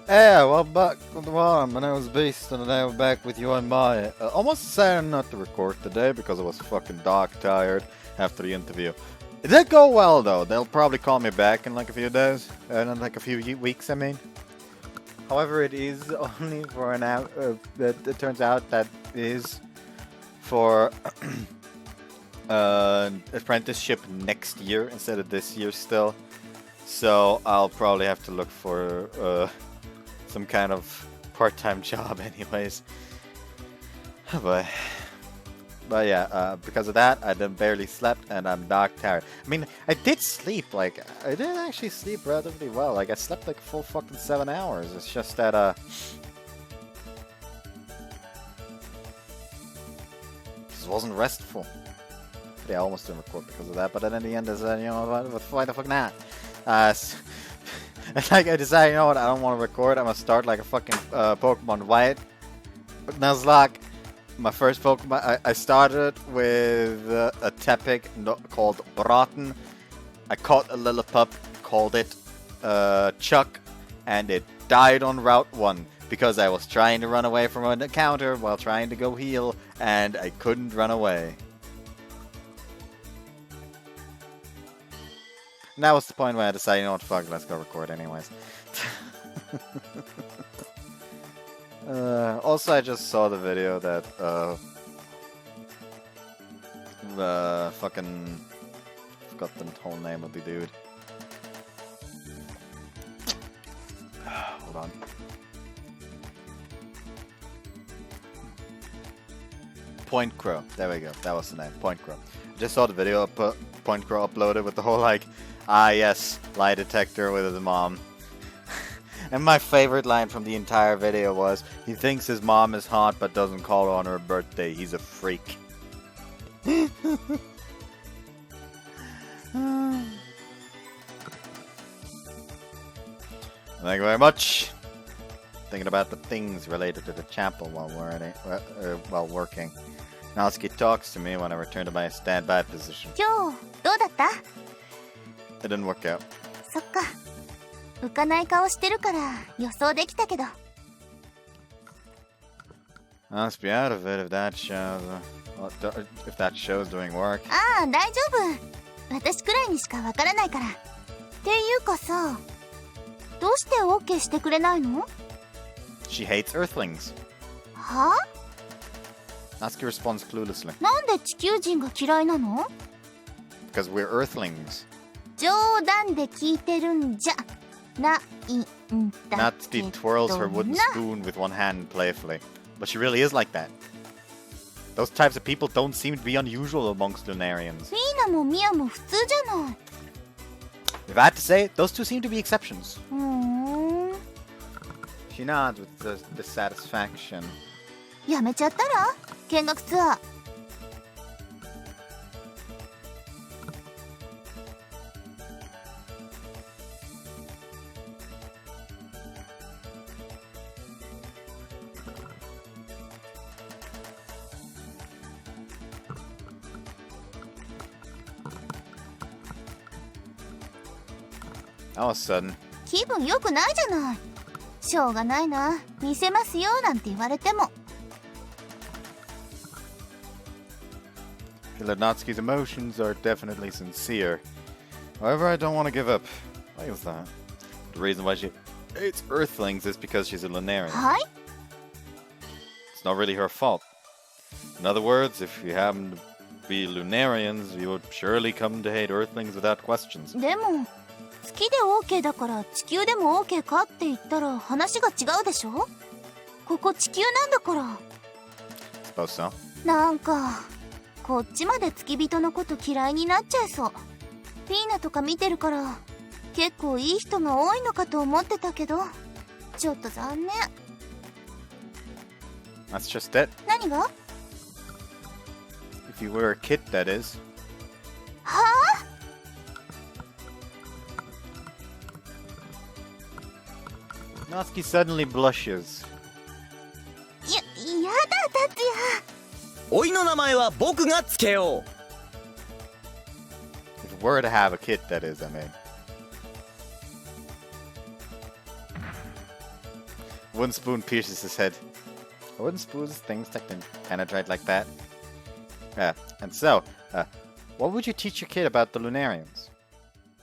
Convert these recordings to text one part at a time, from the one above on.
Yeah, well, back on the one when I was beast, and then I'm back with YoaMae. Almost decided not to record today because I was fucking dog tired after the interview. It did go well though. They'll probably call me back in like a few days, and in like a few weeks. I mean. However, it is only for an hour. It turns out that is for apprenticeship next year instead of this year still. So I'll probably have to look for some kind of part-time job anyways. But yeah, because of that, I then barely slept and I'm dog tired. I mean, I did sleep, like, I did actually sleep relatively well. Like, I slept like a full fucking 7 hours. It's just that, just wasn't restful. Yeah, I almost didn't record because of that, but then in the end, I said, you know what, why the fuck not? Like, I decided, you know what, I don't want to record. I'm gonna start like a fucking Pokemon White. But Nuzlocke, my first Pokemon, I started with a Tepig called Broughton. I caught a little pup, called it Chuck, and it died on Route 1 because I was trying to run away from an encounter while trying to go heal, and I couldn't run away. And that was the point where I decided, you know what, fuck, let's go record anyways. Also, I just saw the video that, fucking, forgot the whole name of the dude. Hold on. Point Crow, there we go, that was the name, Point Crow. I just saw the video Point Crow uploaded with the whole, like, ah yes, lie detector with his mom. And my favorite line from the entire video was, he thinks his mom is hot but doesn't call her on her birthday. He's a freak. Thank you very much. Thinking about the things related to the chapel while working. Natsuki talks to me when I return to my standby position. It didn't work out. そっか。浮かない顔してるから予想できたけど。I must be out of it if that show's doing work. ああ、大丈夫。私くらいにしかわからないから。っていうかさ、どうして OK してくれないの？ She hates Earthlings. は？ Natsuki responds cluelessly. なんで地球人が嫌いなの？ Because we're Earthlings. 冗談で聞いてるんじゃないんだけどな。 Natsuki twirls her wooden spoon with one hand playfully. But she really is like that. Those types of people don't seem to be unusual amongst Lunarians. フィーナもミアも普通じゃない。 If I had to say, those two seem to be exceptions. ふーん。 She nods with dissatisfaction. やめちゃったら？見学ツアー。All of a sudden. 気分良くないじゃない。しょうがないな。見せますよなんて言われても。I feel that Natsuki's emotions are definitely sincere. However, I don't want to give up. Why is that? The reason why she hates Earthlings is because she's a Lunarian. はい？ It's not really her fault. In other words, if you happen to be Lunarians, you would surely come to hate Earthlings without questions. でも月で OK だから地球でも OK かって言ったら話が違うでしょ？ここ地球なんだから。 Suppose so. なんかこっちまで付き人のこと嫌いになっちゃいそう。フィーナとか見てるから結構いい人が多いのかと思ってたけどちょっと残念。 That's just it. 何が？ If you were a kid, that is. はあ？ Natsuki suddenly blushes. やだ達也。おいの名前は僕がつけよう。 If we were to have a kid, that is, I mean. Wooden spoon pierces his head. Wooden spoons, things that can penetrate like that. And so, what would you teach your kid about the Lunarians?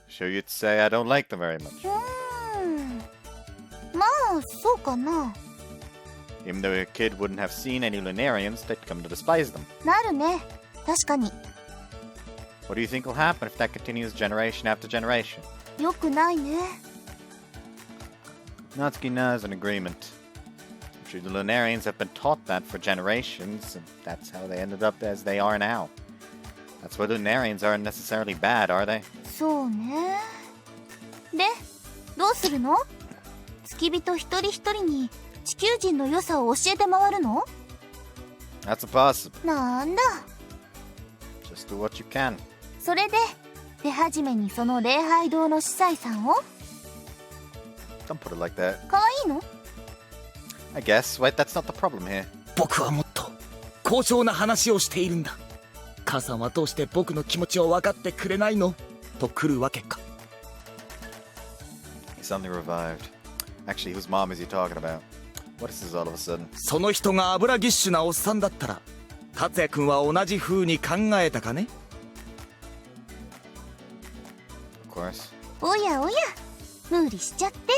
Sure, you'd say I don't like them very much. まあそうかな。 Even though your kid wouldn't have seen any Lunarians, they'd come to despise them. なるね。確かに。 What do you think will happen if that continues generation after generation? よくないね。 Natsuki is in agreement. Actually, the Lunarians have been taught that for generations, and that's how they ended up as they are now. That's why Lunarians aren't necessarily bad, are they? そうね。で、どうするの？付き人一人一人に地球人の良さを教えて回るの？ That's impossible. なんだ。 Just do what you can. それで、手始めにその礼拝堂の司祭さんを？ Don't put it like that. かわいいの？ I guess. Wait, that's not the problem here. 僕はもっと高尚な話をしているんだ。母さんはどうして僕の気持ちを分かってくれないのと来るわけか。 He suddenly revived. Actually, whose mom is he talking about? What is this all of a sudden? その人が油ぎっしゅなおっさんだったら達也君は同じ風に考えたかね？ Of course. おやおや、無理しちゃって。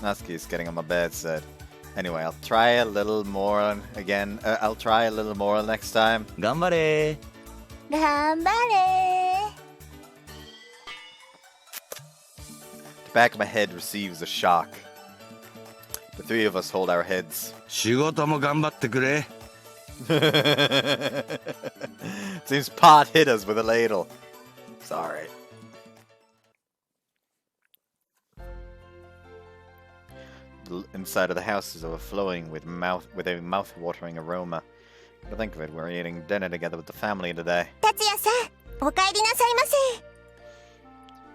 Natsuki is getting on my bad side. Anyway, I'll try a little more again. I'll try a little more next time. 頑張れ。頑張れ。 The back of my head receives a shock. The three of us hold our heads. 仕事も頑張ってくれ。 Seems Pot hit us with a ladle. Sorry. The inside of the house is overflowing with a mouth-watering aroma. But think of it, we're eating dinner together with the family today. 達也さん、お帰りなさいませ。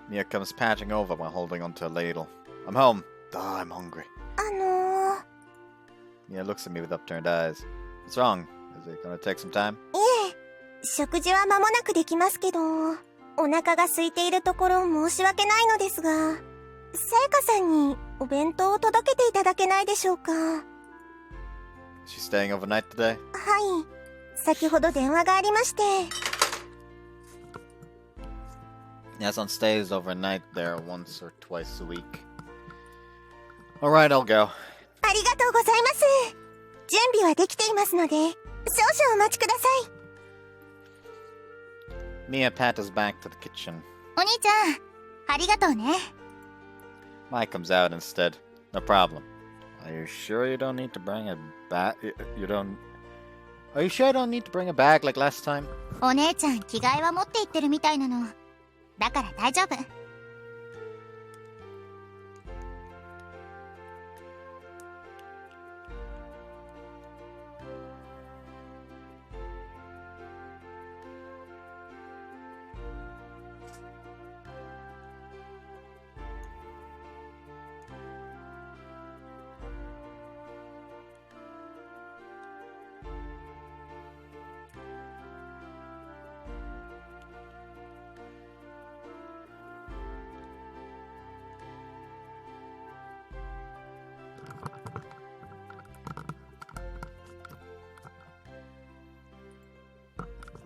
Mia comes patching over while holding onto a ladle. I'm home. I'm hungry. Mia looks at me with upturned eyes. What's wrong? Is it gonna take some time? いえ、食事は間もなくできますけど、お腹が空いているところ申し訳ないのですが、さやかさんにお弁当を届けていただけないでしょうか。は Is she staying overnight today? い、先ほど電話がありまして。 Yason stays overnight there once or twice a week. Alright, I'll go. ありがとうございます。準備はできていますので、少々お待ちください。 Mia patters back to the kitchen. お兄ちゃん、ありがとうね。 Mai comes out instead. No problem. Are you sure you don't need to bring a bag? You don't... Are you sure I don't need to bring a bag like last time? お姉ちゃん、着替えは持って行ってるみたいなの。だから大丈夫。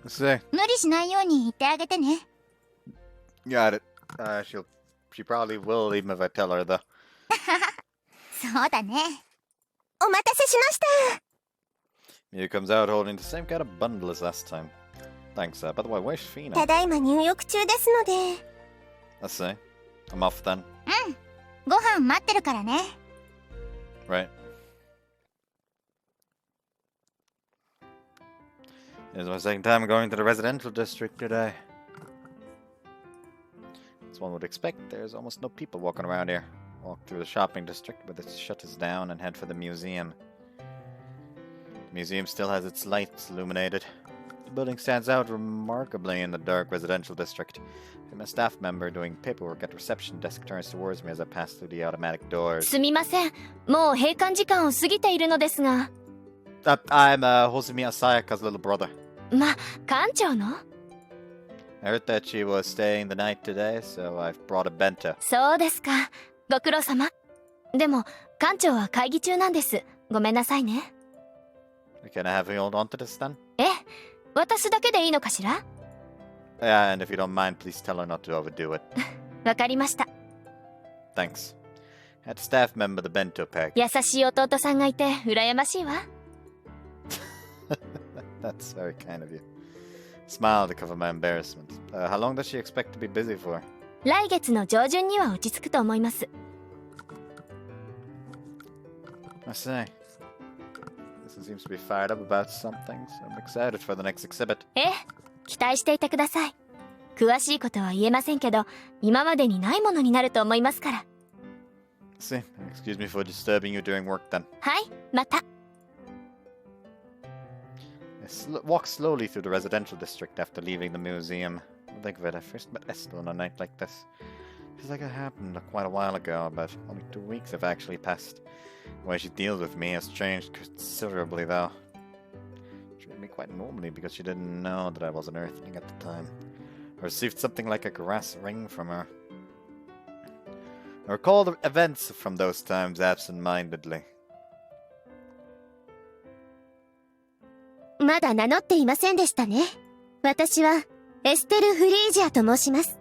See. 無理しないように言ってあげてね。 Got it. She probably will even if I tell her though. そうだね。お待たせしました。 Mia comes out holding the same kind of bundle as last time. Thanks, by the way, where's Fina? ただいま入浴中ですので。 Let's see. I'm off then. ご飯待ってるからね。 Right. It's my second time going to the residential district today. As one would expect, there's almost no people walking around here. Walk through the shopping district, but it shutters down and head for the museum. The museum still has its lights illuminated. The building stands out remarkably in the dark residential district. I'm a staff member doing paperwork at the reception desk turns towards me as I pass through the automatic doors. すみません。もう閉館時間を過ぎているのですが。I'm Hosumi Asayaka's little brother. 館長の？ I heard that she was staying the night today, so I've brought a bento. そうですか。ご苦労様。でも館長は会議中なんです。ごめんなさいね。Can I have you hold on to this then? え、渡すだけでいいのかしら？ Yeah, and if you don't mind, please tell her not to overdo it. わかりました。Thanks. Had staff member the bento pack. 優しい弟さんがいて羨ましいわ。That's very kind of you. Smile to cover my embarrassment. How long does she expect to be busy for? 来月の上旬には落ち着くと思います。I say. This seems to be fired up about something, so I'm excited for the next exhibit. ええ、期待していてください。詳しいことは言えませんけど、今までにないものになると思いますから。See, excuse me for disturbing you during work then. はい、また。Walk slowly through the residential district after leaving the museum. Think of it, I first met Estel on a night like this. Feels like it happened quite a while ago, but only 2 weeks have actually passed. The way she deals with me has changed considerably, though. She treated me quite normally because she didn't know that I was an Earthling at the time. I received something like a grass ring from her. I recall the events from those times absent-mindedly. まだ名乗っていませんでしたね。私はエステル・フリージアと申します。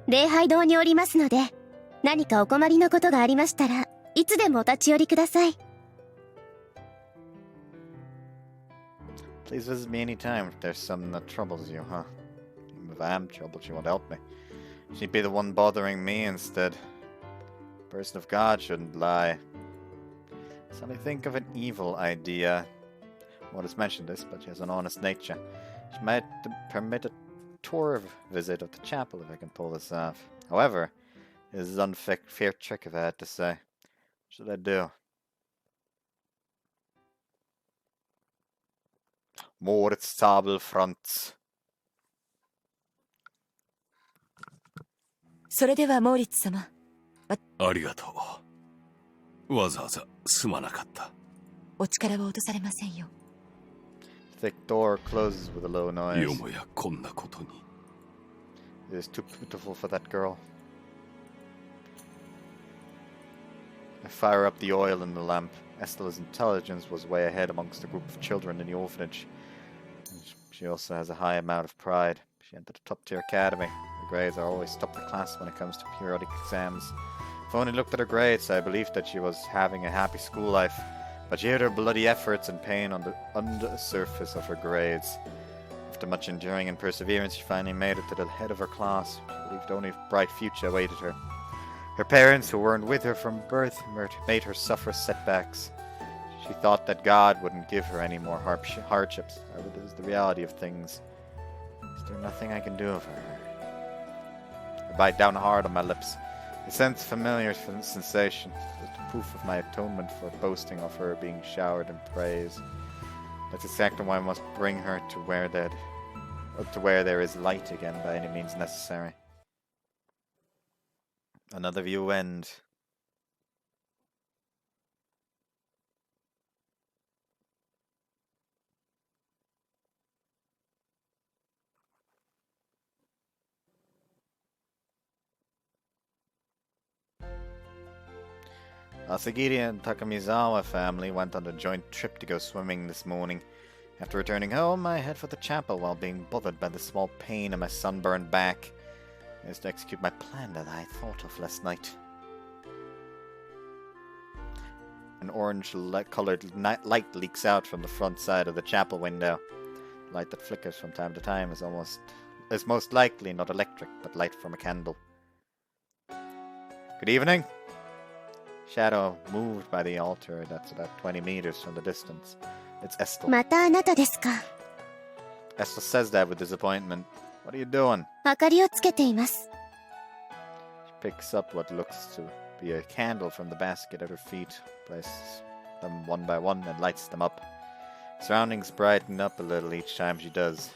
礼拝堂におりますので、何かお困りのことがありましたらいつでもお立ち寄りください。Please visit me anytime if there's something that troubles you, huh? Even if I am troubled, she won't help me. She'd be the one bothering me instead. A person of God shouldn't lie. Suddenly think of an evil idea. One has mentioned this, but she has an honest nature. She might permit a tour visit of the chapel if I can pull this off. However, it is an unfair trick if I had to say. What should I do? Moritz Zabelfranz. それではモーリッツ様。ありがとう。わざわざすまなかった。お力は落とされませんよ。The thick door closes with a low noise. よもやこんなことに。It is too beautiful for that girl. I fire up the oil in the lamp. Estel's intelligence was way ahead amongst the group of children in the orphanage. She also has a high amount of pride. She entered a top-tier academy. Her grades are always top of the class when it comes to periodic exams. If I only looked at her grades, I believed that she was having a happy school life. But she hid her bloody efforts and pain on the undersurface of her grades. After much enduring and perseverance, she finally made it to the head of her class. She believed only a bright future awaited her. Her parents, who weren't with her from birth, made her suffer setbacks. She thought that God wouldn't give her any more hardships. However, this is the reality of things. Is there nothing I can do for her? I bite down hard on my lips. I sense familiar sensation. It's the proof of my atonement for boasting of her being showered in praise. That's exactly why I must bring her to where there is light again by any means necessary. Another view end. Asagiri and Takamizawa family went on a joint trip to go swimming this morning. After returning home, I head for the chapel while being bothered by the small pain in my sunburned back. I used to execute my plan that I thought of last night. An orange-colored light leaks out from the front side of the chapel window. Light that flickers from time to time is most likely not electric, but light from a candle. Good evening. Shadow moved by the altar that's about 20 meters from the distance. It's Estel. またあなたですか。 Estel says that with disappointment. What are you doing? 明かりをつけています。 She picks up what looks to be a candle from the basket at her feet, places them one by one, and lights them up. Surroundings brighten up a little each time she does.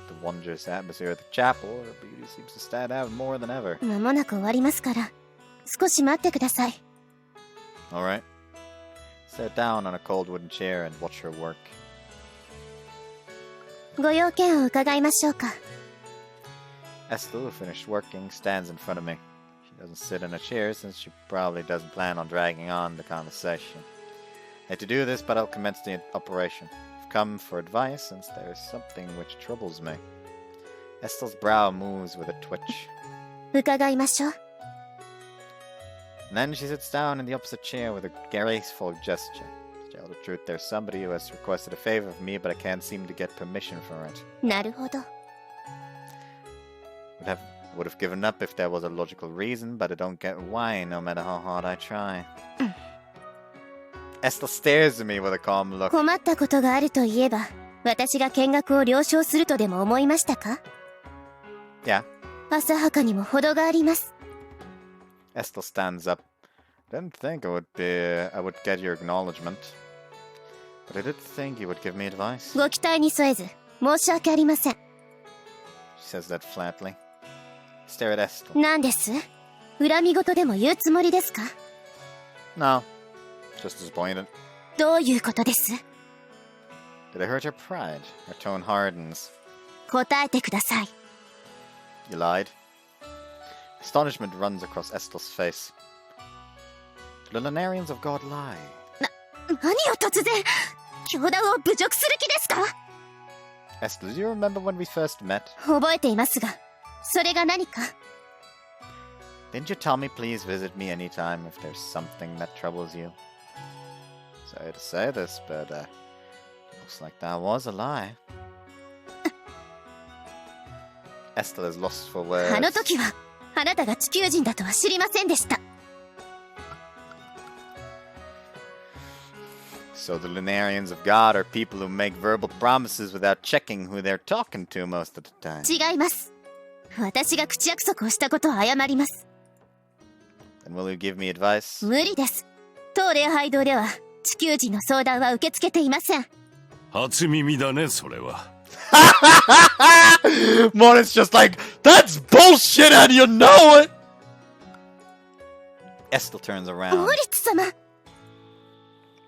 The wondrous atmosphere of the chapel, her beauty seems to stand out more than ever. 間もなく終わりますから、少し待ってください。Alright. Sit down on a cold wooden chair and watch her work. ご用件を伺いましょうか。 Estel, who finished working, stands in front of me. She doesn't sit in a chair since she probably doesn't plan on dragging on the conversation. I hate to do this, but I'll commence the operation. I've come for advice since there is something which troubles me. Estel's brow moves with a twitch. 伺いましょう。 And then she sits down in the opposite chair with a graceful gesture. To tell the truth, there's somebody who has requested a favor of me, but I can't seem to get permission for it. なるほど。 Would have given up if there was a logical reason, but I don't get why, no matter how hard I try. Estel stares at me with a calm look. 困ったことがあるといえば、私が見学を了承するとでも思いましたか？ Yeah. 浅はかにも程があります。 Estel stands up. Didn't think I would get your acknowledgement. But I did think you would give me advice. ご期待に添えず、申し訳ありません。 She says that flatly. Stare at Estel. 何です？恨み事でも言うつもりですか？ No. Just disappointed. どういうことです？ Did I hurt your pride? Her tone hardens. 答えてください。 You lied. Astonishment runs across Estel's face. The Lunarians of God lie. 何を突然、教団を侮辱する気ですか？ Estel, do you remember when we first met? 覚えていますが、それが何か？ Didn't you tell me please visit me anytime if there's something that troubles you? Sorry to say this, but looks like that was a lie. Estel is lost for words. あの時は、あなたが地球人だとは知りませんでした。 So the Lunarians of God are people who make verbal promises without checking who they're talking to most of the time. 違います。私が口約束をしたことを謝ります。 And will you give me advice? 無理です。当礼拝堂では地球人の相談は受け付けていません。初耳だね、それは。Morit's just like, that's bullshit and you know it! Estel turns モ around. リッツ様。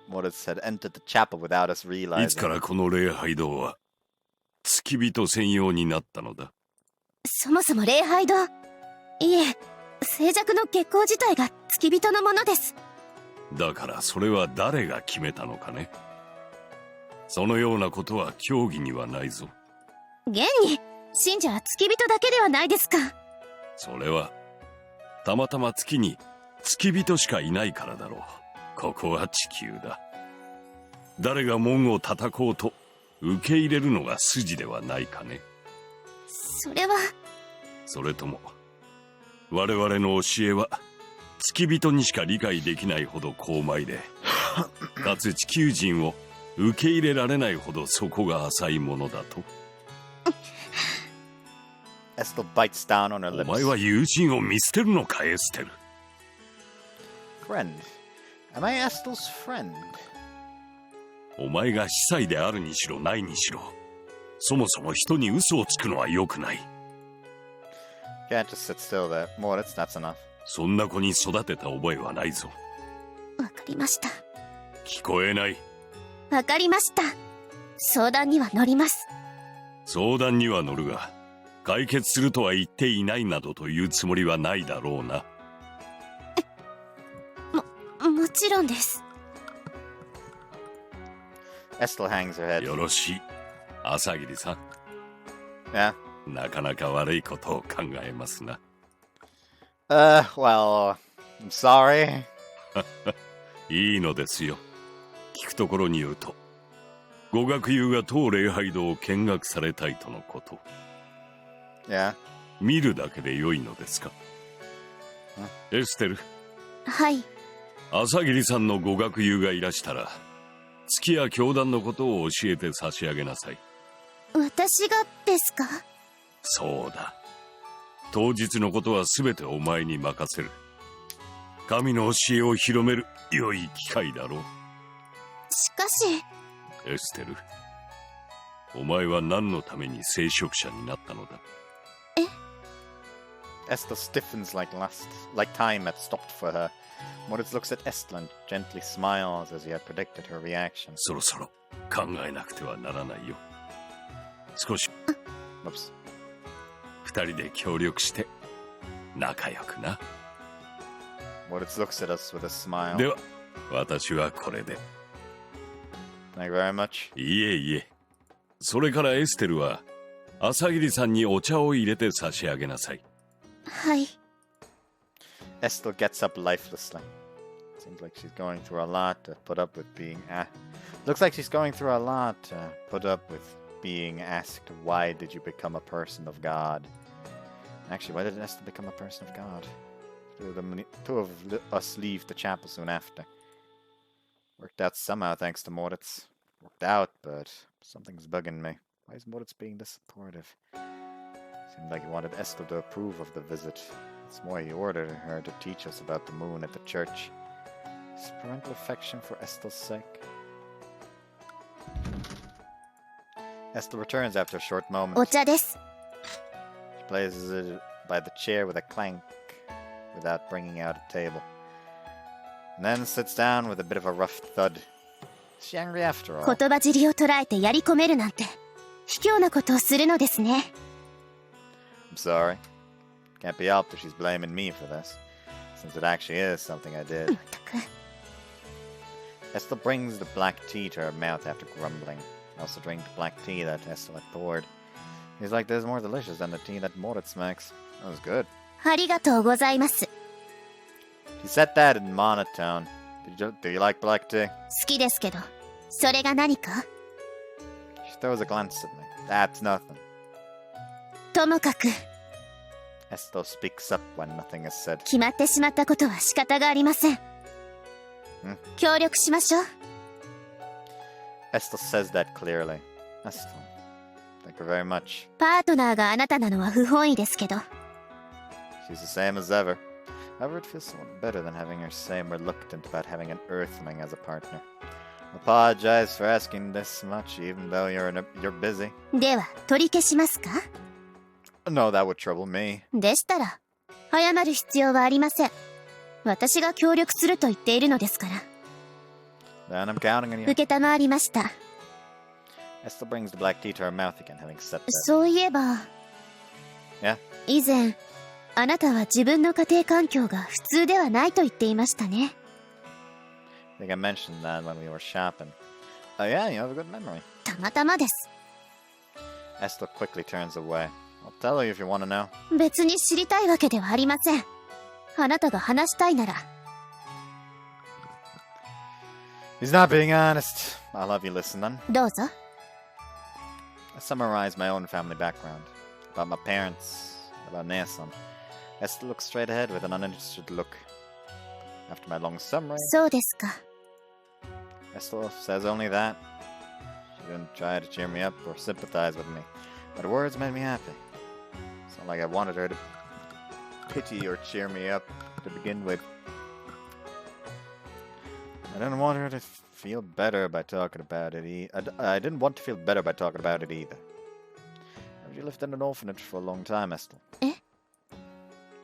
Moritz had entered the chapel without us いつか realizing. らこの礼拝堂は付き人専用になったのだ。そもそも礼拝堂。いえ、静寂の月光自体が付き人のものです。だからそれは誰が決めたのかね。そのようなことは教義にはないぞ。現に、信者は付き人だけではないですか。それはたまたま月に付き人しかいないからだろう。ここは地球だ。誰が門を叩こうと受け入れるのが筋ではないかね。それは。それとも我々の教えは付き人にしか理解できないほど高邁でかつ地球人を受け入れられないほど底が浅いものだと。 Estel bites down on her お lips. 前は友人を見捨てるのか、エステル。 Friend. Am I Estel's friend? お前が司祭であるにしろないにしろ、そもそも人に嘘をつくのは良くない。 Can't just sit still there. Moritz, that's enough. そんな子に育てた覚えはないぞ。わかりました。聞こえない。わかりました。相談には乗ります。相談には乗るが、解決するとは言っていないなどというつもりはないだろうな。もちろんです。Estel hangs her head. よろしい、朝霧さん。 Yeah. なかなか悪いことを考えますな。Well, I'm sorry. いいのですよ。聞くところによると、ご学友が当礼拝堂を見学されたいとのこと。Yeah. 見るだけで良いのですか？エステル。はい。朝霧さんのご学友がいらしたら、月や教団のことを教えて差し上げなさい。私がですか？そうだ。当日のことは全てお前に任せる。神の教えを広める良い機会だろう。しかし。エステル、お前は何のために聖職者になったのだ？ Estel stiffens like time had stopped for her. Moritz looks at Estel and gently smiles as he had predicted her reaction. そろそろ考えなくてはならないよ。少し Oops. 二人で協力して仲良くな。Moritz looks at us with a smile. では私はこれで。 Thank you very much. いえいえ。それからエステルは朝霧さんにお茶を入れて差し上げなさい。はい。 Estel gets up lifelessly. Seems like she's going through a lot to put up with being looks like she's going through a lot to put up with being asked, why did you become a person of God? Actually, why did Estel become a person of God? Two of us leave the chapel soon after. Worked out somehow thanks to Moritz. Worked out, but something's bugging me. Why is Moritz being this supportive? Seemed like he wanted Estel to approve of the visit. It's more, he ordered her to teach us about the moon at the church. Is parental affection for Estel's sake? Estel returns after a short moment. お茶です。 She places it by the chair with a clank without bringing out a table. And then sits down with a bit of a rough thud. Is she angry after all? 言葉尻を捉えてやり込めるなんて卑怯なことをするのですね。 I'm sorry. Can't be helped if she's blaming me for this, since it actually is something I did. まったく。 Estel brings the black tea to her mouth after grumbling. I also drink the black tea that Estel had poured. He's like, this is more delicious than the tea that Moritz makes. That was good. ありがとうございます。 He said that in monotone. Do you like black tea? 好きですけど、それが何か？ She throws a glance at me. That's nothing. ともかく、 Estel speaks up when nothing is said. 決まってしまったことは仕方がありません。協力しましょう。 Estel says that clearly. Estel, thank you very much. パートナーがあなたなのは不本意ですけど。 She's the same as ever. However, it feels somewhat better than having her say I'm reluctant about having an Earthling as a partner. Apologize for asking this much, even though you're busy. では、取り消しますか？ No, that would trouble me. でしたら、謝る必要はありません。私が協力すると言っているのですから。 Then I'm counting on you. 受けたまわりました。 Estel brings the black tea to her mouth again, having said that. そういえば、 Yeah? 以前、あなたは自分の家庭環境が普通ではないと言っていましたね。I think I mentioned that when we were shopping. Oh yeah, you have a good memory. たまたまです。 Estel quickly turns away. I'll tell you if you want to know. 別に知りたいわけではありません。あなたが話したいなら。 He's not being honest. I'll have you listen then. どうぞ。 I summarize my own family background. About my parents, about Neasan. Estel looks straight ahead with an uninterested look. After my long summary, そうですか。 Estel says only that. She didn't try to cheer me up or sympathize with me. But her words made me happy. It's not like I wanted her to pity or cheer me up to begin with. I didn't want her to feel better by talking about it. I didn't want to feel better by talking about it either. Have you lived in an orphanage for a long time, Estel? え？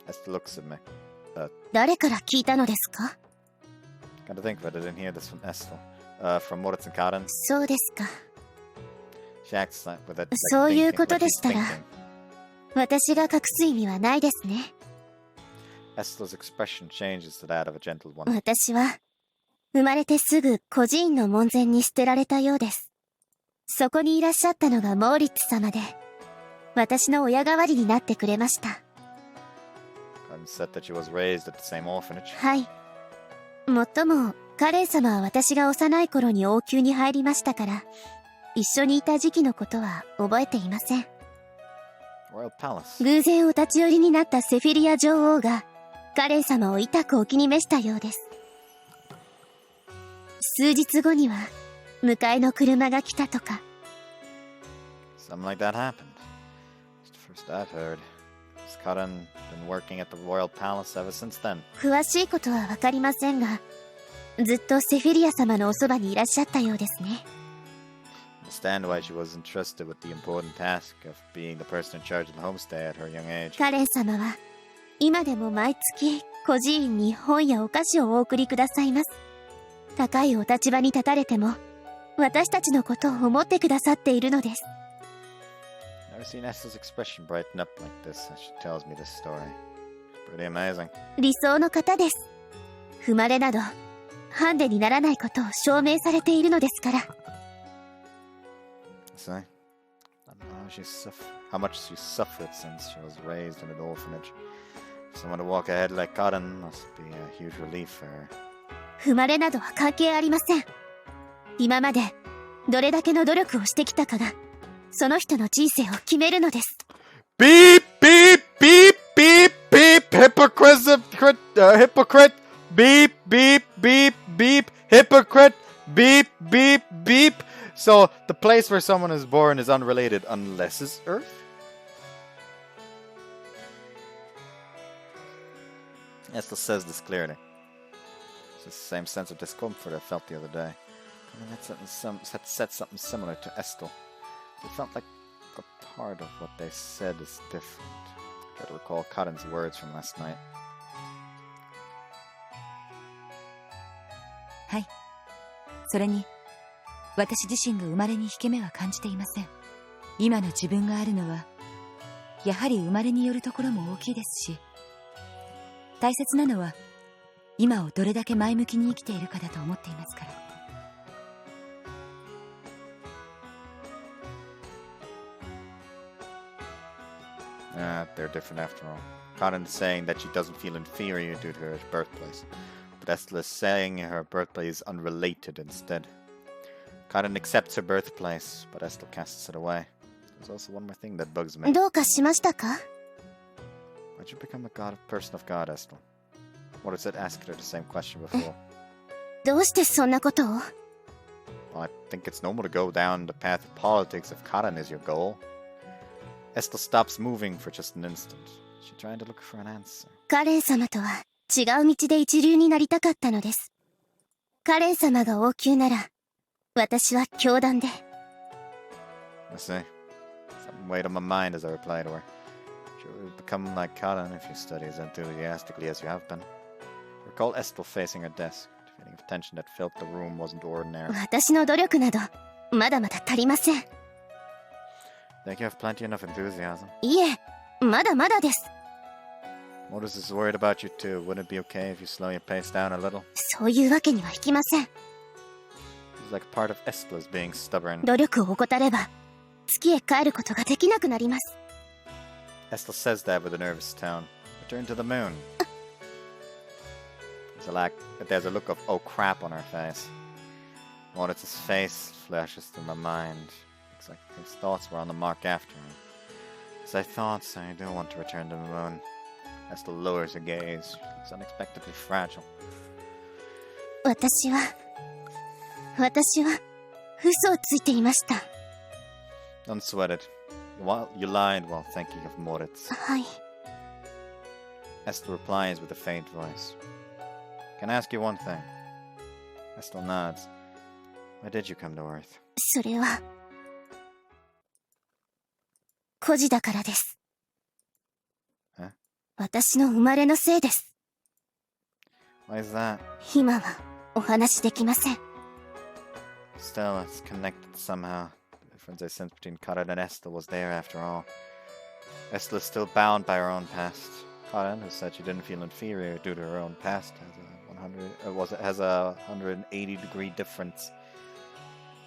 Estel looks at me. 誰から聞いたのですか？ Gotta think of it. I didn't hear this from Estel. From Moritz and Karen. そうですか。 She acts like with it. そういうことでしたら、私が隠す意味はないですね。 Estel's expression changes to that of a gentle one. 私は、生まれてすぐ孤児院の門前に捨てられたようです。そこにいらっしゃったのがモーリッツ様で、私の親代わりになってくれました。Karen said that she was raised at the same orphanage. はい。もっとも、カレン様は私が幼い頃に王宮に入りましたから、一緒にいた時期のことは覚えていません。Royal Palace. 偶然お立ち寄りになったセフィリア女王が、カレン様を痛くお気に召したようです。数日後には、迎えの車が来たとか。Something like that happened. It's the first I've heard. Has Karen been working at the Royal Palace ever since then? 詳しいことはわかりませんが、ずっとセフィリア様のおそばにいらっしゃったようですね。Understand why she was entrusted with the important task of being the person in charge of the homestay at her young age. カレン様は、今でも毎月、孤児院に本やお菓子をお送りくださいます。高いお立場に立たれても、私たちのことを思ってくださっているのです。Never seen Estel's expression brighten up like this as she tells me this story. Pretty amazing. 理想の方です。生まれなどハンデにならないことを証明されているのですから。See? I don't know how much she suffered since she was raised in an orphanage. Someone to walk ahead like Cotton must be a huge relief for her. 生まれなどは関係ありません。今までどれだけの努力をしてきたかがその人の人生を決めるのです。Beep, beep, beep, beep, beep, hypocrite, beep, beep, beep, beep, hypocrite, beep, beep, beep. So, the place where someone is born is unrelated unless it's Earth? Estel says this clearly. It's the same sense of discomfort I felt the other day. I mean, that said something similar to Estel. It felt like a part of what they said is different. I try to recall Cotton's words from last night. はい。それに、私自身が生まれに引け目は感じていません。今の自分があるのは、やはり生まれによるところも大きいですし、大切なのは、今をどれだけ前向きに生きているかだと思っていますから。They're different after all. Cotton is saying that she doesn't feel inferior due to her birthplace, but Estel is saying her birthplace is unrelated instead. Cotton accepts her birthplace, but Estel casts it away. There's also one more thing that bugs me. どうかしましたか？ Why'd you become a person of God, Estel? What is it? Asked her the same question before. どうしてそんなことを？ Well, I think it's normal to go down the path of politics if Cotton is your goal. Estel stops moving for just an instant. She's trying to look for an answer. カレン様とは違う道で一流になりたかったのです。カレン様が王宮なら、私は教団で。I see. Something weighed on my mind as I replied to her. You would become like Cotton if you study as enthusiastically as you have been. I recall Estel facing her desk. The feeling of tension that filled the room wasn't ordinary. 私の努力など、まだまだ足りません。Think you have plenty enough enthusiasm? いえ、まだまだです。Mortis is worried about you too. Wouldn't it be okay if you slow your pace down a little? そういうわけにはいきません。It's like part of Estel is being stubborn. 努力を怠れば、月へ帰ることができなくなります。Estel says that with a nervous tone. Return to the moon. There's a look of oh crap on her face. Mortis' face flashes through my mind. Looks like his thoughts were on the mark after him. As I thought, I do want to return to the moon. Estel lowers her gaze. It's unexpectedly fragile. 私は嘘をついていました。Don't sweat it. You lied while thinking of Moritz. はい。Estel replies with a faint voice. Can I ask you one thing? Estel nods. Why did you come to Earth? それは孤児だからです。え？私の生まれのせいです。Why is that? 今はお話できません。Still, it's connected somehow. The difference I sensed between Cotton and Estel was there after all. Estel is still bound by her own past. Cotton, who said she didn't feel inferior due to her own past, has a 180-degree difference.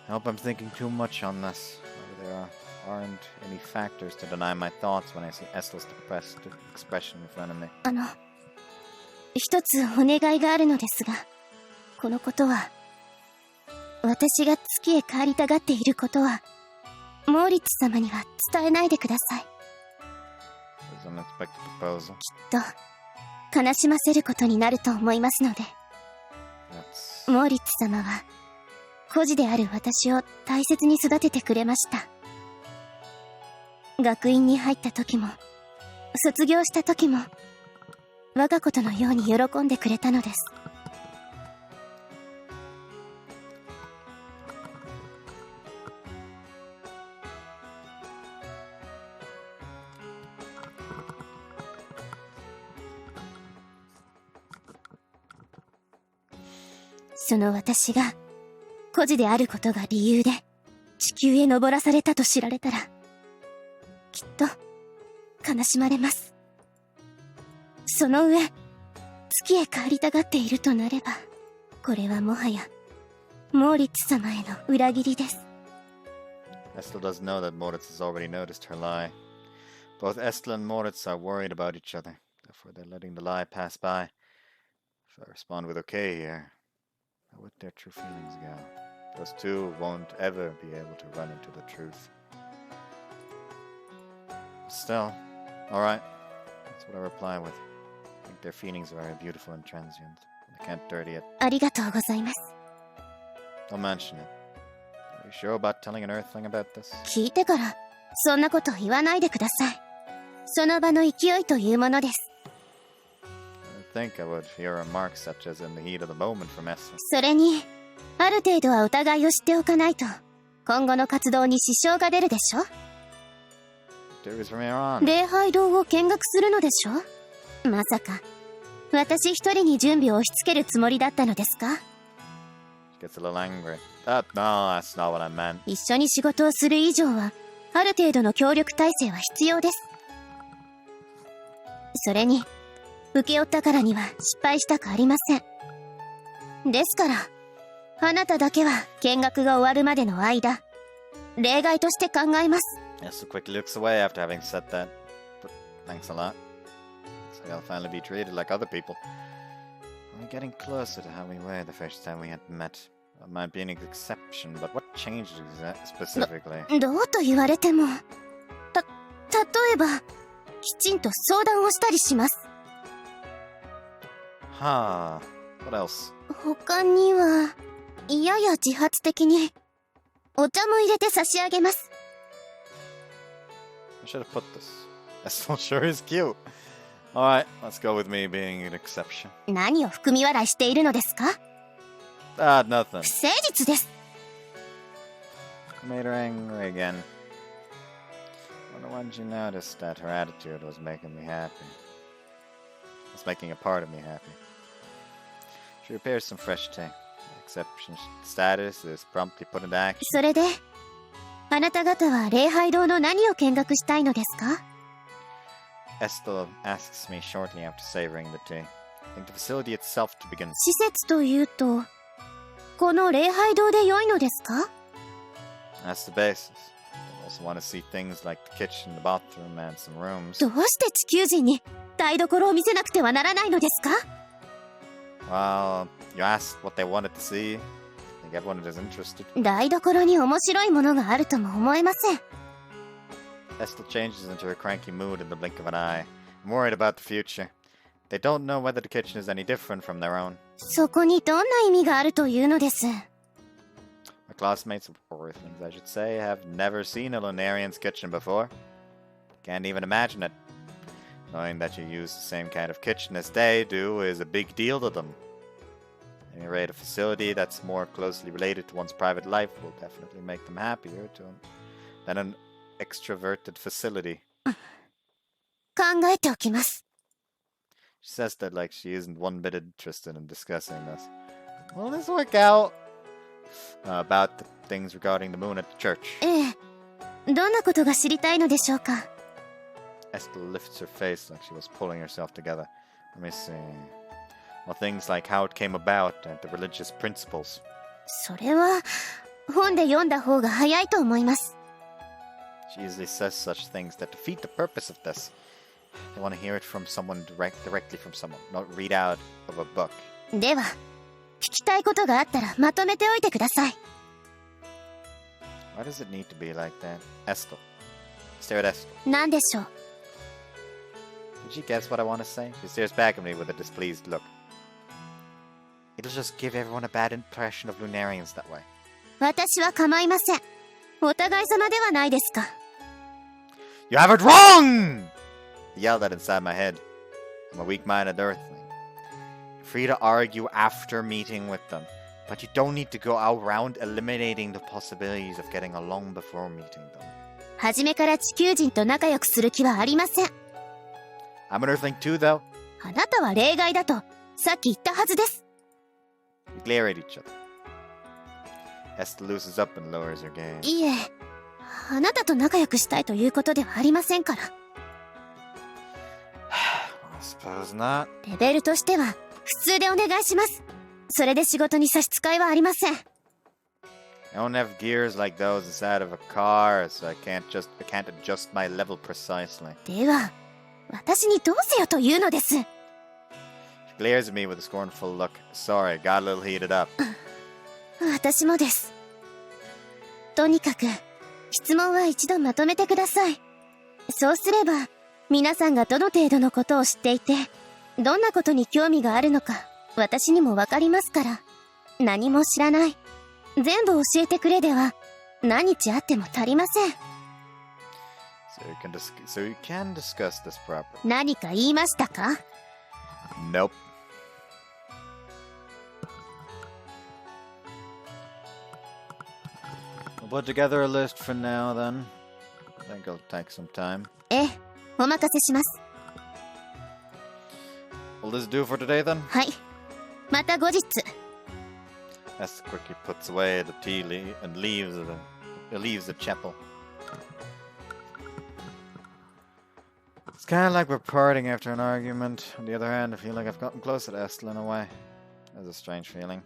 I hope I'm thinking too much on this. There aren't any factors to deny my thoughts when I see Estel's depressed expression in front of me. 一つお願いがあるのですが、このことは、私が月へ帰りたがっていることは、モーリッツ様には伝えないでください。There's an unexpected proposal. きっと、悲しませることになると思いますので。モーリッツ様は、孤児である私を大切に育ててくれました。学院に入った時も、卒業した時も、我がことのように喜んでくれたのです。その私が孤児であることが理由で地球へ登らされたと知られたら、きっと悲しまれます。その上、月へ帰りたがっているとなれば、これはもはやモーリッツ様への裏切りです。 Estel doesn't know that Moritz has already noticed her lie. Both Estel and Moritz are worried about each other, therefore they're letting the lie pass by. If I respond with okay here, how would their true feelings go? Those two won't ever be able to run into the truth. But still, alright, that's what I reply with. I think their feelings are very beautiful and transient. I can't dirty it. ありがとうございます。 Don't mention it. Are you sure about telling an Earthling about this? 聞いてからそんなこと言わないでください。その場の勢いというものです。 I think I would hear remarks such as in the heat of the moment from Estel. それにある程度は疑いを知っておかないと今後の活動に支障が出るでしょ。 Do this from here on. 礼拝堂を見学するのでしょ。まさか私一人に準備を押し付けるつもりだったのですか。 She gets a little angry. No, that's not what I meant. 一緒に仕事をする以上はある程度の協力体制は必要です。それに請け負ったからには失敗したくありません。ですからあなただけは見学が終わるまでの間例外として考えます。 Estelle quickly looks away after having said that. But thanks a lot. Looks like I'll finally be treated like other people. We're getting closer to how we were the first time we had met. It might be an exception, but what changed specifically? どうと言われても例えばきちんと相談をしたりします。 Huh. What else? 他にはやや自発的にお茶も入れて差し上げます。 I should have put this. Estelle sure is cute. Alright, let's go with me being an exception. 何を含み笑いしているのですか。 Nothing. 不誠実です。 Made her angry again. Wonder when she noticed that her attitude was making me happy. It's making a part of me happy. She prepares some fresh tea. Exception status is promptly put into action. それであなた方は礼拝堂の何を見学したいのですか。 Estel asks me shortly after savoring the tea. I think the facility itself to begin. 施設というとこの礼拝堂で良いのですか。 That's the basis. I also want to see things like the kitchen, the bathroom, and some rooms. どうして地球人に台所を見せなくてはならないのですか。 Well, you asked what they wanted to see. I think everyone is interested. 台所に面白いものがあるとも思えません。 Estel changes into her cranky mood in the blink of an eye. I'm worried about the future. They don't know whether the kitchen is any different from their own. そこにどんな意味があるというのです。 My classmates, or Earthlings I should say, have never seen a Lunarian's kitchen before. Can't even imagine it. Knowing that you use the same kind of kitchen as they do is a big deal to them. At any rate, a facility that's more closely related to one's private life will definitely make them happier than an extroverted facility. 考えておきます。 She says that like she isn't one bit interested in discussing this. Will this work out? About the things regarding the moon at the church. ええ、どんなことが知りたいのでしょうか。 Estel lifts her face like she was pulling herself together. Let me see. Well, things like how it came about and the religious principles. それは本で読んだ方が早いと思います。 She usually says such things that defeat the purpose of this. They want to hear it from someone directly from someone, not read out of a book. では聞きたいことがあったらまとめておいてください。 Why does it need to be like that? Estel. Stare at Estel. 何でしょう。 Did she guess what I want to say? She stares back at me with a displeased look. It'll just give everyone a bad impression of Lunarians that way. 私は構いません。お互い様ではないですか。 You have it wrong! I yelled at inside my head. I'm a weak-minded Earthling. You're free to argue after meeting with them, but you don't need to go around eliminating the possibilities of getting along before meeting them. 初めから地球人と仲良くする気はありません。 I'm an Earthling too, though. あなたは例外だとさっき言ったはずです。 We glare at each other. Estel loosens up and lowers her gaze. いえ、あなたと仲良くしたいということではありませんから。 I suppose not. レベルとしては普通でお願いします。それで仕事に差し支えはありません。I don't have gears like those inside of a car, so I can't adjust my level precisely. では、私にどうせよというのです。She glares at me with a scornful look. Sorry, got a little heated up. 私もです。とにかく、質問は一度まとめてください。そうすれば、皆さんがどの程度のことを知っていて、どんなことに興味があるのか、私にもわかりますから。何も知らない。全部教えてくれでは、何日あっても足りません。So you can discuss this properly. 何か言いましたか？ Nope. We'll put together a list for now then. I think it'll take some time. ええ、お任せします。Will this do for today then? はい。また後日。Esther quickly puts away the tea and leaves the chapel. It's kind of like we're parting after an argument. On the other hand, I feel like I've gotten closer to Estel in a way. There's a strange feeling.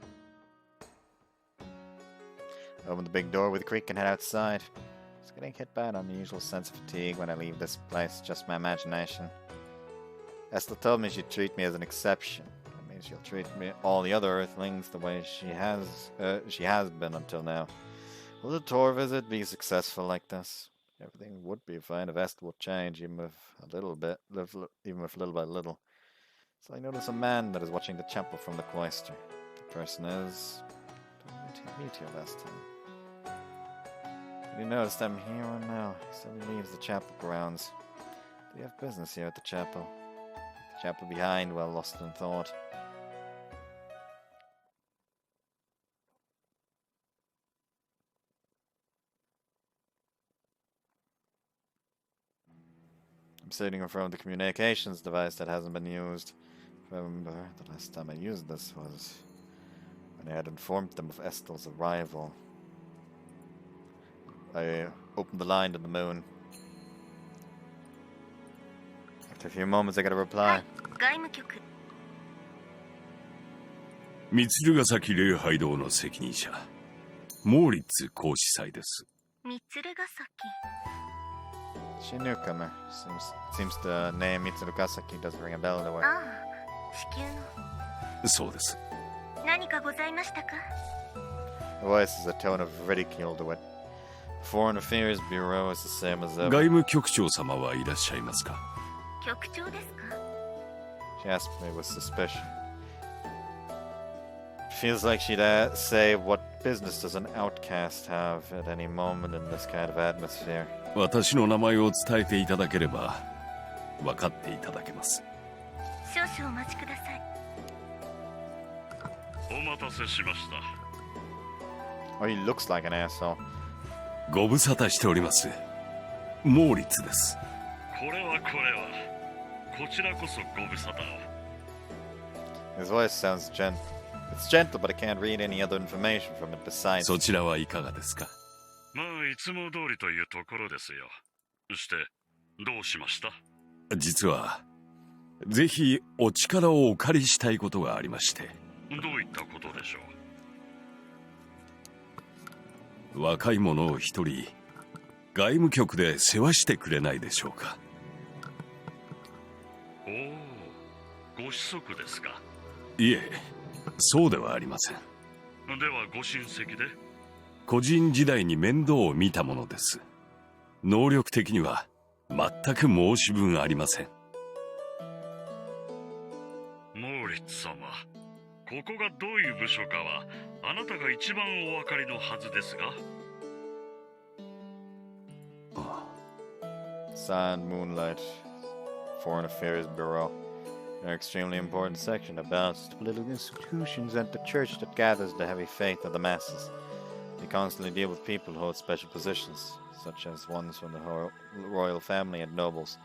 Open the big door with a creak and head outside. It's getting hit by an unusual sense of fatigue when I leave this place. Just my imagination. Estel told me she'd treat me as an exception. That means she'll treat me, all the other Earthlings, the way she has been until now. Will the tour visit be successful like this? Everything would be fine if Estel would change, even with little by little. So I notice a man that is watching the chapel from the cloister. The person is... meet you last time. Did you notice I'm here or no? He suddenly leaves the chapel grounds. Do you have business here at the chapel? The chapel behind, well lost in thought. I'm sitting in front of the communications device that hasn't been used. I remember the last time I used this was when I had informed them of Estel's arrival. I opened the line to the moon. After a few moments I got a reply. 外務局。三鶴ヶ崎礼拝堂の責任者モーリッツ講師祭です。三鶴ヶ崎。She a newcomer. Seems the name Mitsurugasaki doesn't ring a bell to her. ああ、地球の。そうです。何かございましたか？ Her voice is a tone of ridicule to it. Foreign Affairs Bureau is the same as ever. 外務局長様はいらっしゃいますか？局長ですか？ She asked me with suspicion. Feels like she'd say, what business does an outcast have at any moment in this kind of atmosphere? 私の名前を伝えていただければ分かっていただけます。少々お待ちください。お待たせしました。Oh, he looks like an asshole. ご無沙汰しております。モーリッツです。これはこちらこそご無沙汰。 His voice sounds gentle. It's gentle, but I can't read any other information from it besides. そちらはいかがですか？まあいつも通りというところですよ。してどうしました？実はぜひお力をお借りしたいことがありまして。どういったことでしょう？若い者を一人外務局で世話してくれないでしょうか？おお、ご子息ですか？いえ、そうではありません。ではご親戚で？個人時代に面倒を見たものです。能力的には全く申し分ありません。モーリッツ様、ここがどういう部署かはあなたが一番お分かりのはずですが。Sun, Moonlight, Foreign Affairs Bureau. An extremely important section that balances political institutions and the church that gathers the heavy faith of the masses. They constantly deal with people who hold special positions, such as ones from the royal family and nobles.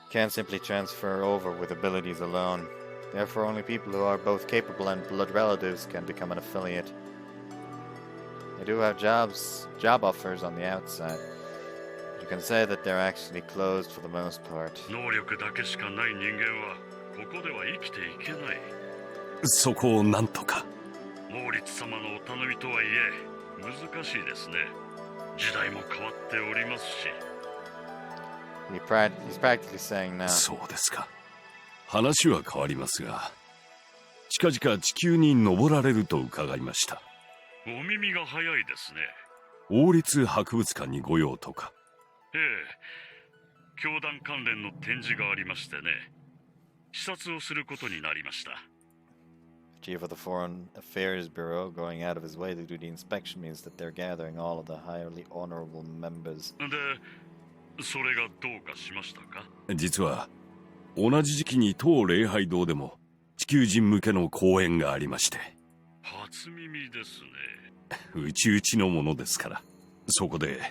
Can't simply transfer over with abilities alone. Therefore, only people who are both capable and blood relatives can become an affiliate. They do have job offers on the outside. You can say that they're actually closed for the most part. 能力だけしかない人間はこでは生きていけない。そこをなんとか。毛利様のお頼みとはいえ難しいですね。時代も変わっておりますし。He's practically saying now. そうですか。話は変わりますが、近々地球に登られると伺いました。お耳が早いですね。王立博物館にご用とか。ええ、教団関連の展示がありましてね、視察をすることになりました。Chief of the Foreign Affairs Bureau going out of his way to do the inspection means that they're gathering all of the highly honorable members. で、それがどうかしましたか？実は同じ時期に当礼拝堂でも地球人向けの講演がありまして。初耳ですね。うちうちのものですから。そこで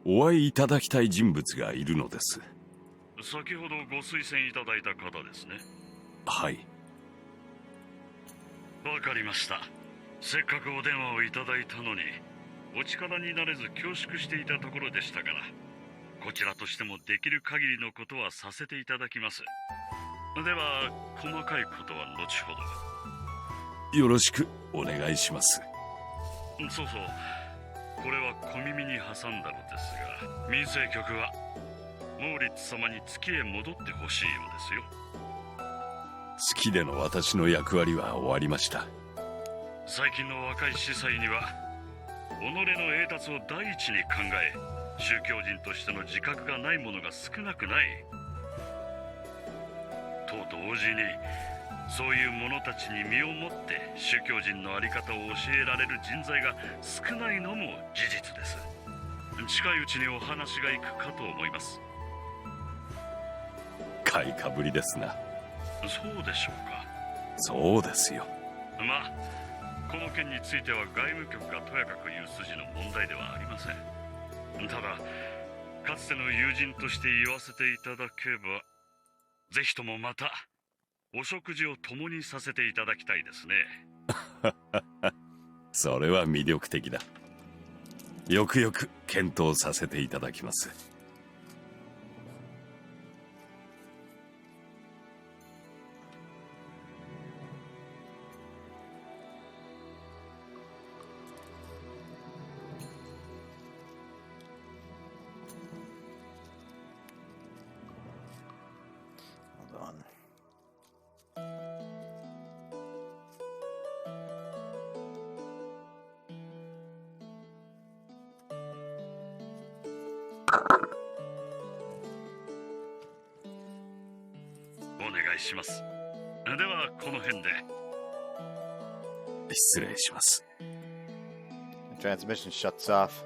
お会いいただきたい人物がいるのです。先ほどご推薦いただいた方ですね。はい。わかりました。せっかくお電話をいただいたのにお力になれず恐縮していたところでしたから、こちらとしてもできる限りのことはさせていただきます。では細かいことは後ほどよろしくお願いします。そうそう、これは小耳に挟んだのですが、民生局はモーリッツ様に月へ戻ってほしいようですよ。月での私の役割は終わりました。最近の若い司祭には己の栄達を第一に考え、宗教人としての自覚がない者が少なくない。と同時にそういう者たちに身をもって宗教人の在り方を教えられる人材が少ないのも事実です。近いうちにお話がいくかと思います。買いかぶりですな。そうでしょうか。そうですよ。まあこの件については外務局がとやかく言う筋の問題ではありません。ただかつての友人として言わせていただけば、ぜひともまたお食事を共にさせていただきたいですね。それは魅力的だ。よくよく検討させていただきます。お願いします。ではこの辺で。失礼します。The transmission shuts off.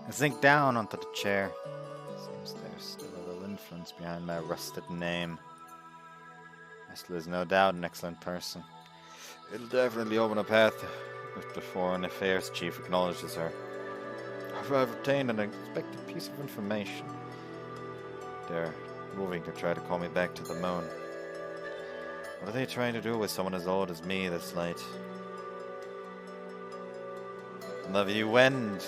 I sink down onto the chair. Seems there's still a little influence behind my rusted name. Estel is no doubt an excellent person. It'll definitely open a path if the Foreign Affairs Chief acknowledges her. I've obtained an unexpected piece of information. They're moving to try to call me back to the moon. What are they trying to do with someone as old as me this late? Love you, Wend.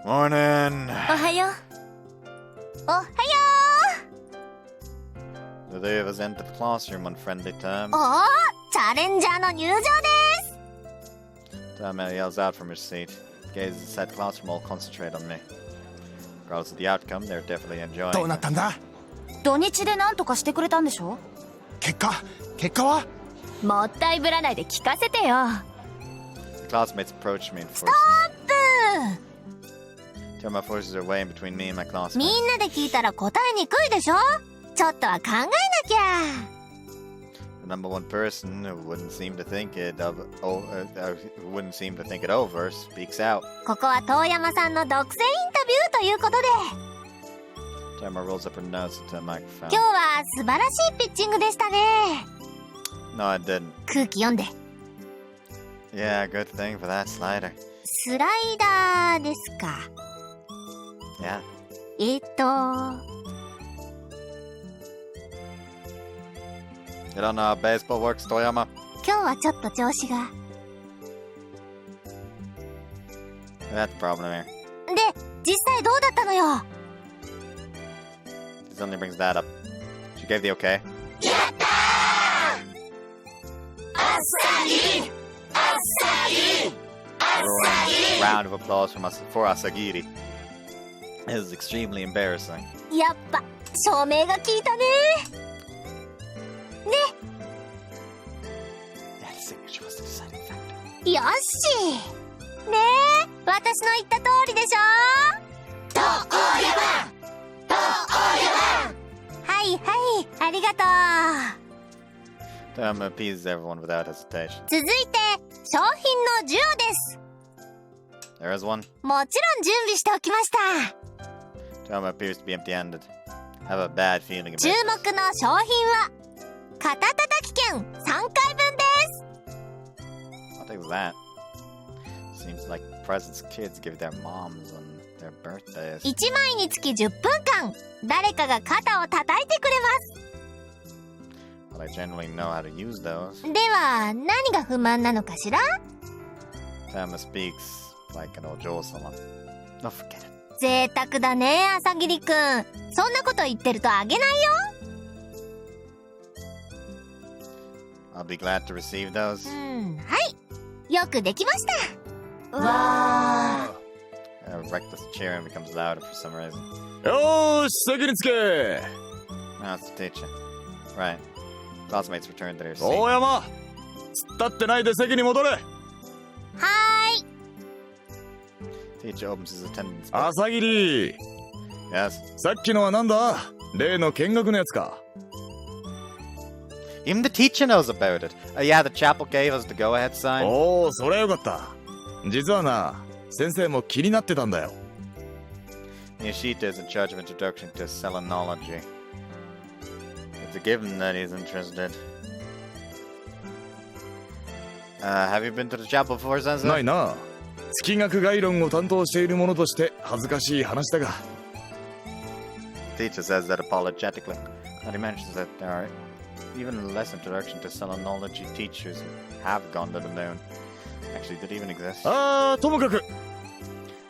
Morning. おはよう。おはよ The three of us entered the classroom on friendly terms. う。おー、チャレンジャーの入場です。Tama yells out from her seat. Gazes inside the classroom, all concentrate on me. Regardless of the outcome, they're definitely enjoying どうなったんだ？土日で何とかしてくれたんでしょ？結果は？もったいぶらないで聞かせてよ。The classmates approach me and force Tama forces her way in between me and my み classmates. んなで聞いたら答えにくいでしょ？ちょっとは考えなきゃ。The number one person who wouldn't seem to think it over speaks out. ここは遠山さんの独占インタビューということで、 Tama rolls up her nose into the microphone. 今日は素晴らしいピッチングでしたね。 No, I didn't. 空気読んで。 Yeah, good thing for that slider. スライダーですか。 Yeah. You don't know how baseball works, Toyama? 今日はちょっと調子が。 That's the problem here. で、実際どうだったのよ。 This only brings that up. She gave the okay. Round of applause from us for Asagiri. It is extremely embarrassing. やっぱ照明が効いたね。 Yeah, the signature was the deciding factor. よし。ねえ、私の言った通りでしょ。はいはい、ありがとう。 Toyama appeases everyone without hesitation. 続いて商品の授与です。 There is one. もちろん準備しておきました。 Toyama appears to be empty-handed. I have a bad feeling about 注 this. 目の商品は肩たたき券3回分です。 What is that? Seems like presents kids give their moms on their birthdays. 1枚につき10分間誰かが肩を叩いてくれま But I generally know how to use those. す。では何が不満なのかしら。 Toyama speaks like an ojo-sama. No, forget it. 贅沢だね、朝霧くん。そんなこと言ってるとあげないよ。 I'll be glad to receive those. はい。よくできました。わー。 Reckless cheering becomes louder for some reason. よーし、席につけ。 Now it's the teacher. Right. Classmates return to their 大 seat. 山、突っ立ってないで席に戻れ。はーい。 Teacher opens his attendance book. 朝霧、 Yes. さっきのはなんだ？例の見学のやつか。 Even the teacher knows about it. Yeah, the chapel gave us the go-ahead sign. おお、そりゃよかった。実はな、先生も気になってたんだよ。 Yoshita is in charge of introduction to selenology. It's a given that he's interested. Have you been to the chapel before, な Sensei? いな。月学概論を担当している者として恥ずかしい話だが。 Teacher says that apologetically. And he mentions that there are even less introduction to selenology teachers who have gone to the moon. Actually, did it even exist? ああ、ともかく、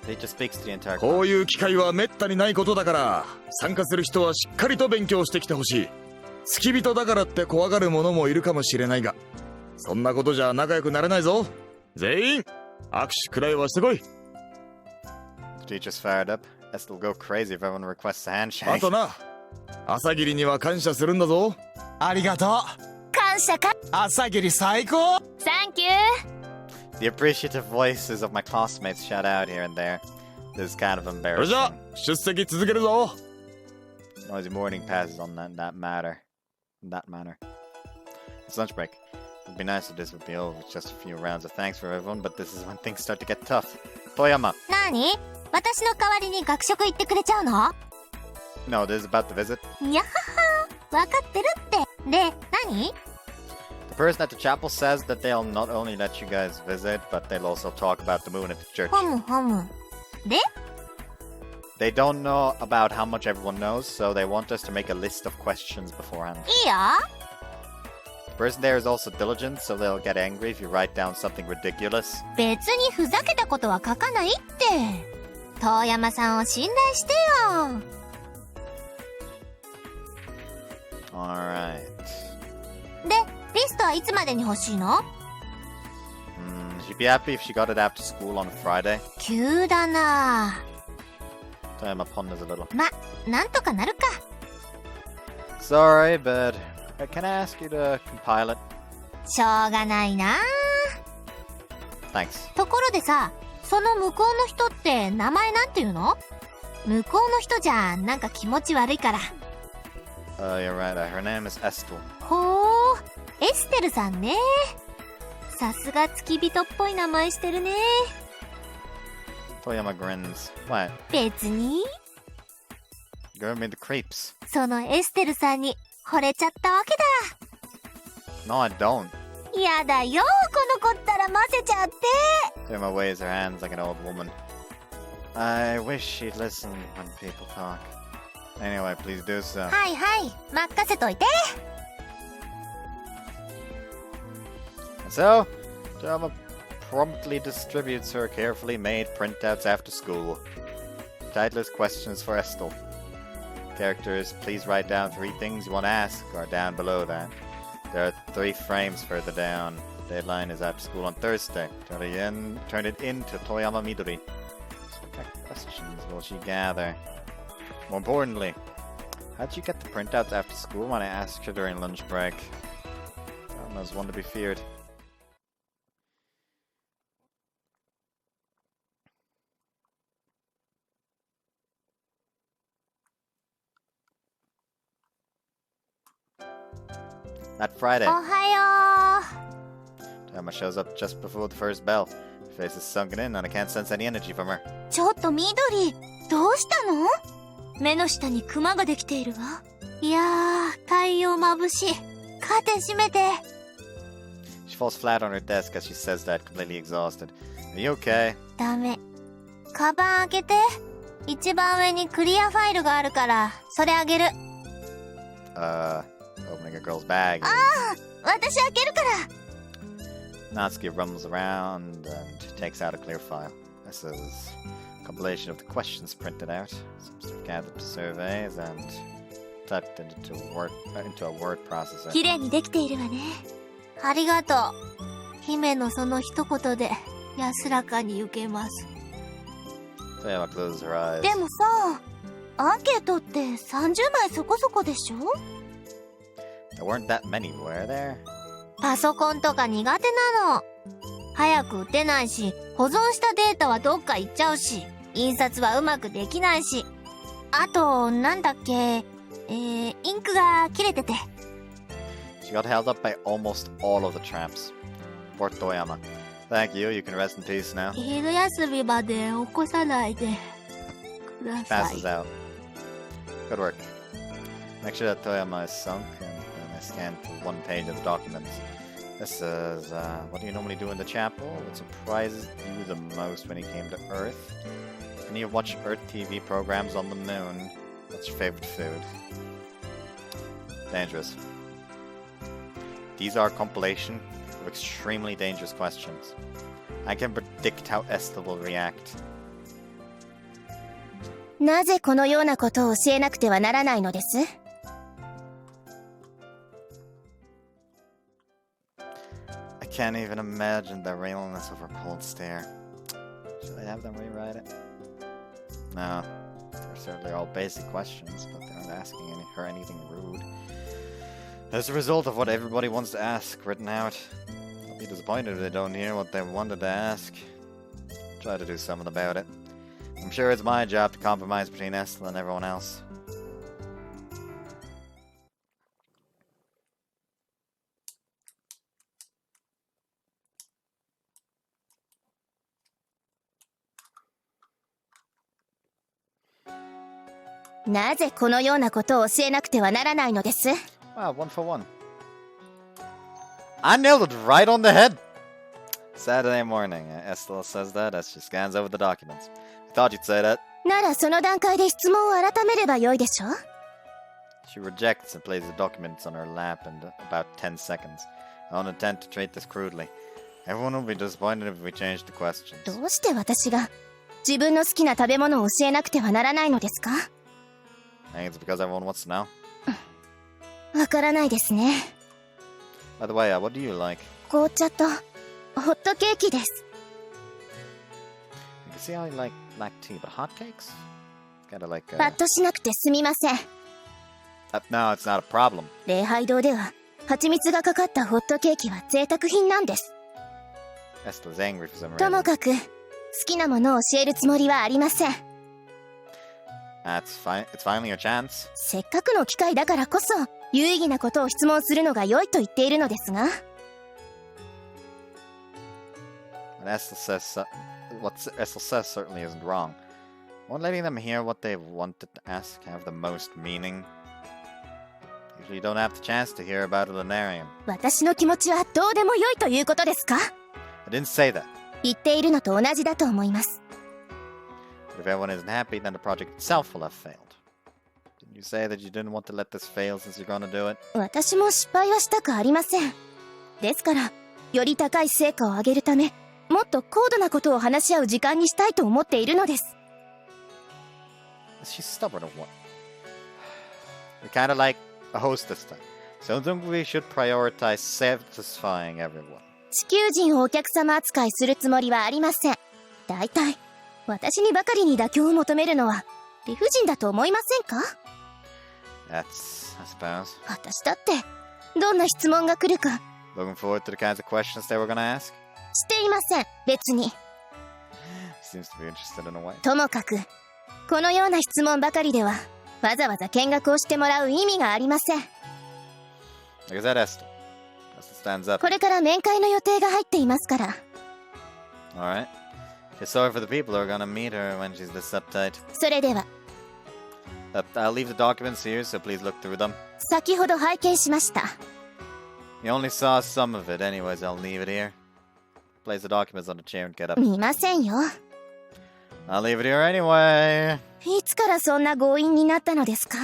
Teacher speaks to the entire こ class. ういう機会はめったにないことだから、参加する人はしっかりと勉強してきてほしい。付き人だからって怖がる者もいるかもしれないが、そんなことじゃ仲良くなれないぞ。全員、握手くらいはしてこい。 The teacher's fired up. Estel will go crazy if everyone requests a あ handshake. とな、朝霧には感謝するんだぞ。ありがと感謝か。う。朝霧最高。サンキュー。 The appreciative voices of my classmates shout out here and there. This is kind of それじゃ embarrassing. 出席続けるぞ。 Noisy morning passes on that manner. It's lunch break. It'd be nice if this would be over with just a few rounds of thanks for everyone, but this is when things start to get tough. Toyama. なに？私の代わりに学食行ってくれちゃうの？ No, this is about the visit. にゃはは。わかってるって。で、何？ The person at the chapel says that they'll not only let you guys visit, but they'll also talk about the moon at the church. ほむほむ。で？ They don't know about how much everyone knows, so they want us to make a list of questions beforehand. いいよ。 The person there is also diligent, so they'll get angry if you write down something ridiculous. 別にふざけたことは書かないって。遠山さんを信頼してよ。 Alright. で、リストはいつまでに欲しいの？ She'd be happy if she got it after school on Friday. 急だな。 Toyama ponders a little. ま、なんとかなるか。 Sorry, but can I ask you to compile it? しょうがないな。 Thanks. ところでさ、その向こうの人って名前なんていうの？向こうの人じゃなんか気持ち悪いから。 You're right. Her name is Estel. ほー、エステルさんね。さすが付き人っぽい名前してるね。 Toyama grins. What? 別に、 Give me the creeps. そのエステルさんに惚れちゃったわけ No, I don't. だ。やだよ、この子ったら混ぜちゃって。 Toyama waves her hands like an old woman. I wish she'd listen when people talk. Anyway, please do so. はいはい、任せといて。And so, Toyama promptly distributes her carefully made printouts after school. Title is Questions for Estel. Characters, please write down 3 things you want to ask, or down below that. There are 3 frames further down. The deadline is after school on Thursday. Turn it in to Toyama Midori. So what kind of questions will she gather? More importantly, how'd you get the printouts after school when I asked her during lunch break? Toyama's one to be feared. That Friday, おはよ Toyama shows up just before the first bell. Her face is sunken in and I can't sense any energy from her. う。ちょっと緑、どうしたの？目の下にクマができているわ。いやー、太陽眩しい。カーテン閉めて。She falls flat on her desk as she says that, completely exhausted. Are you okay? ダメ。カバン開けて。一番上にクリアファイルがあるから、それあげる。Opening a girl's bag. 私開けるから。Natsuki rumbles around and takes out a clear file. This is a compilation of the questions printed out. Some stuff gathered to surveys and typed into a word processor. 綺麗にできているわね。ありがとう。姫のその一言で安らかに行けます。Toyama closes her eyes. でもさ、アンケートって30枚そこそこでしょ？ There weren't that many, were there? パソコンとか苦手なの。早く打てないし、保存したデータはどっか行っちゃうし、印刷はうまくできないし。あと、なんだっけ、インクが切れてて。She got held up by almost all of the traps. Poor Toyama. Thank you, you can rest in peace now. 昼休みまで起こさないでください。 Passes out. Good work. Make sure that Toyama is sunk, and then I scanned through 1 page of the documents. This says, what do you normally do in the chapel? What surprises you the most when you came to Earth? When you watch Earth TV programs on the moon? What's your favorite food? Dangerous. These are a compilation of extremely dangerous questions. I can predict how Estel will react. なぜこのようなことを教えなくてはならないのです？ I can't even imagine the realness of her cold stare. Should I have them rewrite it? No. They're certainly all basic questions, but they aren't asking her anything rude. As a result of what everybody wants to ask written out, I'll be disappointed if they don't hear what they wanted to ask. Try to do something about it. I'm sure it's my job to compromise between Estel and everyone else. "なぜこのようなことを教えなくてはならないのです?" Wow, 1 for 1. I nailed it right on the head! Saturday morning, Estel says that as she scans over the documents. I thought you'd say that. ならその段階で質問を改めればよいでしょう。 She rejects and plays the documents on her lap in about 10 seconds. I don't intend to treat this crudely. Everyone will be disappointed if we change the questions. どうして私が自分の好きな食べ物を教えなくてはならないのですか？ I think it's because everyone wants to know. わからないですね。 By the way, what do you like? 紅茶とホットケーキです。 I can see how you like black tea, but hotcakes? Kinda like パッとしなくてすみません。 No, it's not a problem. 礼拝堂では蜂蜜がかかったホットケーキは贅沢品なんです。 Estel is angry for some とも reason. かく好きなものを教えるつもりはありません。 That's fine. It's finally your chance. せっかくの機会だからこそ有意義なことを質問するのが良いと言っているのですが。 What Estel says certainly isn't wrong. Won't letting them hear what they wanted to ask have the most meaning? Usually you don't have the chance to hear about a lunarium. 私の気持ちはどうでも良いということですか？ I didn't say that. 言っているのと同じだと思います。 But if everyone isn't happy, then the project itself will have failed. Didn't you say that you didn't want to let this fail since you're gonna do it? 私も失敗はしたくありません。ですからより高い成果を上げるため、もっと高度なことを話し合う時間にしたいと思っているのです。She's stubborn or what? We're kind of like a hostess thing. So I think we should prioritize satisfying everyone. 地球人をお客様扱いするつもりはありません。大体、私にばかりに妥協を求めるのは理不尽だと思いませんか？ That's, I suppose. 私だって、どんな質問が来るか Looking forward to the kinds of questions they were gonna ask? していません、別に。Seems to be interested in a way. ともかく、このような質問ばかりでは、わざわざ見学をしてもらう意味がありません。Like I said, Estel. Estel stands up. これから面会の予定が入っていますから。Alright. Just sorry for the people who are gonna meet her when she's this uptight. それでは、I'll leave the documents here, so please look through them. 先ほど拝見しました。You only saw some of it, anyways, I'll leave it here. Place the documents on the chair and get up. 見ませんよ。I'll leave it here anyway. いつからそんな強引になったのですか？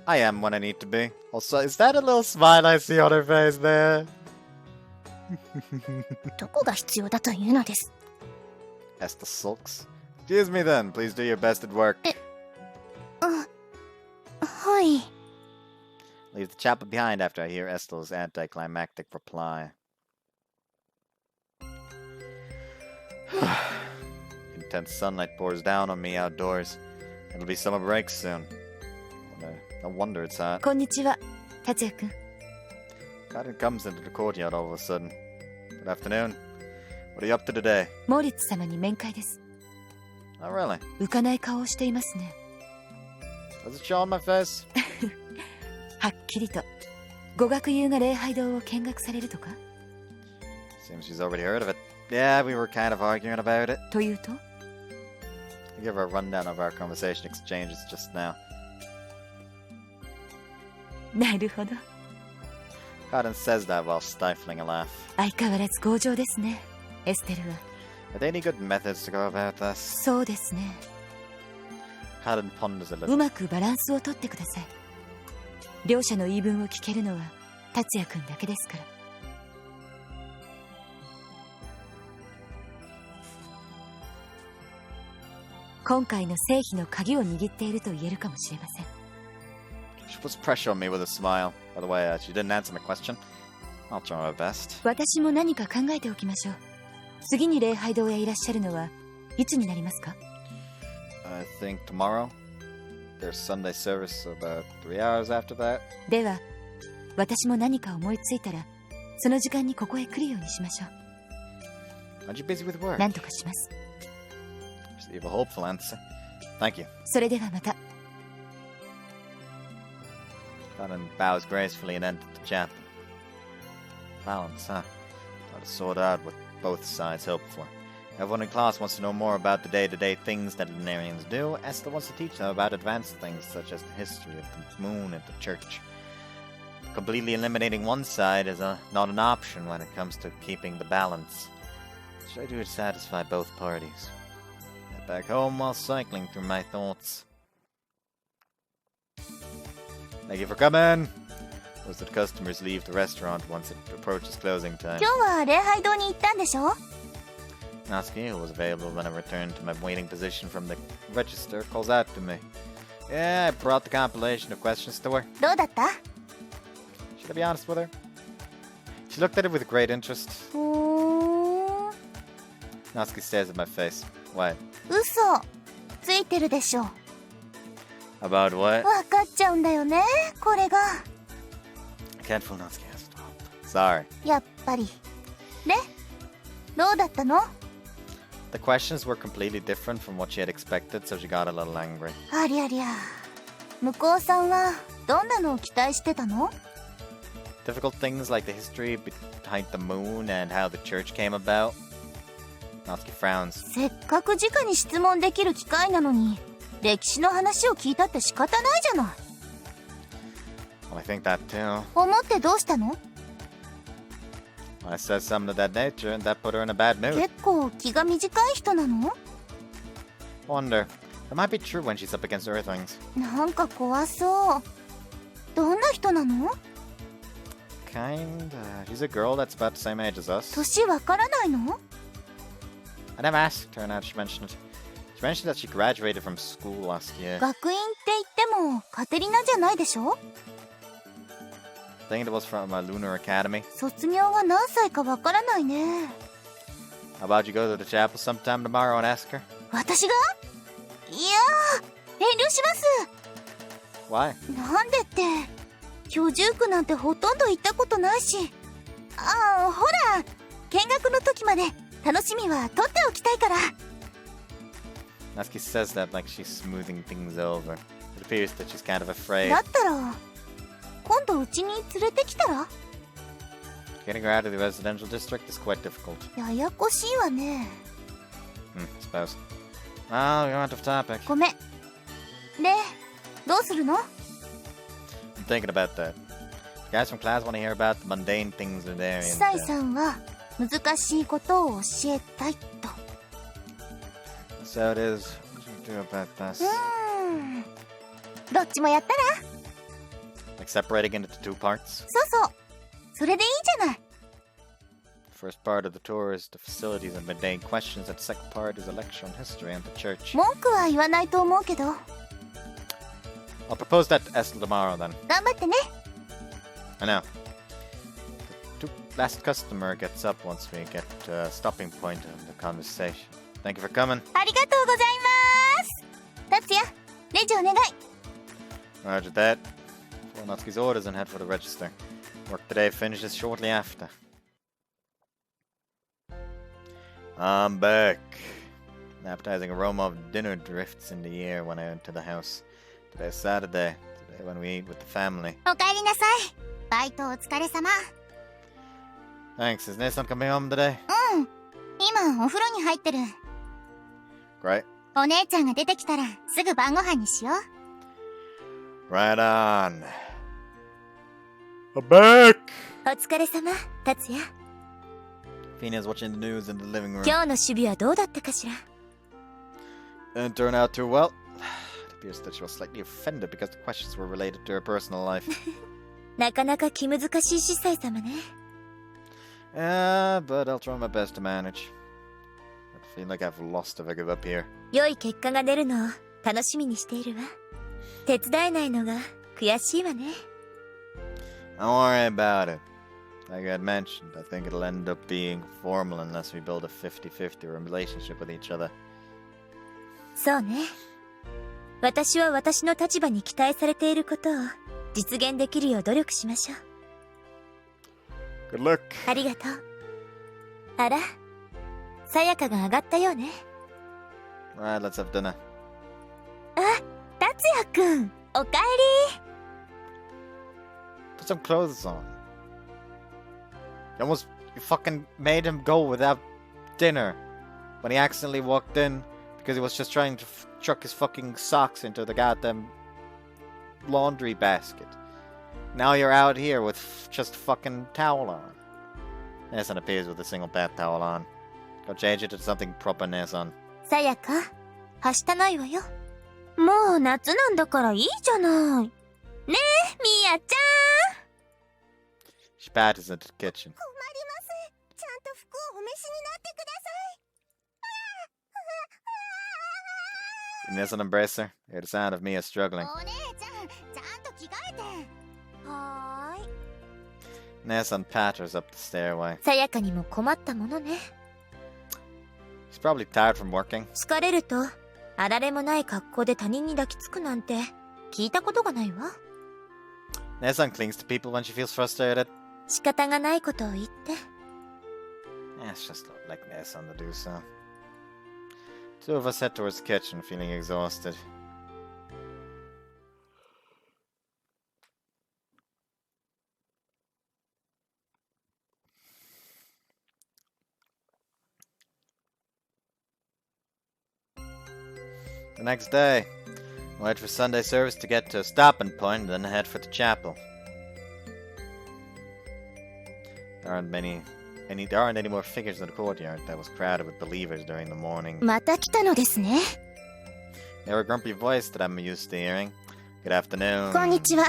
I am when I need to be. Also, is that a little smile I see on her face there? どこが必要だというのです。Estel sulks. Excuse me then, please do your best at work. はい。Leave the chapel behind after I hear Estel's anticlimactic reply. Intense sunlight pours down on me outdoors. It'll be summer break soon. No wonder it's hot. こんにちは、達也くん。Cotton comes into the courtyard all of a sudden. Good afternoon. What are you up to today? モーリッツ様に面会です。Oh, really? 浮かない顔をしていますね。Does it show on my face? はっきりと、語学友が礼拝堂を見学されるとか Seems she's already heard of it. Yeah, we were kind of arguing about it. というと I'll give her a rundown of our conversation exchanges just now. なるほど。 Cotton says that while stifling a laugh. 相変わらず強情ですね、エステルは。Are there any good methods to go about this? そうですね。 Cotton ponders a う little. まくバランスをとってください。両者の言い分を聞けるのは達也くんだけですから。今回の成否の鍵を握っていると言えるかもしれません。She puts pressure on me with a smile. By the way, she didn't answer my question. I'll try my best. 私も何か考えておきましょう。次に礼拝堂へいらっしゃるのはいつになりますか？ I think tomorrow. There's Sunday service about 3 hours after that. では、私も何か思いついたら、その時間にここへ来るようにしましょう。 Aren't you busy with work? 何とかします。You have a hopeful answer. Thank you. それではまた。Cotton bows gracefully and enters the chapel. Balance, huh? Try to sort out what both sides hope for. Everyone in class wants to know more about the day-to-day things that Lunarians do. Estel wants to teach them about advanced things such as the history of the moon and the church. Completely eliminating one side is not an option when it comes to keeping the balance. Try to satisfy both parties. Head back home while cycling through my thoughts. Thank you for coming! Most of the customers leave the restaurant once it approaches closing time. 今日は礼拝堂に行ったんでしょ？ Natsuki, who was available when I returned to my waiting position from the register, calls out to me. Yeah, I brought the compilation of questions to her. どうだった？ Should I be honest with her? She looked at it with great interest. ふーん。 Natsuki stares at my face. What? 嘘。ついてるでしょ。 About what? わかっちゃうんだよね、これが。 I can't fool Natsuki as well. Sorry. やっぱり。で、どうだったの？ The questions were completely different from what she had expected, so she got a little angry. ありゃりゃ。向こうさんはどんなのを期待してたの？ Difficult things like the history behind the moon and how the church came about. Natsuki frowns. せっかく直に質問できる機会なのに、歴史の話を聞いたって仕方ないじゃない。Well, I think that too. 思ってどうしたの？ I said something of that nature, and that put her in a bad mood. 結構気が短い人なの？ Wonder. That might be true when she's up against Earthlings. なんか怖そう。どんな人なの？ She's a girl that's about the same age as us. 年わからないの？ I never asked her now she mentioned it. She mentioned that she graduated from school last year. 学院って言ってもカテリナじゃないでしょ？ I think it was from Lunar Academy. 卒業は何歳かわからないね。 How about you go to the chapel sometime tomorrow and ask her? 私が？いやー、遠慮します。 Why? なんでって、居住区なんてほとんど行ったことないし。ああ、ほら、見学の時まで楽しみは取っておきたいから。 Natsuki says that like she's smoothing things over. It appears that she's kind of afraid. だったら、今度うちに連れてきたら？ Getting her out of the residential district is quite difficult. ややこしいわね。Suppose. Oh, you're out of topic. ごめん。で、どうするの？ I'm thinking about that. The guys from class want to hear about the mundane things they're there 司 in. 祭さんは難しいことを教えたいと。 So it is. What do you do about this? どっちもやったら？ Like separating it into two parts. そうそう。それでいいじゃない。 The first part of the tour is the facilities and mundane questions, and the second part is a lecture on history and the church. 文句は言わないと思うけど。 I'll propose that to Estel tomorrow then. 頑張ってね。 I know. The last customer gets up once we get to a stopping point of the conversation. Thank you for coming. ありがとうございます。達也、レジお願い。 Roger that. Follow Natsuki's orders and head for the register. Work today finishes shortly after. I'm back. An appetizing aroma of dinner drifts in the air when I enter the house. Today's Saturday. Today when we eat with the family. おかえりなさい。バイトお疲れ様。 Thanks. Is Nathan coming home today? うん。今お風呂に入ってる。 Great. お姉ちゃんが出てきたらすぐ晩ご飯にしよう。 Right on. I'm back! お疲れ様、達也。 Fina's watching the news in the living room. 今日の守備はどうだったかしら？ Didn't turn out too well. It appears that she was slightly offended because the questions were related to her personal life. なかなか気難しい司祭様ね。Yeah, but I'll try my best to manage. I feel like I've lost if I give up here. 良い結果が出るのを楽しみにしているわ。手伝えないのが悔しいわね。Don't worry about it. Like I had mentioned, I think it'll end up being formal unless we build a 50-50 relationship with each other. そうね。私は私の立場に期待されていることを実現できるよう努力しましょう。 Good luck. ありがとう。あら、さやかが上がったようね。Alright, let's have dinner. あ、達也くん、おかえり。 Put some clothes on. You fucking made him go without dinner when he accidentally walked in because he was just trying to chuck his fucking socks into the goddamn laundry basket. Now you're out here with just fucking towel on. Nesan appears with a single bath towel on. Go change it to something proper, Nesan. さやか、はしたないわよ。もう夏なんだからいいじゃない。ねえ、みやちゃん。 She patters into the kitchen. 困ります。ちゃんと服をお召しになってください。 Nesan embrace her. Hear the sound of Mia struggling. お姉ちゃん、ちゃんと着替えて。はーい。 Nesan patters up the stairway. さやかにも困ったものね。 She's probably tired from working. 疲れると、あられもない格好で他人に抱きつくなんて聞いたことがないわ。 Nesan clings to people when she feels frustrated. 仕方がないことを言って。 It's just like Nesan to do so. Two of us head towards the kitchen, feeling exhausted. The next day, we wait for Sunday service to get to a stopping point, then head for the chapel. There aren't any more figures in the courtyard that was crowded with believers during the morning. また来たのですね。 They were a grumpy voice that I'm used to hearing. Good afternoon. こんにちは。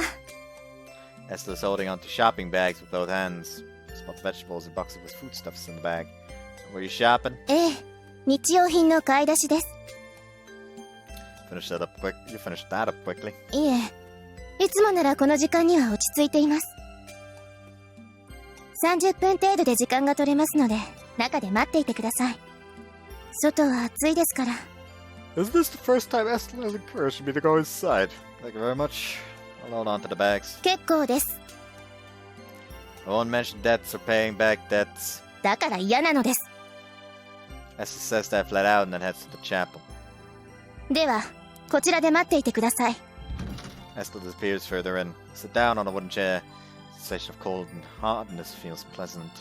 Estel is holding onto shopping bags with both hands. Smoked vegetables and boxes with foodstuffs in the bag. Were you shopping? ええ、日用品の買い出しです。Finished that up quick. You finished that up quickly. いえ、いつもならこの時間には落ち着いています。30分程度で時間が取れますので、中で待っていてください。外は暑いですから。Is this the first time Estel has encouraged me to go inside? Thank you very much. I'll hold on to the bags. 結構です。I won't mention debts or paying back debts. だから嫌なのです。Estel says that flat out and then heads to the chapel. では、こちらで待っていてください。Estel disappears further in. Sit down on a wooden chair. The sensation of cold and hotness feels pleasant.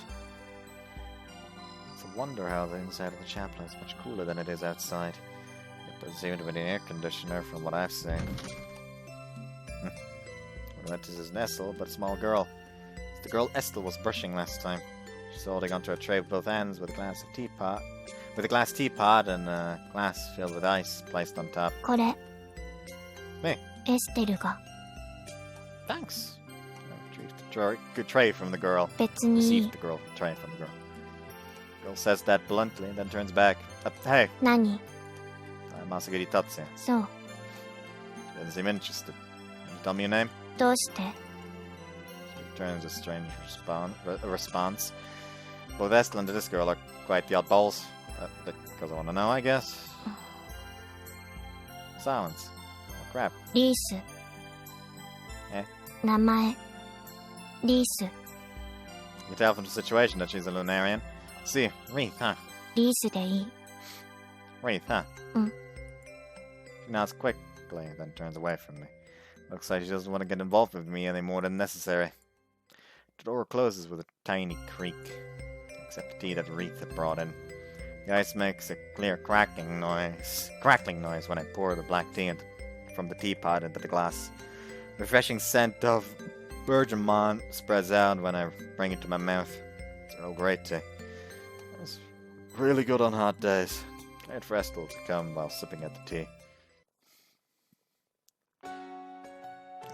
It's a wonder how the inside of the chapel is much cooler than it is outside. It doesn't seem to be an air conditioner from what I've seen. Well, this is Estel, but a small girl. It's the girl Estel was brushing last time. She's holding onto a tray with both hands with a glass teapot and a glass filled with ice placed on top. これ Me. エステルが Thanks. Good tray from the girl. 別に Received the girl tray from the girl. Girl says that bluntly and then turns back. Hey, 何 Masagiri Tatsu. そう She doesn't seem interested. Can you tell me your name? どうして She returns a strange response. Both Estel and this girl are quite the oddballs. Because I want to know, I guess. Silence. Oh, crap. リースえ名前リース You can tell from the situation that she's a Lunarian. See, Wreath, huh? リースでいい Wreath, huh? Mm. She nods quickly, then turns away from me. Looks like she doesn't want to get involved with me any more than necessary. The door closes with a tiny creak, except the tea that Wreath had brought in. The ice makes a clear crackling noise when I pour the black tea from the teapot into the glass. Refreshing scent of bergamot spreads out when I bring it to my mouth. It's real great tea. It's really good on hot days. I wait for Estel to come while sipping at the tea.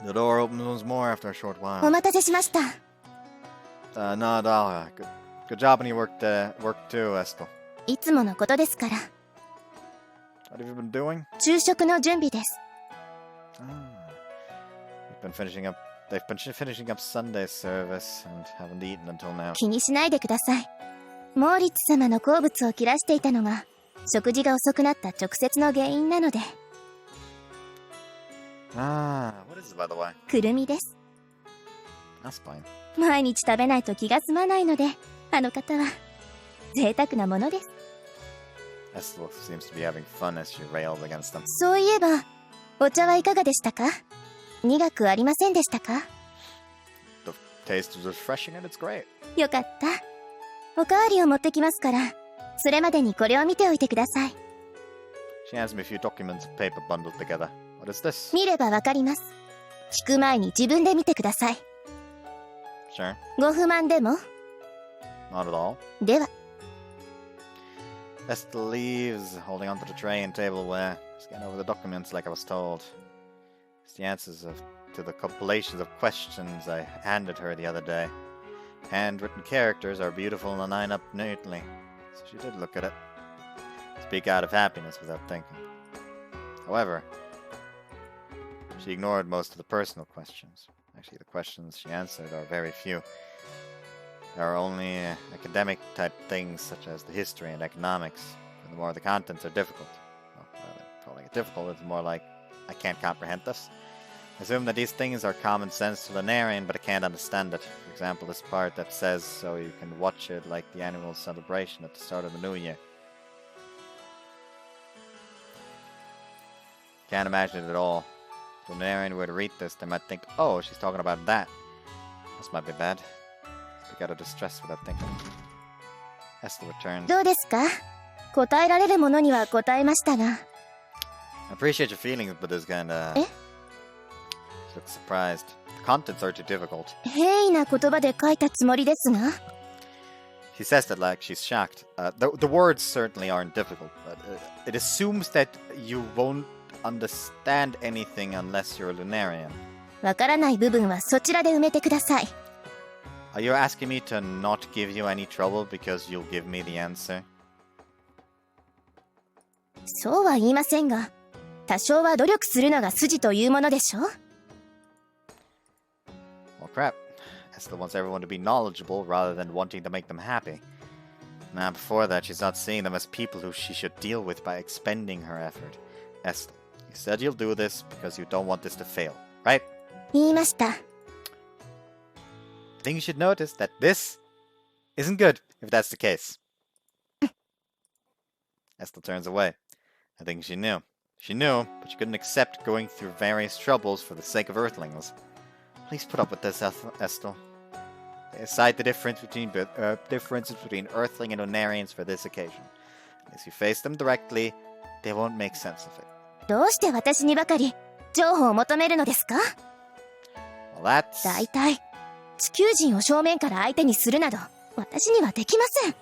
The door opens once more after a short お while. 待たせしました。 Not at all. Good job on your work too, Estel. いつものことですから。 What have you been doing? 昼食の準備です。 They've been finishing up Sunday service and haven't eaten until now. 気にしないでください。モーリッツ様の好物を切らしていたのが、食事が遅くなった直接の原因なので。 What is it, by the way? くるみです。 That's fine. 毎日食べないと気が済まないので、あの方は贅沢なものです。 Estel seems to be having fun as she rails against them. そういえば、お茶はいかがでしたか？苦くありませんでしたか？ The taste is refreshing and it's great. よかった。おかわりを持ってきますから、それまでにこれを見ておいてください。 She hands me a few documents of paper bundled together. What is this? 見ればわかります。聞く前に自分で見てください。 Sure. ご不満でも？ Not at all. では。 Estel leaves, holding onto the tray and tableware. Scan over the documents like I was told. It's the answers to the compilations of questions I handed her the other day. Handwritten characters are beautiful and line up neatly. So she did look at it. Speak out of happiness without thinking. However, she ignored most of the personal questions. Actually, the questions she answered are very few. There are only academic-type things such as the history and economics. And the more the contents are difficult. Well, rather than calling it difficult, it's more like, I can't comprehend this. I assume that these things are common sense to Lunarian, but I can't understand it. For example, this part that says so you can watch it like the annual celebration at the start of the new year. Can't imagine it at all. If Lunarian were to read this, they might think, oh, she's talking about that. This might be bad. Speak out of distress without thinking. Estel returns. どうですか？答えられるものには答えましたが。 I appreciate your feelings, but this kinda... え？ She looks surprised. The contents are too difficult. 平易な言葉で書いたつもりですが。 She says that like she's shocked. The words certainly aren't difficult, but it assumes that you won't understand anything unless you're a Lunarian. わからない部分はそちらで埋めてください。Are you asking me to not give you any trouble because you'll give me the answer? そうは言いませんが、多少は努力するのが筋というものでしょ。 Well, crap. Estel wants everyone to be knowledgeable rather than wanting to make them happy. Now, before that, she's not seeing them as people who she should deal with by expending her effort. Estel, you said you'll do this because you don't want this to fail, right? 言いました。I think you should notice that this isn't good, if that's the case. Estel turns away. I think she knew. She knew, but she couldn't accept going through various troubles for the sake of Earthlings. Please put up with this, Estel. Aside the differences between Earthling and Onarians for this occasion. As you face them directly, they won't make sense of it. どうして私にばかり情報を求めるのですか？ Well, that's... だいたい地球人を正面から相手にするなど私にはできません。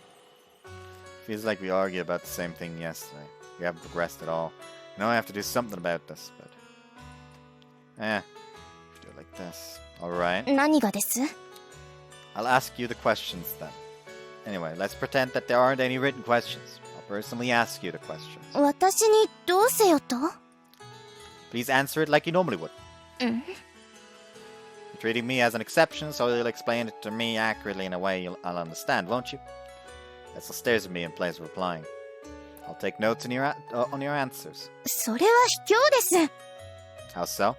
Feels like we argued about the same thing yesterday. We haven't progressed at all. I know I have to do something about this, but... do it like this. Alright. 何がです？ I'll ask you the questions then. Anyway, let's pretend that there aren't any written questions. I'll personally ask you the questions. 私にどうせよと？ Please answer it like you normally would. うん。 You're treating me as an exception, so you'll explain it to me accurately in a way I'll understand, won't you? Estel stares at me in place of replying. I'll take notes on your answers. それは卑怯です。 How so?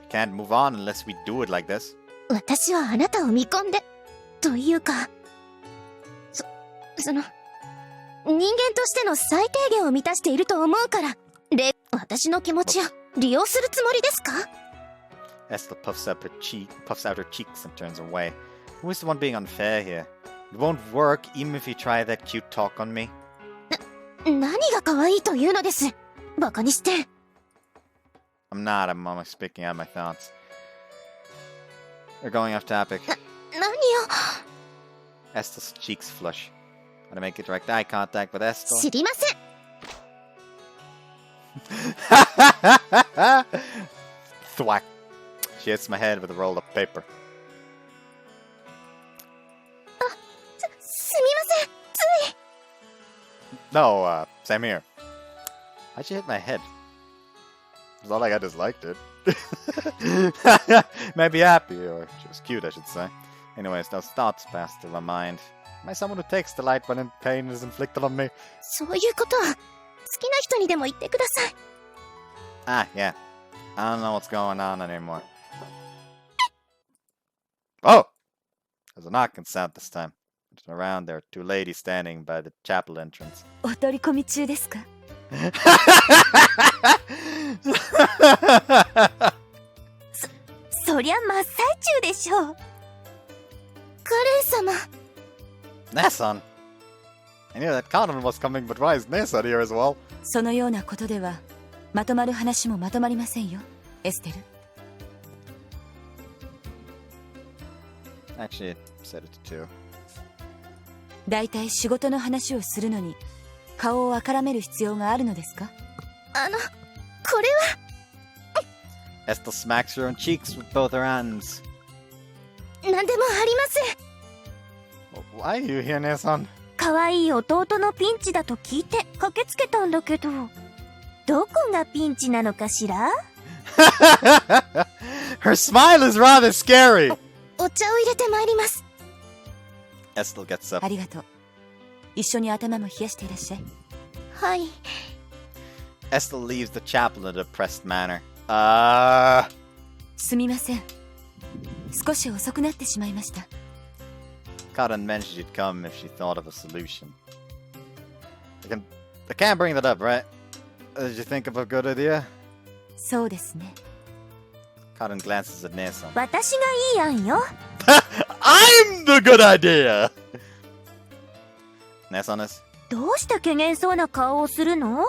We can't move on unless we do it like this. 私はあなたを見込んでというか、その人間としての最低限を満たしていると思うから、私の気持ちを利用するつもりですか？ Estel puffs out her cheeks and turns away. Who is the one being unfair here? It won't work even if you try that cute talk on me. 何が可愛いというのです。バカにして。I'm not. I'm only speaking out my thoughts. We're going off topic. 何よ。 Estel's cheeks flush. Want to make a direct eye contact with Estel? 知りません。Thwack. She hits my head with a roll of paper. すみません。つい。 No, same here. How'd you hit my head? It's not like I disliked it. Maybe happy, or she was cute, I should say. Anyways, those thoughts passed through my mind. Am I someone who takes delight when pain is inflicted on me? そういうことは好きな人にでも言ってください。 Ah, yeah. I don't know what's going on anymore. Oh! There's a knocking sound this time. Looking around, there are two ladies standing by the chapel entrance. お取り込み中ですか？そりゃ真っ最中でしょう。カレン様。 Nesson! I knew that Conan was coming, but why is Nesson here as well? そのようなことではまとまる話もまとまりませんよ、エステル。 Actually, it said it too. だいたい仕事の話をするのに顔をあからめる必要があるのですか？これは Estel smacks her own cheeks with both her hands. 何でもありません。 Why are you here, Nesson? 可愛い弟のピンチだと聞いて駆けつけたんだけど、どこがピンチなのかしら？ Her smile is rather scary. お茶を入れてまいります。 Estel gets up. ありがとう。一緒に頭も冷やしていらっしゃい。はい。 Estel leaves the chapel in a depressed manner. すみません。少し遅くなってしまいました。Karan mentioned she'd come if she thought of a solution. I can't bring that up, right? Did you think of a good idea? そうですね。Karan glances at Nesson. 私がいい案よ。I'm the good idea! Nesson is? どうして怪げそうな顔をするの？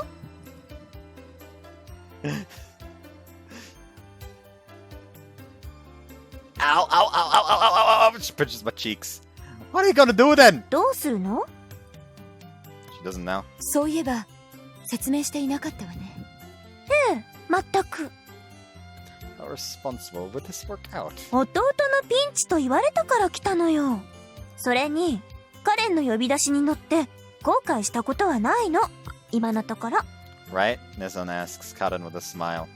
Ow, ow, ow, ow, ow, ow, ow, ow! She pinches my cheeks. What are you gonna do then? どうするの？ She doesn't know. そういえば説明していなかったわね。まったく。How responsible would this work out? 弟のピンチと言われたから来たのよ。それにカレンの呼び出しに乗って後悔したことはないの、今のところ。 Right? Nizon asks Karen with a smile.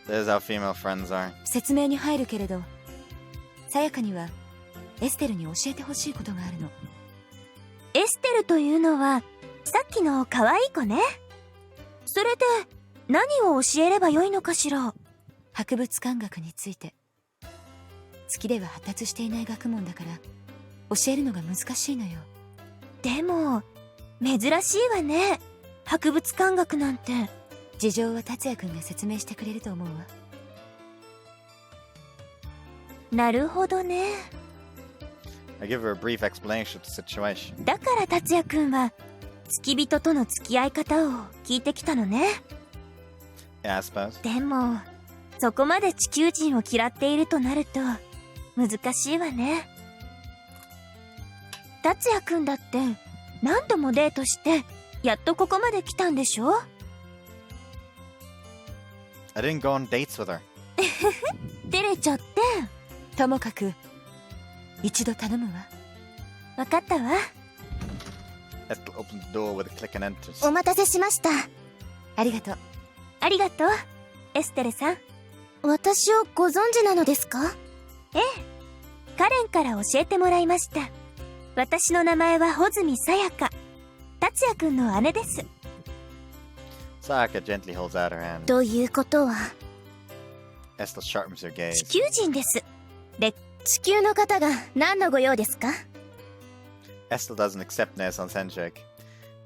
This is how female friends are. 説明に入るけれど、さやかにはエステルに教えてほしいことがあるの。エステルというのはさっきの可愛い子ね。それで何を教えればよいのかしら。博物館学について。月では発達していない学問だから教えるのが難しいのよ。でも珍しいわね、博物館学なんて。事情は達也くんが説明してくれると思うわ。なるほどね。I give her a brief explanation of the situation. だから達也くんは付き人との付き合い方を聞いてきたのね。 Yeah, I suppose. でもそこまで地球人を嫌っているとなると難しいわね。達也くんだって何度もデートしてやっとここまで来たんでしょ。 I didn't go on dates with her. 照れちゃって。ともかく一度頼むわ。わかったわ。 Estel opened the door with a click and enters. お待たせしました。ありがとう。ありがとうエステルさん。私をご存知なのですか？ええ、カレンから教えてもらいました。私の名前は穂積さやか、達也くんの姉です。 Sayaka gently holds out her hand. ということは Estel sharpens her gaze. 地球人です。地球の方が何のご用ですか？ Estel doesn't accept Nezon's handshake.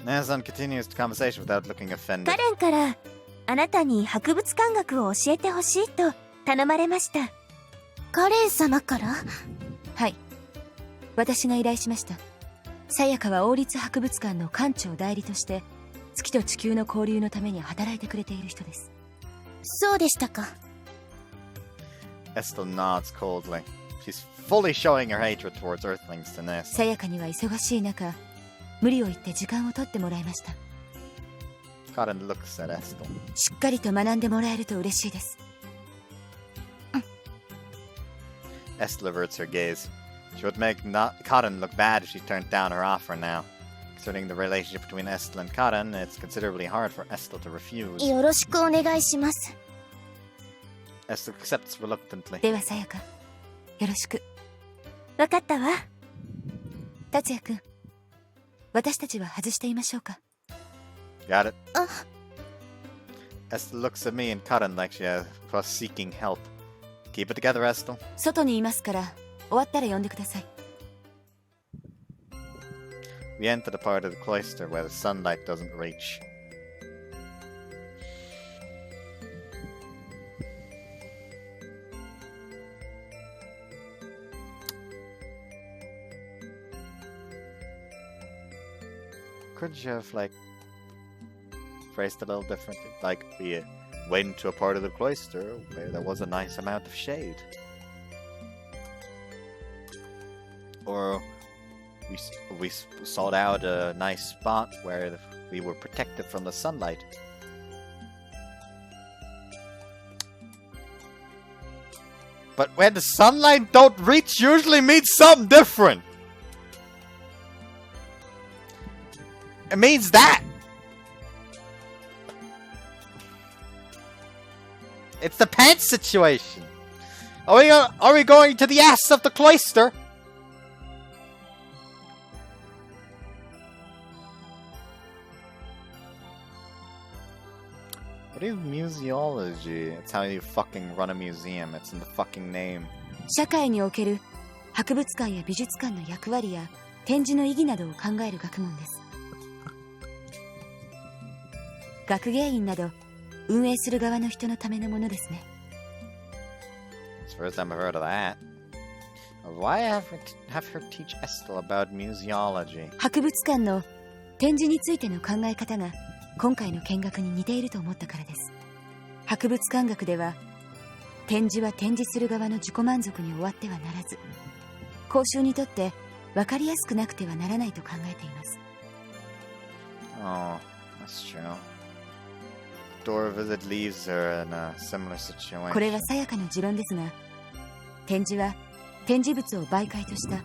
Nezon continues the conversation without looking カ offended. レンからあなたに博物館学を教えてほしいと頼まれました。カレン様から？はい、私が依頼しました。さやかは王立博物館の館長代理として月と地球の交流のために働いてくれている人です。そうでしたか。 Estel nods coldly. She's fully showing her hatred towards Earthlings to Nez. さやかには忙しい中、無理を言って時間を取ってもらいました。Karen looks at Estel. しっかりと学んでもらえると嬉しいです。Estel averts her gaze. She would make Karen look bad if she turned down her offer now. Considering the relationship between Estel and Karen, it's considerably hard for Estel to refuse. よろしくお願いします。 Estel accepts reluctantly. ではさやか、よろしく。わかったわ。達也くん、私たちは外していましょうか。 Got it? あ、 Estel looks at me and Karen like she was seeking help. Keep it together, Estel. 外にいますから、終わったら呼んでください。We enter the part of the cloister where the sunlight doesn't reach. Could you have, like, phrased it a little differently? Like, we went into a part of the cloister where there was a nice amount of shade. Or we sought out a nice spot where we were protected from the sunlight. But when the sunlight don't reach usually means something different. It means that. It's the pants situation. Are we going to the ass of the cloister? What is museology? It's how you fucking run a museum. It's in the fucking name. 社会における博物館や美術館の役割や展示の意義などを考える学問です。学芸員など運営する側の人のためのものですね。It's the first time I've heard of that. Why have her teach Estel about museology? 博物館の展示についての考え方が今回の見学に似ていると思ったからです。博物館学では展示は展示する側の自己満足に終わってはならず、公衆にとって分かりやすくなくてはならないと考えています。Oh, that's true. store visit leaves her in a similar これは situation. さやかの持論ですが、展示は展示物を媒介とした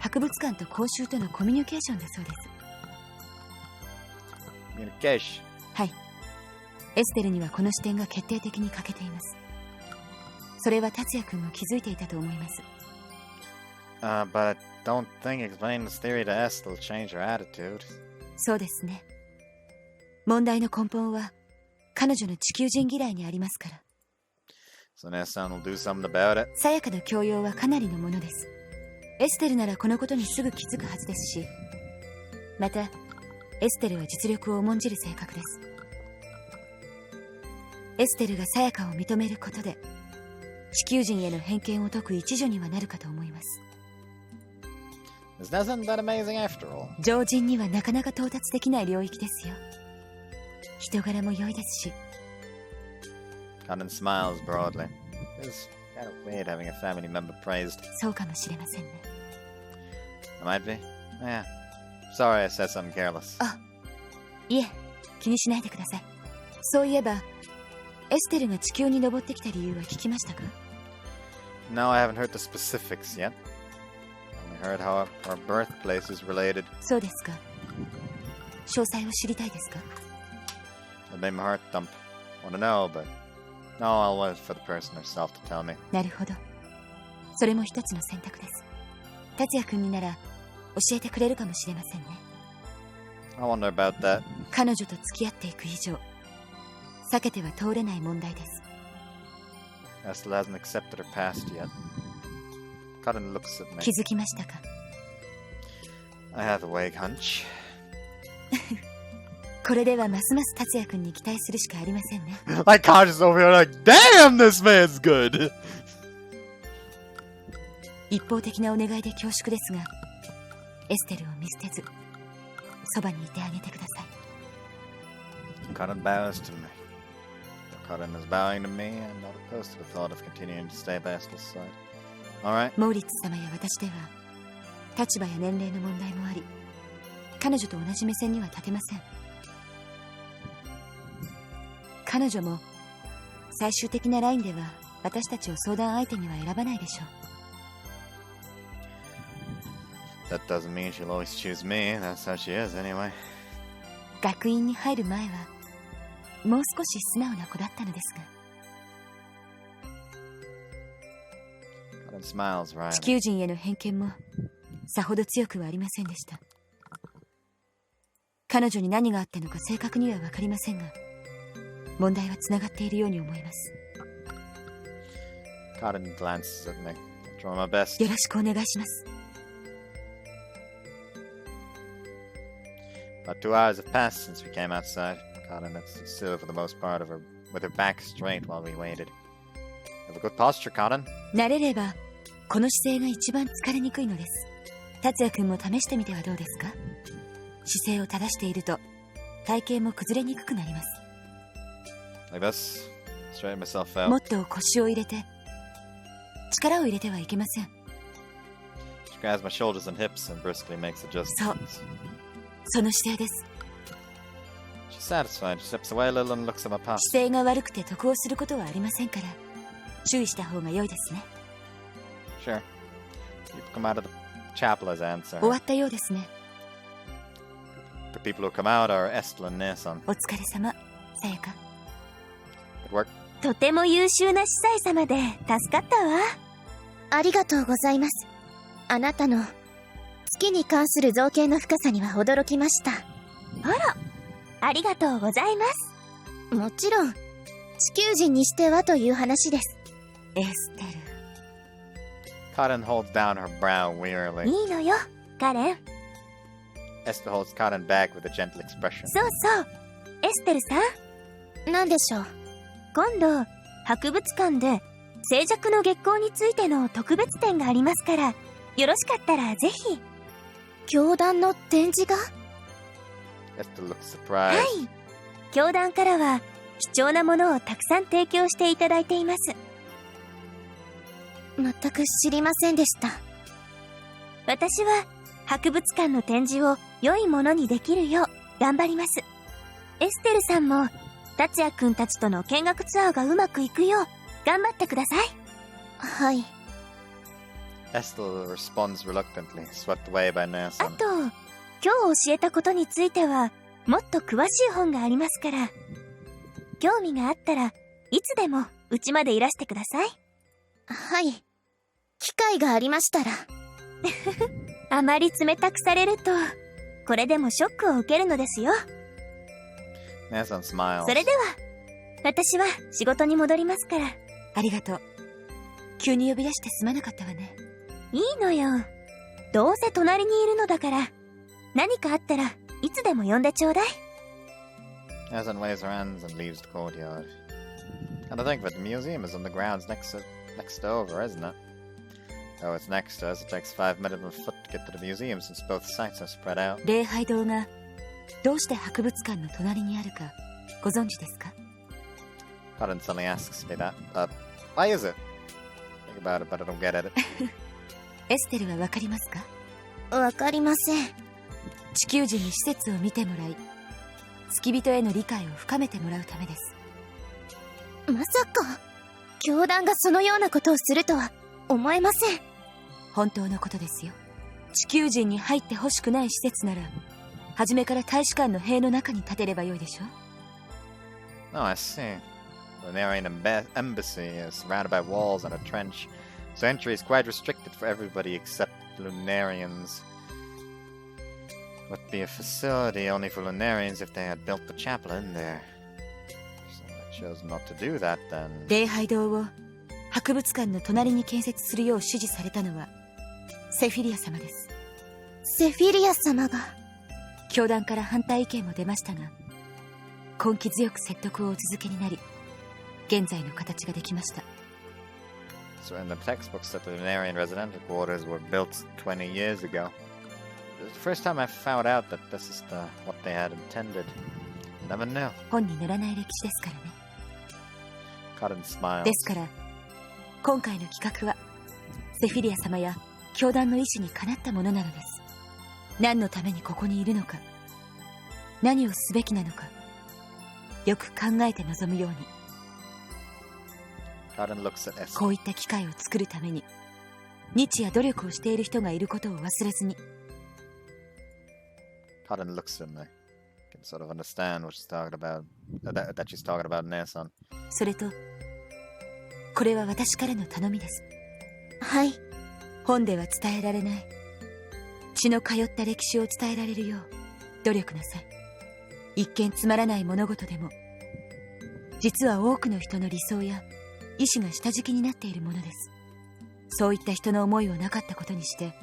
博物館と公衆とのコミュニケーションだそうです。 Communication. はい。エステルにはこの視点が決定的に欠けています。それは達也君も気づいていたと思います。But I don't think explaining this theory to Estel will change her attitude. そうですね。問題の根本は彼女の地球人嫌いにありますから。So Nessan will do something about it. さやかの教養はかなりのものです。エステルならこのことにすぐ気づくはずですし、またエステルは実力を重んじる性格です。エステルがさやかを認めることで地球人への偏見を解く一助にはなるかと思います。 Is Nessan that amazing after all? 常人にはなかなか到達できない領域ですよ。人柄も良いですし。 Conan smiles broadly. It's kind of weird having a family member praised. そうかもしれませんね。 It might be. Yeah. Sorry I said something careless. あ、いえ、気にしないでください。そういえばエステルが地球に登ってきた理由は聞きましたか？ No, I haven't heard the specifics yet. I only heard how our birthplace is related. そうですか。詳細を知りたいですか？ It made my heart thump. Want to know, but no, I'll wait for the person herself to tell me. なるほど。それも一つの選択です。達也君になら教えてくれるかもしれませんね。I wonder about that. 彼女と付き合っていく以上避けては通れない問題です。 Estel hasn't accepted her past yet. Conan looks at me. 気づきましたか？ I have a vague hunch. これではますます達也君に期待するしかありませんね。My conscience over here like, damn, this man's good. 一方的なお願いで恐縮ですが、エステルを見捨てずそばにいてあげてください。 Conan bows to me. Conan is bowing to me. I'm not opposed to the thought of continuing to stay by Estel's side. Alright. モーリッツ様や私では立場や年齢の問題もあり、彼女と同じ目線には立てません。彼女も最終的なラインでは私たちを相談相手には選ばないでしょう。 That doesn't mean she'll always choose me. That's how she is anyway. 学院に入る前はもう少し素直な子だったのですが、 Conan smiles 地 wryly. 球人への偏見もさほど強くはありませんでした。彼女に何があったのか正確には分かりませんが、問題はつながっているように思います。 Conan glances at me. I'll try my best. よろしくお願いします。 About 2 hours have passed since we came outside. Conan is still for the most part of her with her back straight while we waited. Have a good posture, Conan. 慣れればこの姿勢が一番疲れにくいのです。達也君も試してみてはどうですか？姿勢を正していると体型も崩れにくくなります。 Like this. Straighten myself もっ out. と腰を入れて、力を入れてはいけません。 She grabs my shoulders and hips and briskly makes adjustments. その姿勢です。 She's satisfied. She steps away a little and looks at my past. 姿勢が悪くて得をすることはありませんから、注意した方が良いですね。 Sure. People come out of the chapel as answer. 終わったようですね。 The people who come out are Estel and Nessan. お疲れ様、さやか。 Good work. とても優秀な司祭様で助かったわ。ありがとうございます。あなたの月に関する造形の深さには驚きました。あら、ありがとうございます。もちろん地球人にしてはという話です。エステル。 Conan holds down her brow wearily. いいのよ、カレン。 Estel holds Conan back with a gentle expression. そうそう、エステルさん。何でしょう？今度博物館で静寂の月光についての特別展がありますから、よろしかったらぜひ。教団の展示が？ Estel looks は surprised. い、教団からは貴重なものをたくさん提供していただいています。全く知りませんでした。私は博物館の展示を良いものにできるよう頑張ります。エステルさんも達也くんたちとの見学ツアーがうまくいくよう頑張ってください。はい。Estel responds reluctantly, swept away by あ Nelson. と、今日教えたことについてはもっと詳しい本がありますから、興味があったらいつでもうちまでいらしてください。はい。機会がありましたら。あまり冷たくされると、これでもショックを受けるのですよ。Nelson smiles. それでは、私は仕事に戻りますから。ありがとう。急に呼び出してすまなかったわね。いいのよ。どうせ隣にいるのだから、何かあったらいつでも呼んでちょうだい。Nelson waves her hands and leaves the courtyard. And I think that the museum is on the grounds next over, isn't it? Though it's next to us, it takes 5 minutes on foot to get to the museum since both sites are spread out. 礼拝堂がどうして博物館の隣にあるかご存知ですか？ Colin suddenly asks me that. Why is it? Think about it, but I don't get at it. エステルはわかりますか？わかりません。地球人に施設を見てもらい、付き人への理解を深めてもらうためです。まさか、教団がそのようなことをするとは思えません。本当のことですよ。地球人に入ってほしくない施設なら、初めから大使館の塀の中に建てればよいでしょう。Oh, I see. The Lunarian embassy is surrounded by walls and a trench, so entry is quite restricted for everybody except Lunarians. Would be a facility only for Lunarians if they had built the chapel in there. So they chose not to do that then. 礼拝堂を博物館の隣に建設するよう指示されたのはセフィリア様です。セフィリア様が。教団から反対意見も出ましたが、根気強く説得をお続けになり、現在の形ができました。So in the textbooks that the Lunarian residential quarters were built 20 years ago. It was the first time I found out that this is what they had intended. I never knew. 本に載らない歴史ですからね。Cotton smiles. ですから、今回の企画はセフィリア様や教団の意志にかなったものなのです。何のためにここにいるのか、何をすべきなのか、よく考えて臨むように。Cotton looks at Estel. こういった機会を作るために日夜努力をしている人がいることを忘れずに。Cotton looks at me. Can sort of understand what she's talking about. That she's talking about Nelson. それと、これは私からの頼みです。はい。本では伝えられない血の通った歴史を伝えられるよう努力なさい。一見つまらない物事でも、実は多くの人の理想や意志が下敷きになっているものです。そういった人の思いをなかったことにして、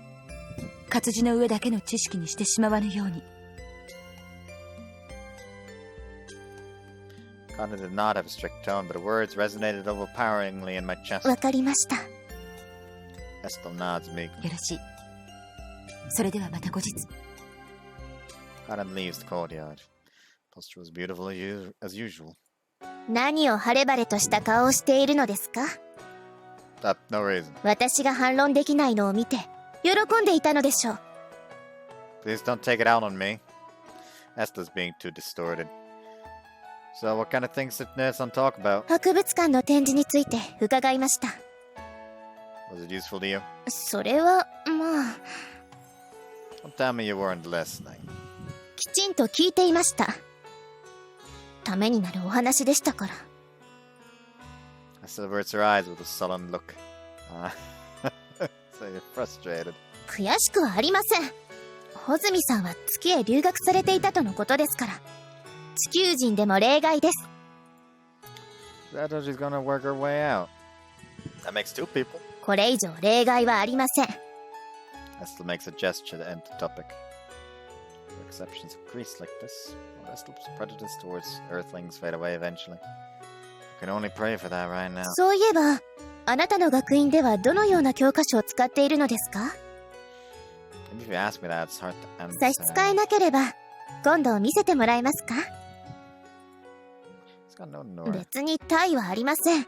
活字の上だけの知識にしてしまわぬように。Cotton did not have a strict tone, but the words resonated overpoweringly in my chest. わかりました。Estel nods meekly. よろしい。それではまた後日。Cotton leaves the courtyard. Posture was beautiful as usual. 何を晴れ晴れとした顔をしているのですか？ No reason. 私が反論できないのを見て喜んでいたのでしょう。 Please don't take it out on me. Estel's being too distorted. So what kind of things did Nelson talk about? 博物館の展示について伺いました。Was it useful to you? それはまあ、 Don't tell me you weren't listening. きちんと聞いていました。ためになるお話でしたから。Estel averts her eyes with a sullen look. So you're frustrated. 悔しくはありません。穂積さんは月へ留学されていたとのことですから。地球人でも例外です。 I thought she's gonna work her way out. That makes 2 people. これ以上例外はありません。 Estel makes a gesture to end the topic. There are exceptions of priests like this. But Estel's prejudice towards Earthlings fade away eventually. I can only pray for that right now. そういえば、あなたの学院ではどのような教科書を使っているのですか？ If you ask me that, it's hard to answer. 差し支えなければ、今度見せてもらえますか？ It's got no nor. 別に他意はありません。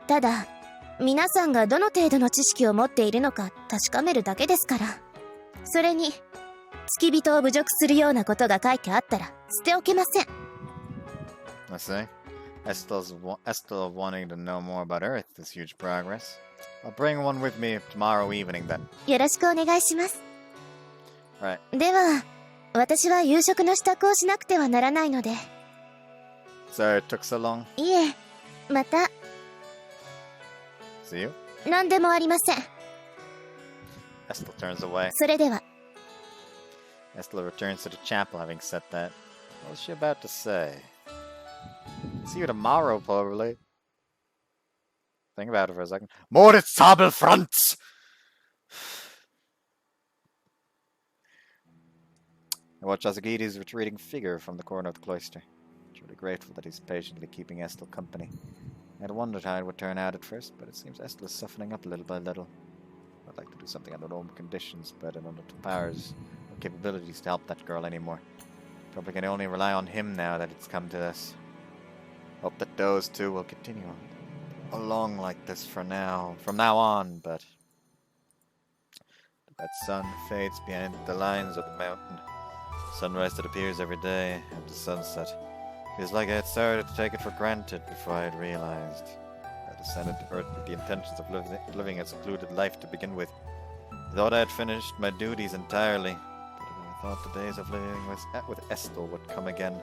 ただ、皆さんがどの程度の知識を持っているのか確かめるだけですから。それに、付き人を侮辱するようなことが書いてあったら捨ておけません。I see. Estel wanting to know more about Earth is huge progress. I'll bring one with me tomorrow evening then. よろしくお願いします。 Right. では、私は夕食の支度をしなくてはならないので。 Sorry it took so long. いえ、また。 See you? 何でもありません。 Estel turns away. それでは。 Estel returns to the chapel having said that. What was she about to say? See you tomorrow, probably. Think about it for a second. Moritz Sabelfranz! I watch Azagidi's retreating figure from the corner of the cloister. Truly grateful that he's patiently keeping Estel company. I had wondered how it would turn out at first, but it seems Estel is softening up little by little. I'd like to do something under normal conditions, but I don't have the powers or capabilities to help that girl anymore. Probably can only rely on him now that it's come to this. Hope that those two will continue along like this from now on, but that sun fades behind the lines of the mountain. Sunrise that appears every day at the sunset. Feels like I had started to take it for granted before I had realized. I descended to Earth with the intentions of living a secluded life to begin with. I thought I had finished my duties entirely, but I thought the days of living with Estel would come again.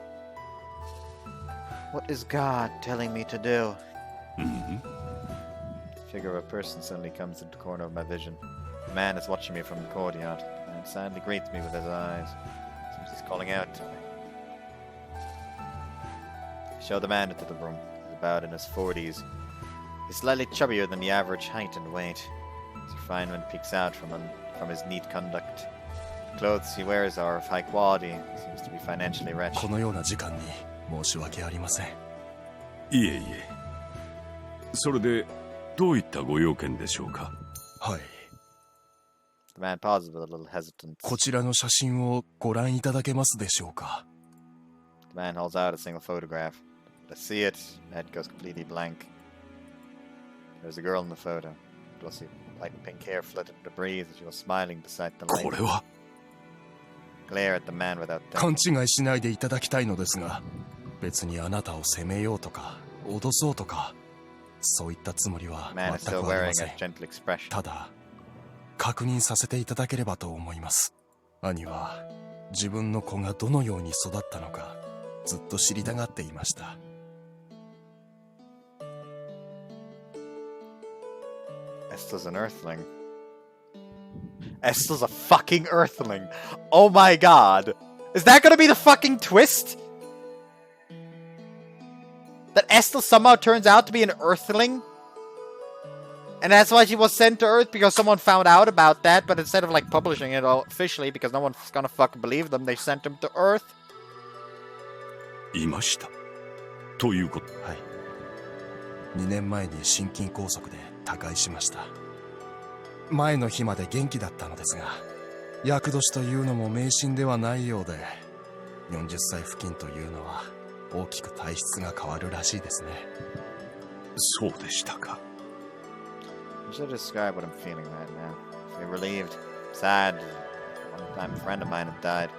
What is God telling me to do? Mm-hmm. The figure of a person suddenly comes into the corner of my vision. A man is watching me from the courtyard. The man sadly greets me with his eyes. Seems he's calling out to me. I show the man into the room. He's about in his 40s. He's slightly chubbier than the average height and weight. His refinement peeks out from his neat conduct. The clothes he wears are of high quality. He seems to be financially rich. このような時間に申し訳ありません。いえいえ。それでどういったご用件でしょうか。はい。The man pauses with a little hesitance. こちらの写真をご覧いただけますでしょうか。The man holds out a single photograph. I see it, my head goes completely blank. There's a girl in the photo. You'll see light pink hair fluttered in the breeze as she was smiling beside the こ lake. れは Glare at the man without 勘 thinking. 違いしないでいただきたいのですが、別にあなたを責めようとか脅そうとかそういったつもりは The man 全 is く still あり wearing ません。 a gentle expression. ただ確認させていただければと思います。兄は自分の子がどのように育ったのかずっと知りたがっていました。 Estel's an earthling. Estel's a fucking earthling. Oh my god. Is that gonna be the fucking twist? That Estel somehow turns out to be an earthling? And that's why she was sent to Earth, because someone found out about that, but instead of like publishing it all officially, because no one's gonna fucking believe them, they sent him to Earth. いました。ということ。はい。2年前に心筋梗塞で他界しました。前の日まで元気だったのですが、厄年というのも迷信ではないようで、40歳付近というのは大きく体質が変わるらしいですね。そうでしたか。I should describe what I'm feeling right now. I feel relieved, sad. One time a friend of mine had died.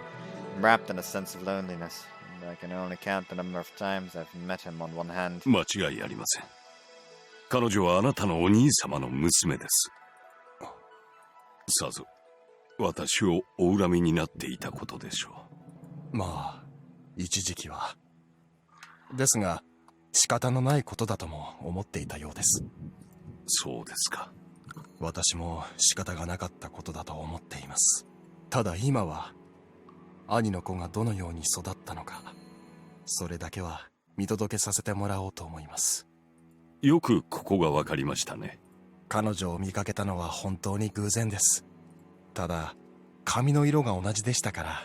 I'm wrapped in a sense of loneliness, and I can only count the number of times I've met him on one hand. 間違いありません。彼女はあなたのお兄様の娘です。さぞ私をお恨みになっていたことでしょう。まあ一時期は。ですが仕方のないことだとも思っていたようです。そうですか。私も仕方がなかったことだと思っています。ただ今は兄の子がどのように育ったのか、それだけは見届けさせてもらおうと思います。よくここがわかりましたね。彼女を見かけたのは本当に偶然です。ただ髪の色が同じでしたから、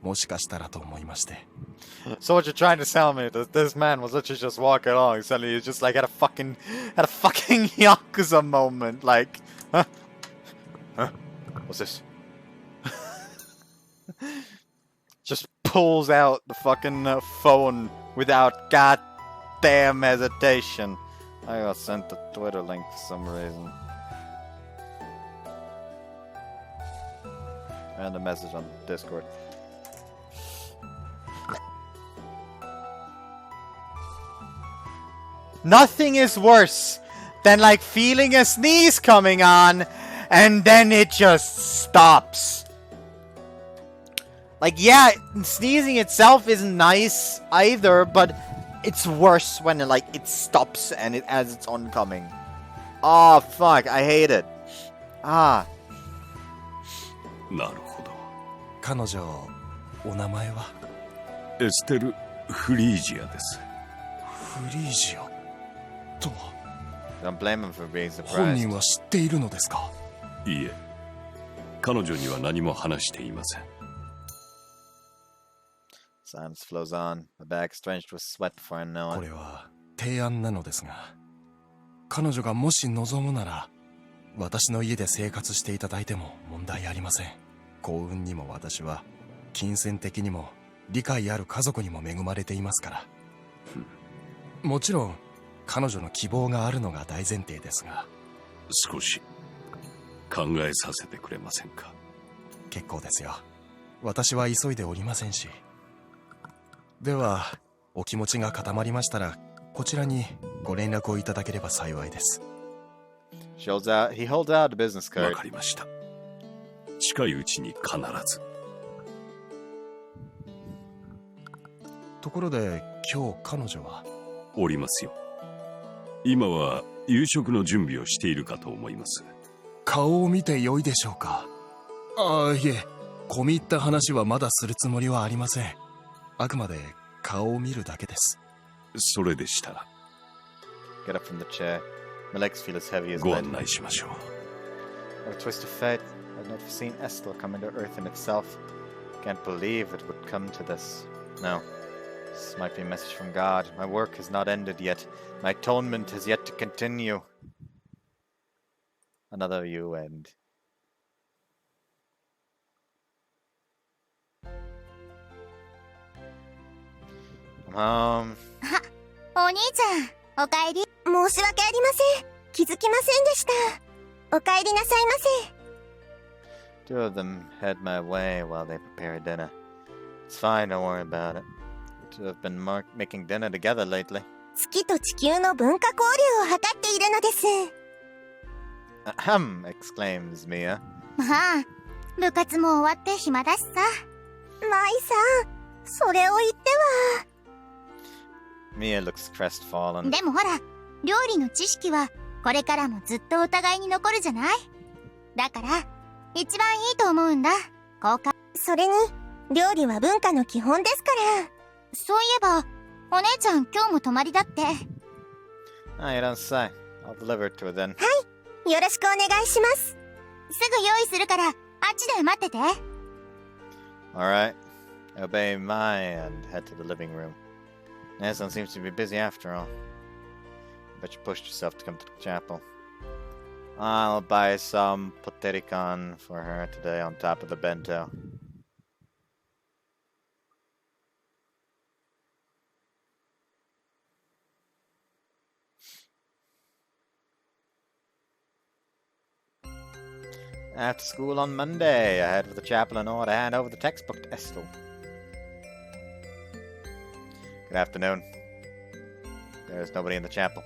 もしかしたらと思いまして。So what you're trying to tell me that this man was literally just walking along, suddenly he just like had a fucking Yakuza moment, like, huh? What's this? Just pulls out the fucking phone without goddamn hesitation. I got sent a Twitter link for some reason. And a message on Discord. Nothing is worse than like feeling a sneeze coming on and then it just stops. Like, yeah, sneezing itself isn't nice either, but it's worse when it stops and it as it's oncoming. Oh, fuck, I hate it. Ah. なるほど。彼女、お名前は？エステル・フリージアです。フリージアとは？ Don't blame him for being 本 surprised. 人は知っているのですか？いいえ、彼女には何も話していません。Silence flows on. The bag is drenched with sweat before I know こ it. れは提案なのですが、彼女がもし望むなら、私の家で生活していただいても問題ありません。幸運にも私は、金銭的にも理解ある家族にも恵まれていますから。もちろん、彼女の希望があるのが大前提ですが。少し考えさせてくれませんか？結構ですよ。私は急いでおりませんし。では、お気持ちが固まりましたら、こちらにご連絡をいただければ幸いです。He holds out a business わ card. かりました。近いうちに必ず。ところで、今日彼女は？おりますよ。今は夕食の準備をしているかと思います。顔を見てよいでしょうか？ああ、いえ、込み入った話はまだするつもりはありません。あくまで顔を見るだけです。それでしたら。Get up from the chair. My legs feel as heavy as ご lead. 案内しましょう。 What a twist of fate. I'd not foreseen Estel come into Earth in itself. Can't believe it would come to this. No. This might be a message from God. My work has not ended yet. My atonement has yet to continue. Another you end.お兄ちゃん、おかえり。申し訳ありません。気づきませんでした。おかえりなさいませ。 Two of them head my way while they prepare dinner. It's fine, don't worry about it. The two have been making dinner together lately. 月と地球の文化交流を図っているのです。Ahem! Exclaims Mia. まあ、部活も終わって暇だしさ。舞さん、それを言っては。Mia looks crestfallen. でもほら、料理の知識はこれからもずっとお互いに残るじゃない？だから、一番いいと思うんだ。交換。それに、料理は文化の基本ですから。そういえば、お姉ちゃん今日も泊まりだって。Ah, you don't say. I'll deliver it to her then. はい、よろしくお願いします。すぐ用意するから、あっちで待ってて。Alright. I obey Mai and head to the living room. Nesson seems to be busy after all. I bet you pushed yourself to come to the chapel. I'll buy some potericon for her today on top of the bento. After school on Monday, I head for the chapel in order to hand over the textbook to Estel. Good afternoon. There's nobody in the chapel.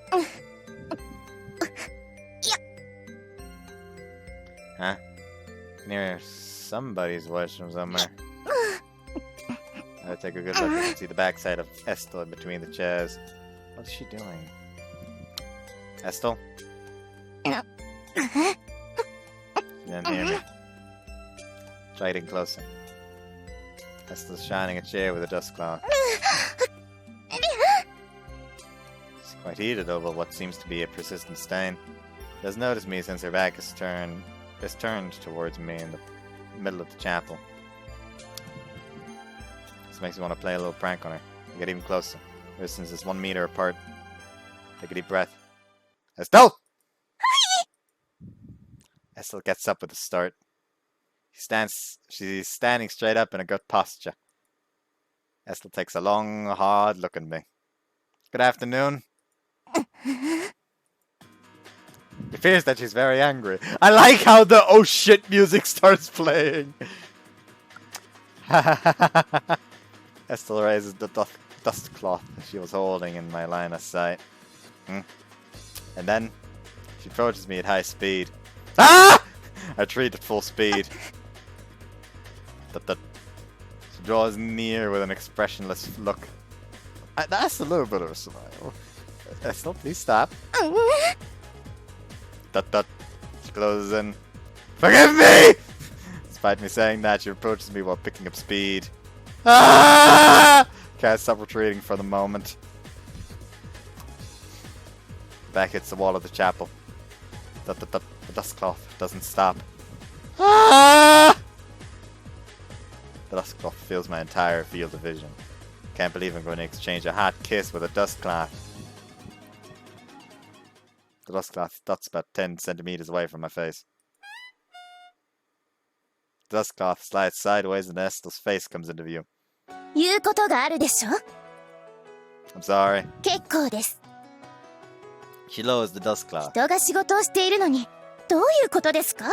Huh? I can hear somebody's voice from somewhere. I'll take a good look. I can see the backside of Estel in between the chairs. What is she doing? Estel? She didn't hear me. Try getting closer. Estel's shining a chair with a dust cloud. She's quite heated over what seems to be a persistent stain. She doesn't notice me since her back is turned towards me in the middle of the chapel. This makes me want to play a little prank on her. I get even closer. Her distance is 1 meter apart. Take a deep breath. Estel! Estel gets up with a start. She's standing straight up in a good posture. Estel takes a long, hard look at me. Good afternoon. It appears that she's very angry. I like how the oh shit music starts playing. Estel raises the dust cloth she was holding in my line of sight. And then she approaches me at high speed. Ah! I retreat at full speed. She draws near with an expressionless look. That's a little bit of a smile. Estel, please stop. She closes in. Forgive me! Despite me saying that, she approaches me while picking up speed. Ah! Can't stop retreating for the moment. Back hits the wall of the chapel. The dust cloth doesn't stop. Ah! The dust cloth fills my entire field of vision. Can't believe I'm going to exchange a hot kiss with a dust cloth. The dust cloth dots about 10 centimeters away from my face. The dust cloth slides sideways and Estel's face comes into view. 言うことがあるでしょ I'm sorry. 結構です。 She lowers the dust cloth. 人が仕事をしているのに、どういうことですか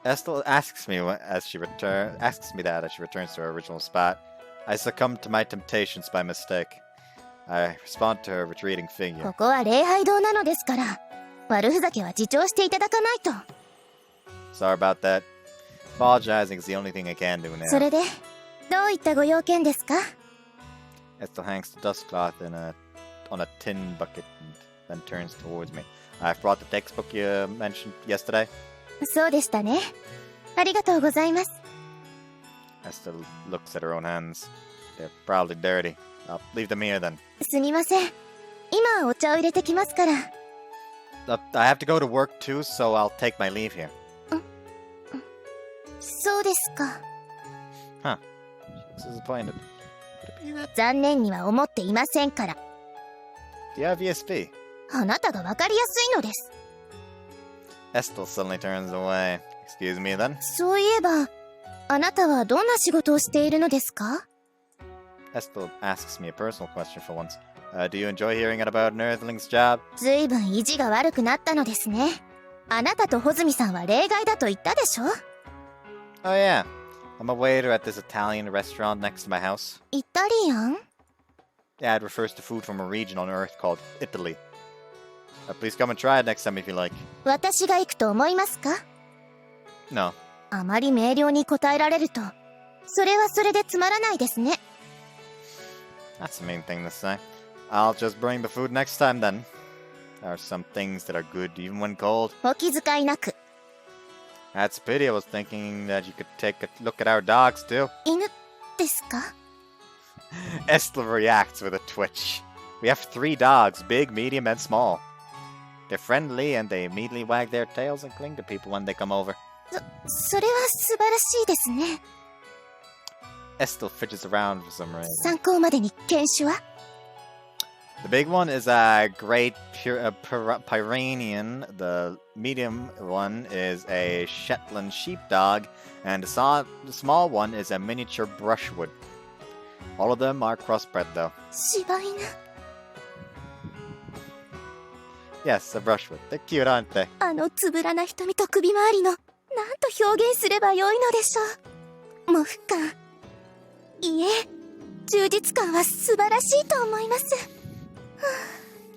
Estel asks me that as she returns to her original spot. I succumb to my temptations by mistake. I respond to her retreating こ figure. こは礼拝堂なのですから、悪ふざけは自重していただかないと。 Sorry about that. Apologizing is the only thing I can do そ now. れで、どういったご用件ですか Estel hangs the dust cloth on a tin bucket and then turns towards me. I've brought the textbook you mentioned yesterday. そうでしたね。ありがとうございます。 Estel looks at her own hands. They're probably dirty. I'll leave them here then. すみません。今お茶を入れてきますから。I have to go to work too, so I'll take my leave here. そうですか。 Huh. She looks disappointed. 残念には思っていませんから。 Do you have ESP? あなたがわかりやすいのです。 Estel suddenly turns away. Excuse me then? そういえば、あなたはどんな仕事をしているのですか Estel asks me a personal question for once. Do you enjoy hearing about an Earthling's job? ずいぶん意地が悪くなったのですね。あなたと穂積さんは例外だと言ったでしょ Oh yeah. I'm a waiter at this Italian restaurant next to my house. イタリアン Yeah, it refers to food from a region on Earth called Italy. Please come and try it next time if you like. 私が行くと思いますか No. あまり明瞭に答えられると、それはそれでつまらないですね。 That's the main thing to say. I'll just bring the food next time then. There are some things that are good even when cold. お気遣いなく。 That's a pity. I was thinking that you could take a look at our dogs too. 犬ですか Estel reacts with a twitch. We have 3 dogs, big, medium, and small. They're friendly and they immediately wag their tails and cling to people when they come over. それは素晴らしいですね。 Estel fidgets around for some reason. 参考までに犬種は The big one is a Great Pyrenean. The medium one is a Shetland sheepdog. And the small one is a miniature brushwood. All of them are crossbred though. 柴犬 Yes, a brushwood. They're cute, aren't they? あのつぶらな瞳と首周りのなんと表現すればよいのでしょう喪服感いえ充実感は素晴らしいと思います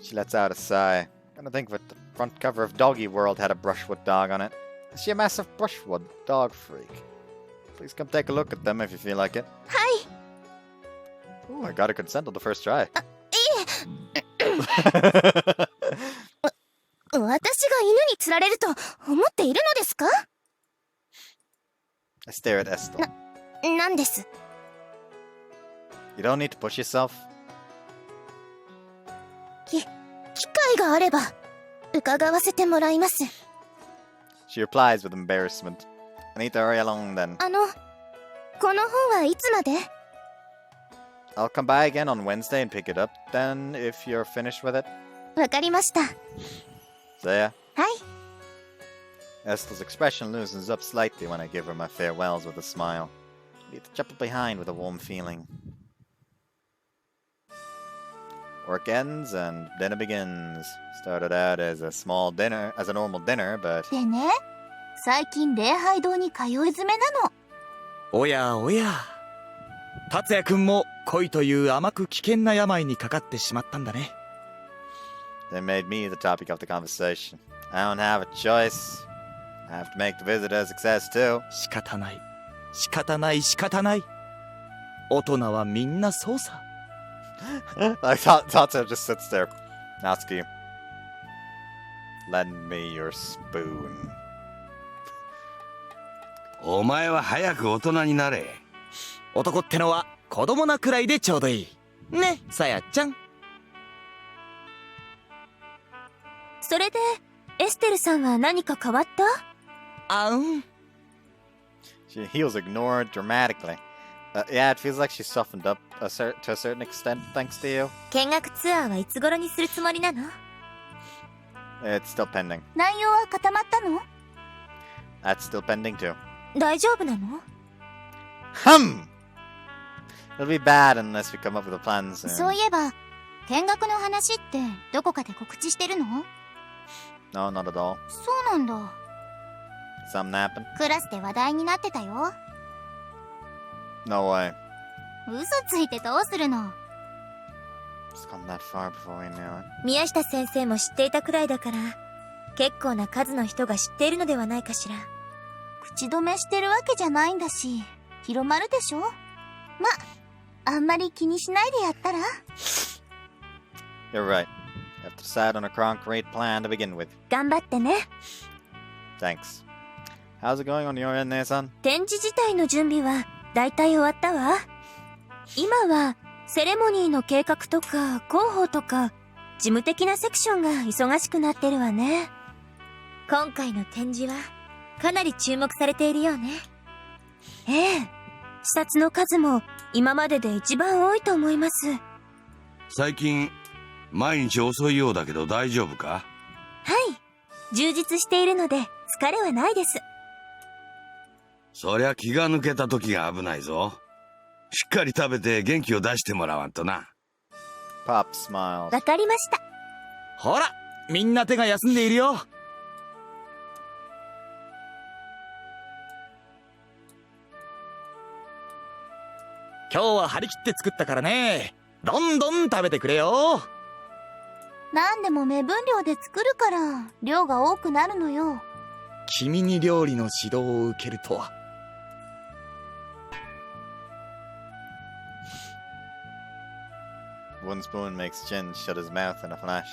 She lets out a sigh. Kinda think that the front cover of Doggy World had a brushwood dog on it. Is she a massive brushwood dog freak? Please come take a look at them if you feel like it. はい Ooh, I got her consent on the first try. 私が犬に釣られると思っているのですか I stare at Estel. なんです You don't need to push yourself. 機会があれば伺わせてもらいます She replies with embarrassment. I need to hurry along then. この本はいつまで I'll come by again on Wednesday and pick it up then if you're finished with it. わかりました So yeah. はい Estel's expression loosens up slightly when I give her my farewells with a smile. Leave the chapel behind with a warm feeling. Work ends and dinner begins. Started out as a normal dinner, but でね、最近礼拝堂に通い詰めなの。おやおや、達也くんも恋という甘く危険な病にかかってしまったんだね。They made me the topic of the conversation. I don't have a choice. I have to make the visit a success too. 仕方ない。仕方ない仕方ない。大人はみんなそうさ。I thought Tatsuya just sits there. Natsuki. Lend me your spoon. お前は早く大人になれ。男ってのは子供なくらいでちょうどいい。ね、さやちゃん。それでエステルさんは何か変わった？あうん。He was ignored dramatically. Yeah, it feels like she softened up to a certain extent thanks to you. 見学ツアーはいつ頃にするつもりなの？ It's still pending. 内容は固まったの？ That's still pending too. 大丈夫なの？ It'll be bad unless we come up with a plan soon. そういえば見学の話ってどこかで告知してるの？ No, not at all. そうなんだ。 Something happened? クラスで話題になってたよ。 No way. 嘘ついてどうするの？ It's gone that far before we knew it. 宮下先生も知っていたくらいだから結構な数の人が知っているのではないかしら。口止めしてるわけじゃないんだし広まるでしょ。あんまり気にしないでやったら。 You're right. You have to decide on a concrete plan to begin with. 頑張ってね。 Thanks. How's it going on your end, Nesan? 展示自体の準備はだいたい終わったわ。今はセレモニーの計画とか広報とか事務的なセクションが忙しくなってるわね。今回の展示はかなり注目されているよね。ええ、視察の数も今までで一番多いと思います。最近毎日遅いようだけど大丈夫か？はい、充実しているので疲れはないです。そりゃ気が抜けた時が危ないぞ。しっかり食べて元気を出してもらわんとな。 Pop smiles. わかりました。ほら、みんな手が休んでいるよ。今日は張り切って作ったからね。どんどん食べてくれよ。なんでも目分量で作るから量が多くなるのよ。君に料理の指導を受けるとは。One spoon makes Jin shut his mouth in a flash.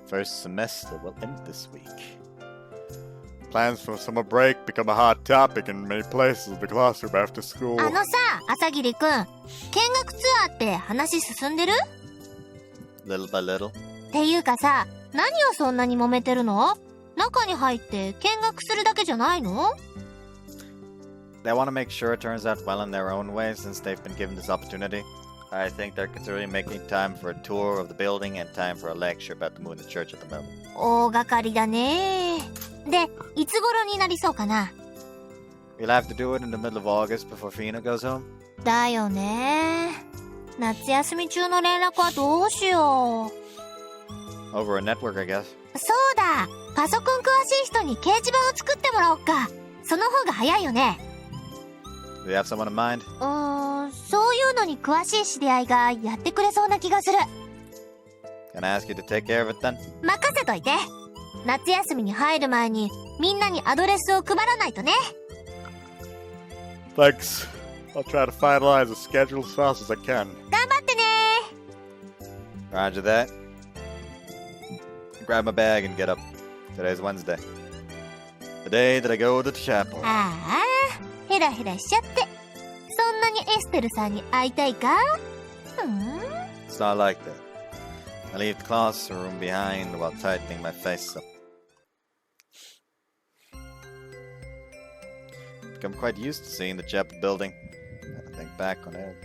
First semester will end this week. Plans for summer break become a hot topic in many places of the classroom after school. さ、朝霧くん、見学ツアーって話進んでる？ Little by little. っていうかさ、何をそんなに揉めてるの？中に入って見学するだけじゃないの？ They want to make sure it turns out well in their own way since they've been given this opportunity. I think they're considering making time for a tour of the building and time for a lecture about the moon and church at the moment. 大掛かりだね。で、いつ頃になりそうかな？ We'll have to do it in the middle of August before Fina goes home. だよね。夏休み中の連絡はどうしよう。 Over a network, I guess. そうだ。パソコン詳しい人に掲示板を作ってもらおうか。その方が早いよね。Do you have someone in mind? そういうのに詳しい知り合いがやってくれそうな気がする。Can I ask you to take care of it then? 任せといて。夏休みに入る前にみんなにアドレスを配らないとね。Thanks. I'll try to finalize the schedule as fast as I can. 頑張ってね。 Roger that. Grab my bag and get up. Today's Wednesday. The day that I go to the chapel. ああ、ヘラヘラしちゃって。そんなにエステルさんに会いたいか？It's not like that. I leave the classroom behind while tightening my face up. Become quite used to seeing the chapel building. I think back on it.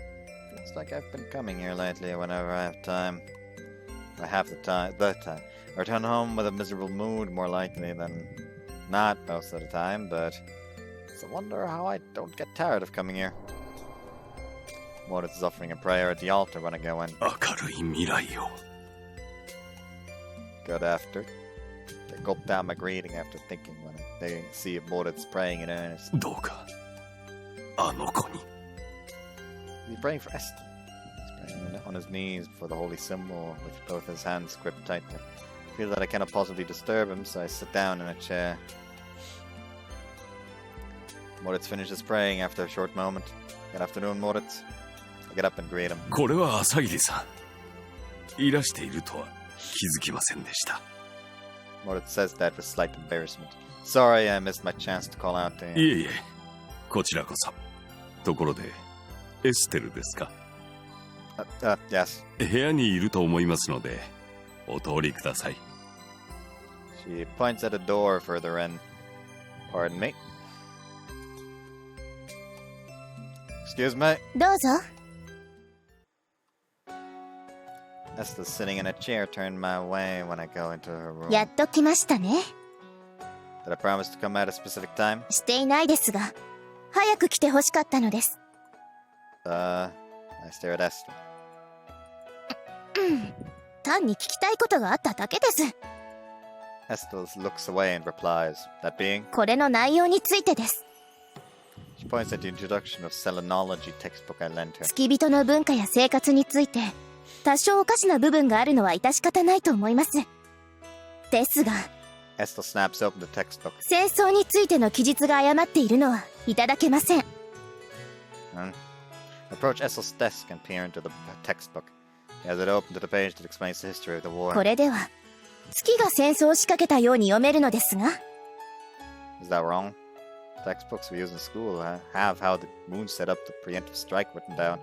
Feels like I've been coming here lately whenever I have time. I have the time. I return home with a miserable mood more likely than not most of the time, but it's a wonder how I don't get tired of coming here. Mortis is offering a prayer at the altar when I go in. 明るい未来を。Good after. I gulp down my greeting after thinking when they see Moritz praying in earnest. どうかあの子に He's praying for Estel. He's praying on his knees before the holy symbol with both his hands gripped tightly. I feel that I cannot possibly disturb him, so I sit down in a chair. Moritz finishes praying after a short moment. Good afternoon, Moritz. I get up and greet him. これは朝霧さんいらしているとは気づきませんでした Moritz says that with slight embarrassment. Sorry, I missed my chance to call out to い you. えいえこちらこそところでエステルですか Yes. 部屋にいると思いますのでお通りください She points at a door further in. Pardon me. Excuse me. どうぞ。 Estel's sitting in a chair turned my way when I go into her room. やっと来ましたね。 Did I promise to come at a specific time? していないですが、早く来てほしかったのです。I stare at Estel. 単に聞きたいことがあっただけです。 Estel looks away and replies, that being? これの内容についてです。 She points at the introduction of Selenology textbook I lent her. 付き人の文化や生活について、多少おかしな部分があるのは致し方ないと思います。ですが、 Estel snaps open the textbook. 戦争についての記述が誤っているのはいただけません。I approach Estel's desk and peer into the textbook. He has it open to the page that explains the history of the war. これでは、月が戦争を仕掛けたように読めるのですが。Is that wrong? Textbooks we use in school have how the moon set up the preemptive strike written down.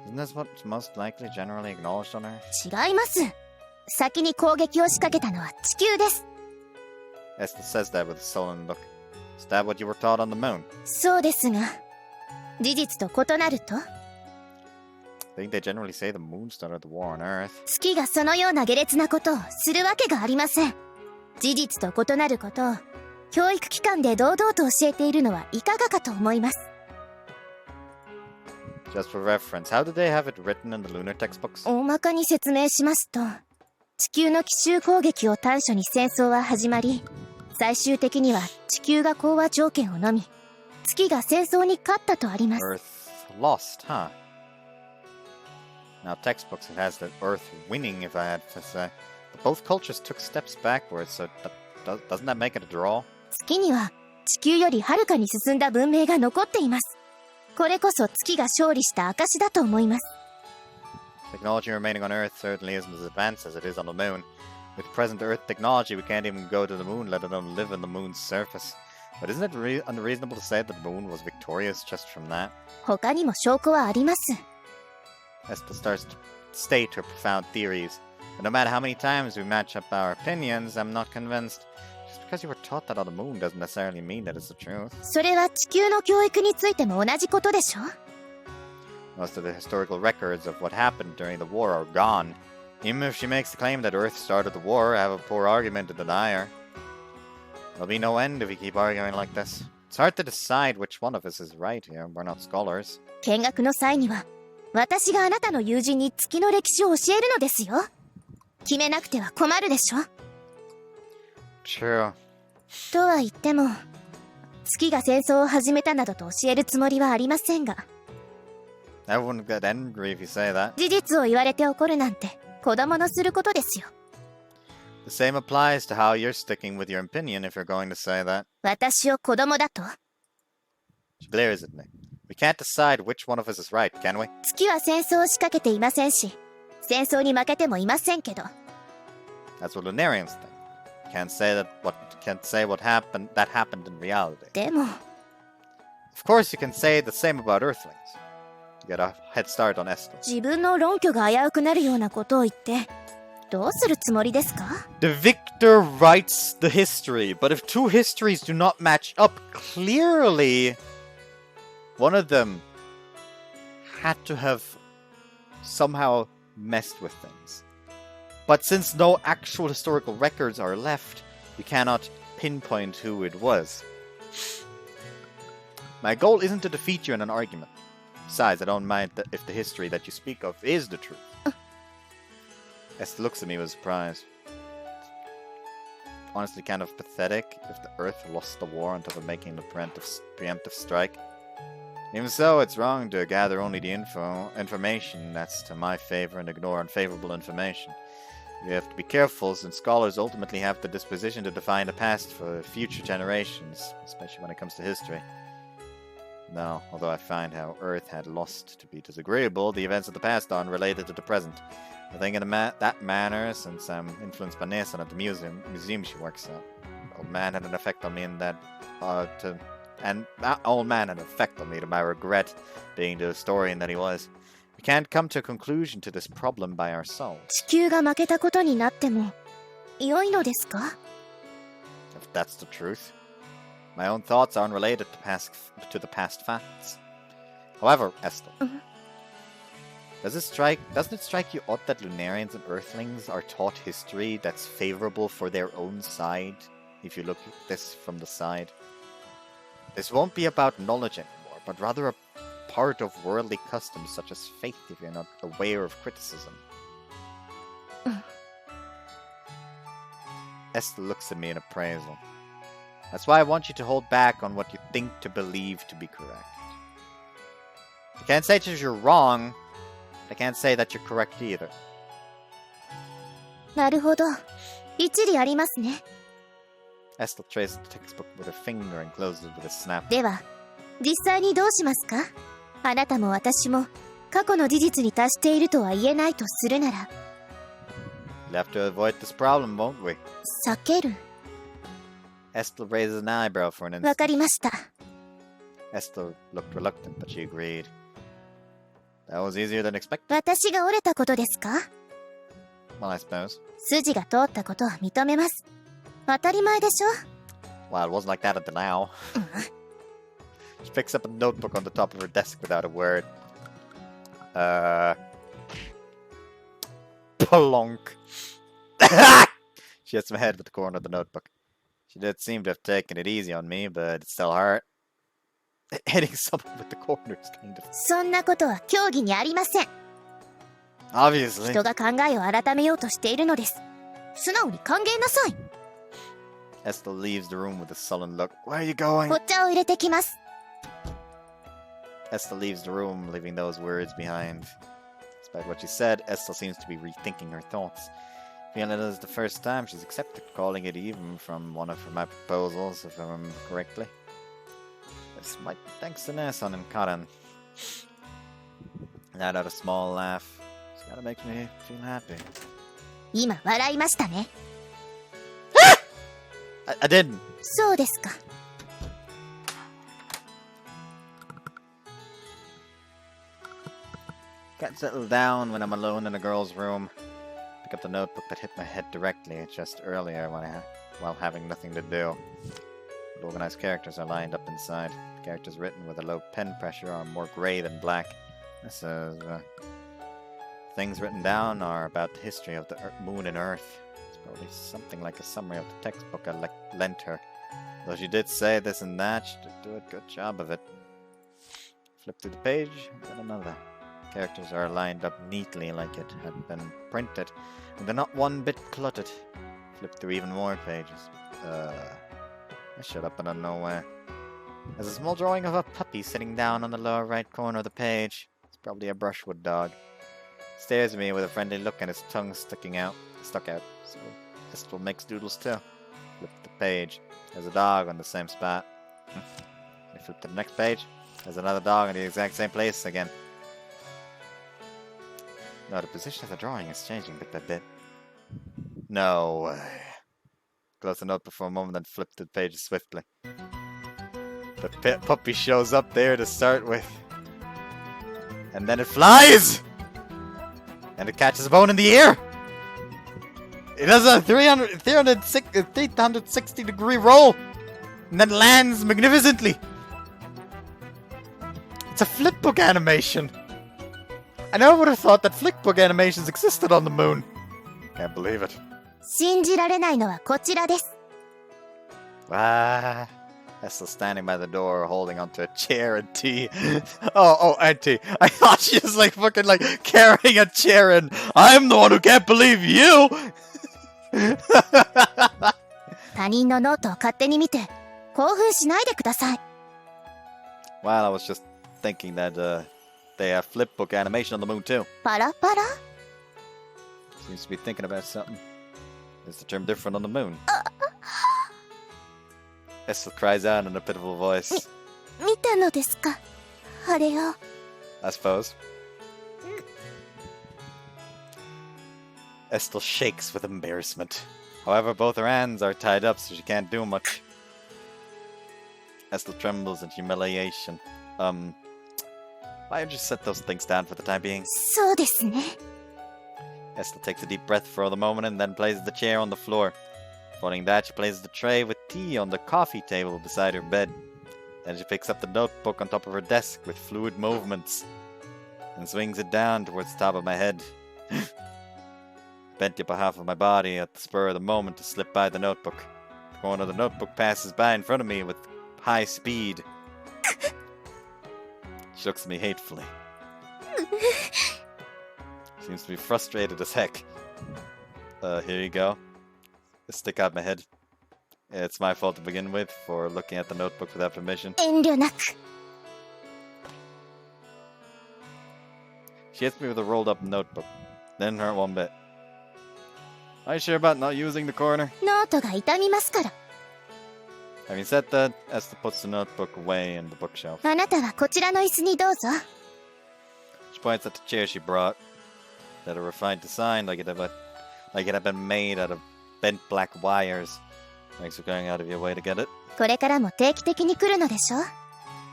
Isn't this what's most likely generally acknowledged on Earth? 違います。先に攻撃を仕掛けたのは地球です。Estel says that with a sullen look. Is that what you were taught on the moon? そうですが、事実と異なると I think they generally say the moon started the war on Earth. 月がそのような下劣なことをするわけがありません。事実と異なることを教育機関で堂々と教えているのはいかがかと思います。 Just for reference, how did they have it written in the lunar textbooks? 大まかに説明しますと、地球の奇襲攻撃を短所に戦争は始まり、最終的には地球が講和条件をのみ、月が戦争に勝ったとあります。 Earth lost, huh? Now textbooks it has the Earth winning, if I had to say. But both cultures took steps backwards, so doesn't that make it a draw? 月には地球よりはるかに進んだ文明が残っています。これこそ月が勝利した証だと思います。 Technology remaining on Earth certainly isn't as advanced as it is on the moon. With present Earth technology, we can't even go to the moon, let alone live on the moon's surface. But isn't it unreasonable to say that the moon was victorious just from that? 他にも証拠はあります。 Estel starts to state her profound theories. But no matter how many times we match up our opinions, I'm not convinced. Just because you were taught that on the moon doesn't necessarily mean that it's the truth. それは地球の教育についても同じことでしょ？ Most of the historical records of what happened during the war are gone. Even if she makes the claim that Earth started the war, I have a poor argument to deny her. There'll be no end if we keep arguing like this. It's hard to decide which one of us is right here. We're not scholars. 見学の際には、私があなたの友人に月の歴史を教えるのですよ。決めなくては困るでしょ？ True. とは言っても、月が戦争を始めたなどと教えるつもりはありませんが。I wouldn't get angry if you say that. 事実を言われて怒るなんて、子供のすることですよ。The same applies to how you're sticking with your opinion if you're going to say that. 私を子供だと？ She glares at me. We can't decide which one of us is right, can we? 月は戦争を仕掛けていませんし、戦争に負けてもいませんけど。 That's what Lunarians think. Can't say what happened in reality. でも、 Of course you can say the same about Earthlings. You get a head start on Estel. 自分の論拠が危うくなるようなことを言って、どうするつもりですか？ The victor writes the history, but if two histories do not match up clearly, one of them had to have somehow messed with things. But since no actual historical records are left, we cannot pinpoint who it was. My goal isn't to defeat you in an argument. Besides, I don't mind if the history that you speak of is the truth. Estel looks at me with surprise. honestly kind of pathetic if the Earth lost the war on top of making the preemptive strike. Even so, it's wrong to gather only the information that's to my favor and ignore unfavorable information. You have to be careful, since scholars ultimately have the disposition to define the past for future generations, especially when it comes to history. No, although I find how Earth had lost to be disagreeable, the events of the past are unrelated to the present. I think in that manner, since I'm influenced by Nathan at the museum she works at. Old man had an effect on me in that, and that old man had an effect on me to my regret being the historian that he was. We can't come to a conclusion to this problem by ourselves. 地球が負けたことになっても良いのですか? If that's the truth. My own thoughts are unrelated to the past facts. However, Estel, doesn't it strike you odd that Lunarians and Earthlings are taught history that's favorable for their own side, if you look at this from the side? This won't be about knowledge anymore, but rather a part of worldly customs such as faith if you're not aware of criticism. Estel looks at me in appraisal. That's why I want you to hold back on what you think to believe to be correct. I can't say that you're wrong, but I can't say that you're correct either. なるほど。一理ありますね。 Estel traces the textbook with her finger and closes it with a snap. では、実際にどうしますか? あなたも私も過去の事実に達しているとは言えないとするなら。We'll have to avoid this problem, won't we? 避ける? Estel raises an eyebrow for an instant. わかりました。 Estel looked reluctant, but she agreed. That was easier than expected. 私が折れたことですか? Well, I suppose. 筋が通ったことは認めます。当たり前でしょ? Well, it wasn't like that until now. She picks up a notebook on the top of her desk without a word. Plonk. She hits my head with the corner of the notebook. She did seem to have taken it easy on me, but it still hurt. Hitting someone with the corner is kind of... そんなことは競技にありません。 Obviously. 人が考えを改めようとしているのです。素直に歓迎なさい。 Estel leaves the room with a sullen look. Where are you going? お茶を入れてきます。 Estel leaves the room, leaving those words behind. Despite what she said, Estel seems to be rethinking her thoughts. Feeling it is the first time she's accepted calling it even from one of my proposals, if I remember correctly. This might be thanks to Nesson and Karan. Let out a small laugh. It's gotta make me feel happy. 今笑いましたね。I didn't. そうですか。Can't settle down when I'm alone in a girl's room. Pick up the notebook that hit my head directly just earlier while having nothing to do. The organized characters are lined up inside. The characters written with a low pen pressure are more gray than black. This is... things written down are about the history of the moon and Earth. It's probably something like a summary of the textbook I lent her. Though she did say this and that, she did do a good job of it. Flip through the page, then another. Characters are lined up neatly like it had been printed, and they're not one bit cluttered. Flip through even more pages. I shut up and I don't know where. There's a small drawing of a puppy sitting down on the lower right corner of the page. It's probably a brushwood dog. Stares at me with a friendly look and his tongue stuck out. So Estel makes doodles too. Flip the page. There's a dog on the same spot. I flip to the next page. There's another dog in the exact same place again. No, the position of the drawing is changing bit by bit. No way. Close the notebook for a moment, then flip the pages swiftly. The puppy shows up there to start with. And then it flies! And it catches a bone in the air! It does a 360 degree roll! And then lands magnificently! It's a flipbook animation! I never would have thought that flickbook animations existed on the moon. Can't believe it. 信じられないのはこちらです。 Ah, Estel standing by the door holding onto a chair and tea. Oh, and tea. I thought she was like fucking like carrying a chair and I'm the one who can't believe you! 他人のノートを勝手に見て興奮しないでください。 Well, I was just thinking that they have flipbook animation on the moon too. パラパラ Seems to be thinking about something. Is the term different on the moon? Estel cries out in a pitiful voice. 見たのですかあれを。 I suppose. Estel shakes with embarrassment. However, both her hands are tied up, so she can't do much. Estel trembles in humiliation. Why don't you set those things down for the time being? そうですね。 Estel takes a deep breath for the moment and then places the chair on the floor. Following that, she places the tray with tea on the coffee table beside her bed. Then she picks up the notebook on top of her desk with fluid movements and swings it down towards the top of my head. Bent the upper half of my body at the spur of the moment to slip by the notebook. The corner of the notebook passes by in front of me with high speed. She looks at me hatefully. Seems to be frustrated as heck. Here you go. Stick out my head. It's my fault to begin with for looking at the notebook without permission. 遠慮なく。 She hits me with a rolled up notebook. Didn't hurt one bit. Are you sure about not using the corner? ノートが痛みますから。 Having said that, Esther puts the notebook away in the bookshelf. あなたはこちらの椅子にどうぞ。 She points at the chair she brought. That are refined design like it had been made out of bent black wires. Thanks for going out of your way to get it. これからも定期的に来るのでしょ。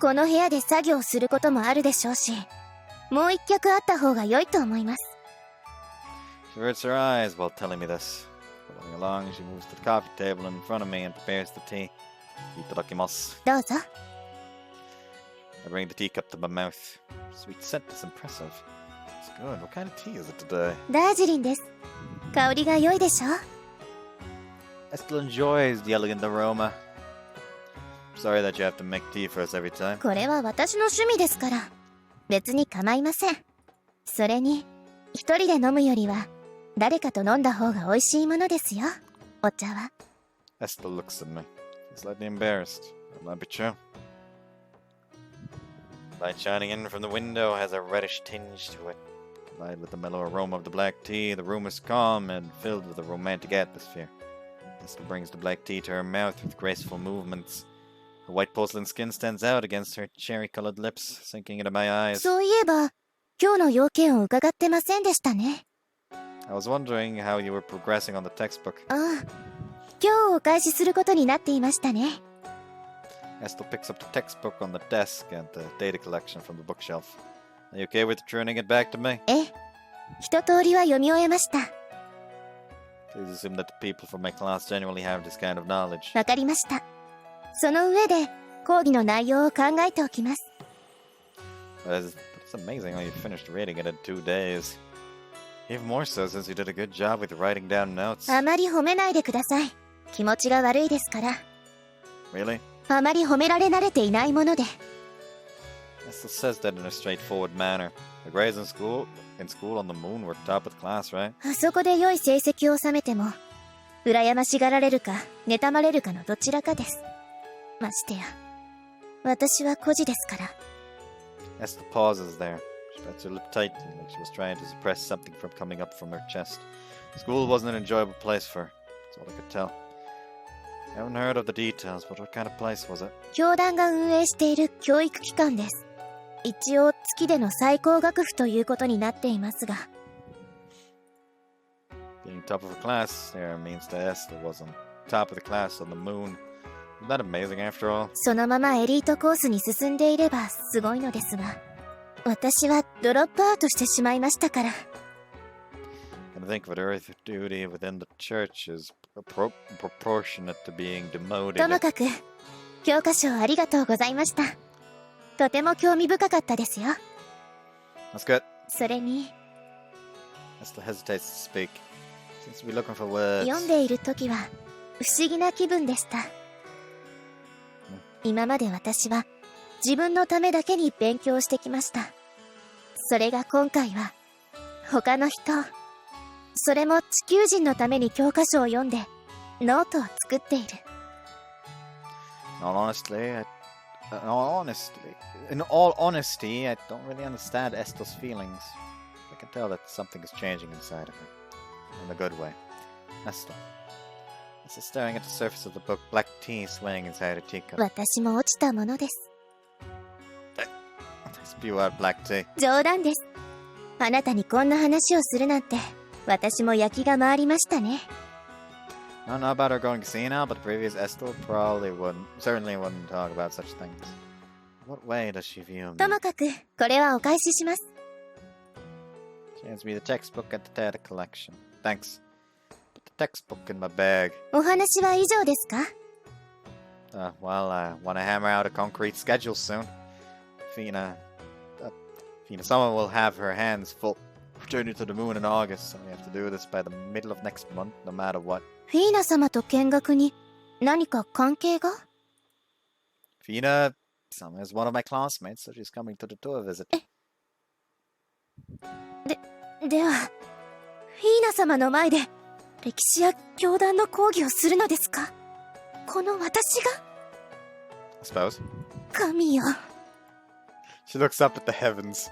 この部屋で作業することもあるでしょうし、もう一脚あった方が良いと思います。 She averts her eyes while telling me this. Following along, she moves to the coffee table in front of me and prepares the tea. Itadakimasu. どうぞ。 I bring the teacup to my mouth. Sweet scent is impressive. It's good. What kind of tea is it today? ダージリンです。香りが良いでしょ。 Estel enjoys the elegant aroma. Sorry that you have to make tea for us every time. これは私の趣味ですから、別に構いません。それに、一人で飲むよりは、誰かと飲んだ方が美味しいものですよ。お茶は。 Estel looks at me. She's slightly embarrassed. That might be true. Light shining in from the window has a reddish tinge to it. Combined with the mellow aroma of the black tea, the room is calm and filled with a romantic atmosphere. Estel brings the black tea to her mouth with graceful movements. Her white porcelain skin stands out against her cherry-colored lips, sinking into my eyes. そういえば、今日の要件を伺ってませんでしたね。 I was wondering how you were progressing on the textbook. ああ、今日お返しすることになっていましたね。 Estel picks up the textbook on the desk and the data collection from the bookshelf. Are you okay with returning it back to me? ええ、一通りは読み終えました。 Please assume that the people from my class genuinely have this kind of knowledge. わかりました。その上で、講義の内容を考えておきます。 But it's amazing how you finished reading it in 2 days. Even more so since you did a good job with writing down notes. あまり褒めないでください。気持ちが悪いですから。 Really? あまり褒められ慣れていないもので。 Estel says that in a straightforward manner. The grades in school on the moon were top of the class, right? あそこで良い成績を収めても、羨ましがられるか、妬まれるかのどちらかです。ましてや、私は孤児ですから。 Estel pauses there. She bites her lip tightly, like she was trying to suppress something from coming up from her chest. School wasn't an enjoyable place for her. That's all I could tell. I haven't heard of the details, but what kind of place was it? 教団が運営している教育機関です。一応月での最高学府ということになっていますが。 Being top of her class there means that Estel was on top of the class on the moon. Isn't that amazing after all? そのままエリートコースに進んでいればすごいのですが、私はドロップアウトしてしまいましたから。 And I think that earth duty within the church is proportionate to being demoted. ともかく、教科書ありがとうございました。とても興味深かったですよ。 That's good. それに、 Estel hesitates to speak. Seems to be looking for words. 読んでいる時は不思議な気分でした。今まで私は自分のためだけに勉強してきました。それが今回は他の人、それも地球人のために教科書を読んでノートを作っている。In all honesty, I don't really understand Estel's feelings. I can tell that something is changing inside of her. In a good way. Estel. Estel staring at the surface of the book, black tea swaying inside her teacup. 私も落ちたものです。Spew out black tea. 冗談です。あなたにこんな話をするなんて、私も焼きが回りましたね。I don't know about her going senile, but the previous Estel certainly wouldn't talk about such things. What way does she view me? ともかく、これはお返しします。She hands me the textbook and the data collection. Thanks. Put the textbook in my bag. お話は以上ですか？ Well, I want to hammer out a concrete schedule soon. Fina, someone will have her hands full. Returning to the moon in August, so we have to do this by the middle of next month, no matter what. フィーナ様と見学に何か関係が？ Fina, someone is one of my classmates, so she's coming to the tour visit. では、フィーナ様の前で歴史や教団の講義をするのですか？この私が？ I suppose. 神よ。She looks up at the heavens.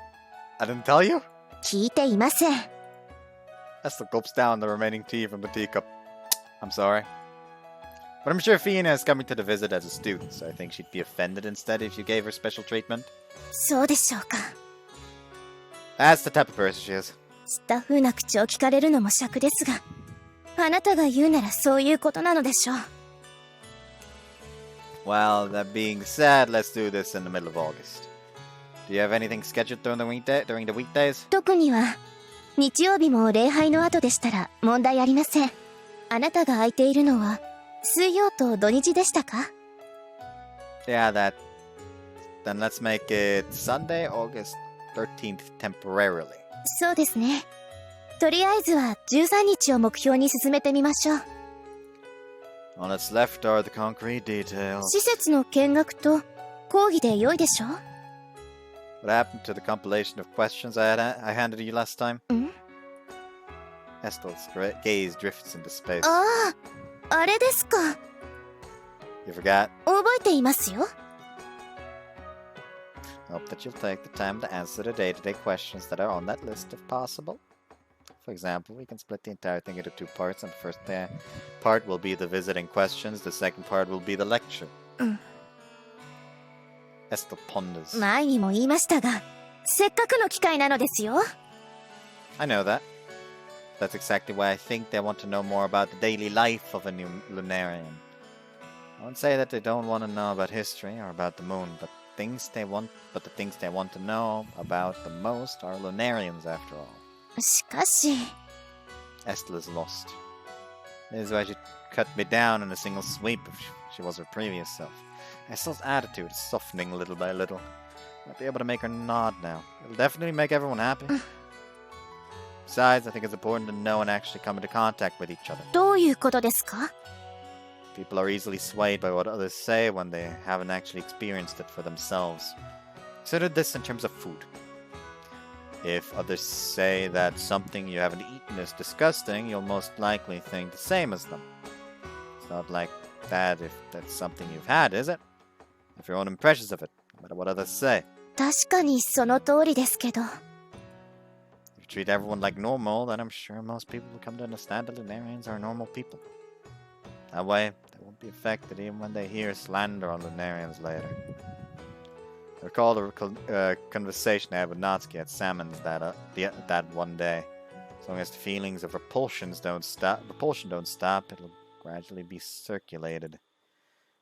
I didn't tell you? 聞いていません。Estelle gulps down the remaining tea from the teacup. I'm sorry. But I'm sure Fina is coming to the visit as a student, so I think she'd be offended instead if you gave her special treatment. そうでしょうか。That's the type of person she is. スタッフな口を聞かれるのも尺ですが、あなたが言うならそういうことなのでしょう。Well, that being said, let's do this in the middle of August. Do you have anything scheduled during the weekdays? 特には、日曜日も礼拝の後でしたら問題ありません。あなたが空いているのは水曜と土日でしたか？ Yeah, Then let's make it Sunday, August 13th temporarily. そうですね。とりあえずは13日を目標に進めてみましょう。All that's left are the concrete details. 施設の見学と講義で良いでしょう？ What happened to the compilation of questions I handed you last time? Estel's gaze drifts into space. ああ、あれですか。You forgot? 覚えていますよ。Hope that you'll take the time to answer the day-to-day questions that are on that list if possible. For example, we can split the entire thing into two parts, and the first part will be the visiting questions, the second part will be the lecture. Estel ponders. 前にも言いましたが、せっかくの機会なのですよ。I know that. That's exactly why I think they want to know more about the daily life of a new Lunarian. I won't say that they don't want to know about history or about the moon, but the things they want to know about the most are Lunarians after all. しかし、 Estel is lost. This is why she cut me down in a single sweep if she was her previous self. Estel's attitude is softening little by little. Might be able to make her nod now. It'll definitely make everyone happy. Besides, I think it's important to know and actually come into contact with each other. どういうことですか？ People are easily swayed by what others say when they haven't actually experienced it for themselves. Consider this in terms of food. If others say that something you haven't eaten is disgusting, you'll most likely think the same as them. It's not like that if that's something you've had, is it? Have your own impressions of it, no matter what others say. 確かにその通りですけど。If you treat everyone like normal, then I'm sure most people will come to understand that Lunarians are normal people. That way, they won't be affected even when they hear slander on Lunarians later. I recall the conversation I had with Natsuki at Salmon's that one day. As long as the feelings of repulsion don't stop, it'll gradually be circulated.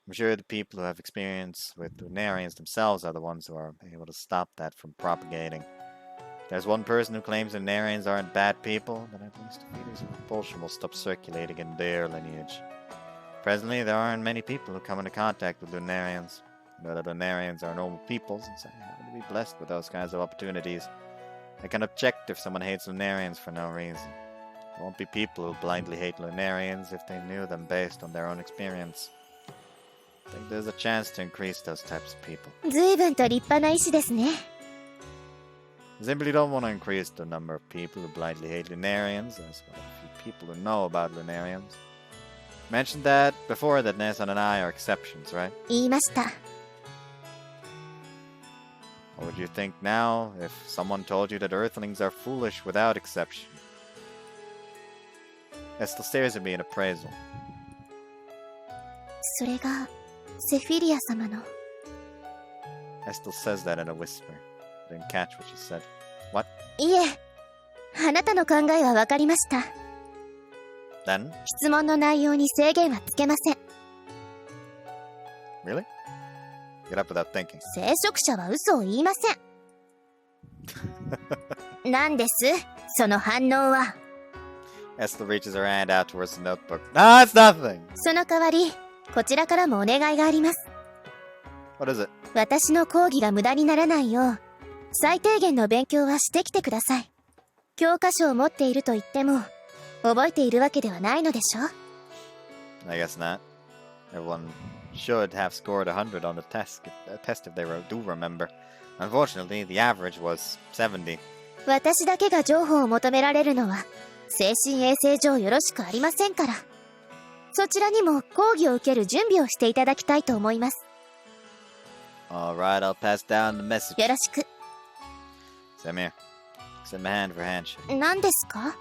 I'm sure the people who have experience with Lunarians themselves are the ones who are able to stop that from propagating. If there's one person who claims Lunarians aren't bad people, then at least the feelings of repulsion will stop circulating in their lineage. Presently, there aren't many people who come into contact with Lunarians. I know that Lunarians are normal people, since I happen to be blessed with those kinds of opportunities. I can object if someone hates Lunarians for no reason. There won't be people who blindly hate Lunarians if they knew them based on their own experience. I think there's a chance to increase those types of people. 随分と立派な意志ですね。I simply don't want to increase the number of people who blindly hate Lunarians. There's a few people who know about Lunarians. mentioned that before that Nesan and I are exceptions, right? 言いました。 What would you think now if someone told you that Earthlings are foolish without exception? Estel stares at me in appraisal. それがセフィリア様の。 Estel says that in a whisper. I didn't catch what she said. What? いえ、あなたの考えはわかりました。 Then? 質問の内容に制限はつけません。 Really? Get up without thinking. 聖職者は嘘を言いません。何ですその反応は。 Estel reaches her hand out towards the notebook. No, it's nothing! その代わり、こちらからもお願いがあります。 What is it? 私の講義が無駄にならないよう、最低限の勉強はしてきてください。教科書を持っていると言っても、覚えているわけではないのでしょ I guess not. Everyone should have scored 100 on the test if they do remember. Unfortunately, the average was 70. 私だけが情報を求められるのは、精神衛生上よろしくありませんから。そちらにも講義を受ける準備をしていただきたいと思います。 Alright, I'll pass down the message. よろしく。 Same here. Extend my hand for handshake. 何ですか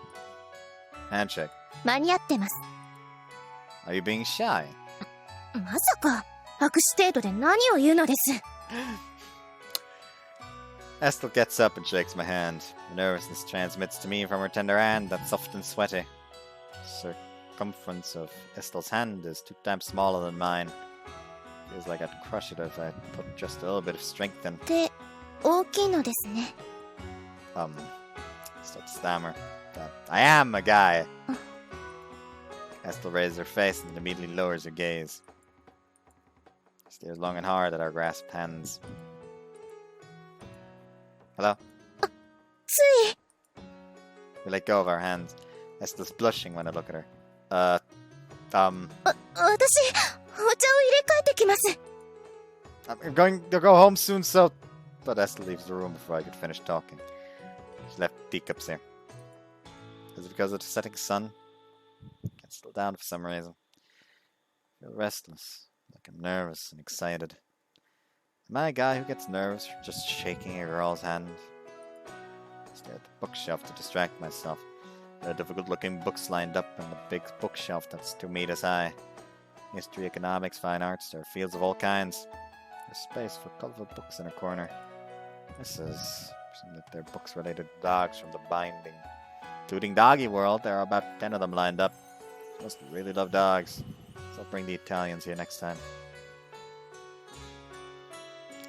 Handshake. 間に合ってます。 Are you being shy? まさか、握手程度で何を言うのです。 Estel gets up and shakes my hand. The nervousness transmits to me from her tender hand that's soft and sweaty. The circumference of Estel's hand is 2 times smaller than mine. Feels like I'd crush it if I put just a little bit of strength in. で、大きいのですね。Start to stammer. I am a guy. Estel raises her face and immediately lowers her gaze. Stares long and hard at our grasped hands. Hello? つい。 We let go of our hands. Estel's blushing when I look at her. 私、お茶を入れ替えてきます。 I'm going to go home soon, so... But Estel leaves the room before I could finish talking. She left teacups there. Is it because of the setting sun? It's still down for some reason. I feel restless, like I'm nervous and excited. Am I a guy who gets nervous for just shaking a girl's hand? I stare at the bookshelf to distract myself. There are difficult-looking books lined up on the big bookshelf that's 2 meters high. History, economics, fine arts, there are fields of all kinds. There's space for colorful books in a corner. This is... seem that they're books related to dogs from the binding. Including Doggy World, there are about 10 of them lined up. Must really love dogs. So I'll bring the Italians here next time.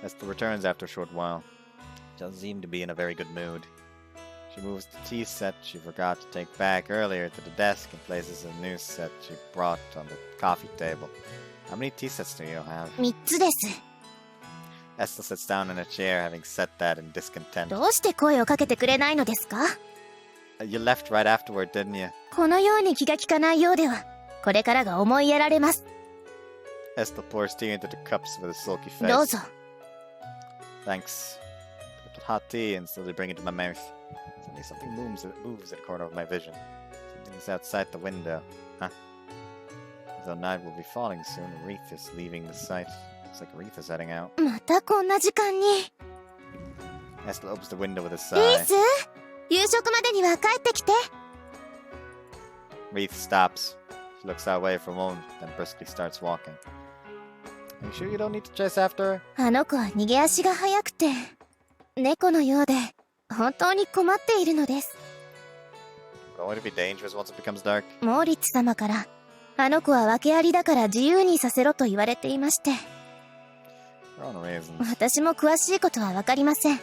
Estel returns after a short while. She doesn't seem to be in a very good mood. She moves the tea set she forgot to take back earlier to the desk and places a new set she brought on the coffee table. How many tea sets do you have? 3つです。 Estel sits down in a chair, having said that in discontent. どうして声をかけてくれないのですか You left right afterward, didn't you? このように気が利かないようでは、これからが思いやられます。 Estel pours tea into the cups with a sulky face. どうぞ。 Thanks. Put the hot tea and slowly bring it to my mouth. Suddenly something moves at the corner of my vision. Something's outside the window. Huh? Though night will be falling soon, a wreath is leaving the sight. Looks like a wreath is heading out. またこんな時間に。 Estel opens the window with a リ sigh. ース、夕食までには帰ってきて。 Wreath stops. She looks that way for a moment, then briskly starts walking. Are you sure you don't need to chase after her? あの子は逃げ足が速くて、猫のようで、本当に困っているのです。Going to be dangerous once it becomes dark. モーリッツ様から、あの子は訳ありだから自由にさせろと言われていまして。For own reasons. 私も詳しいことはわかりません。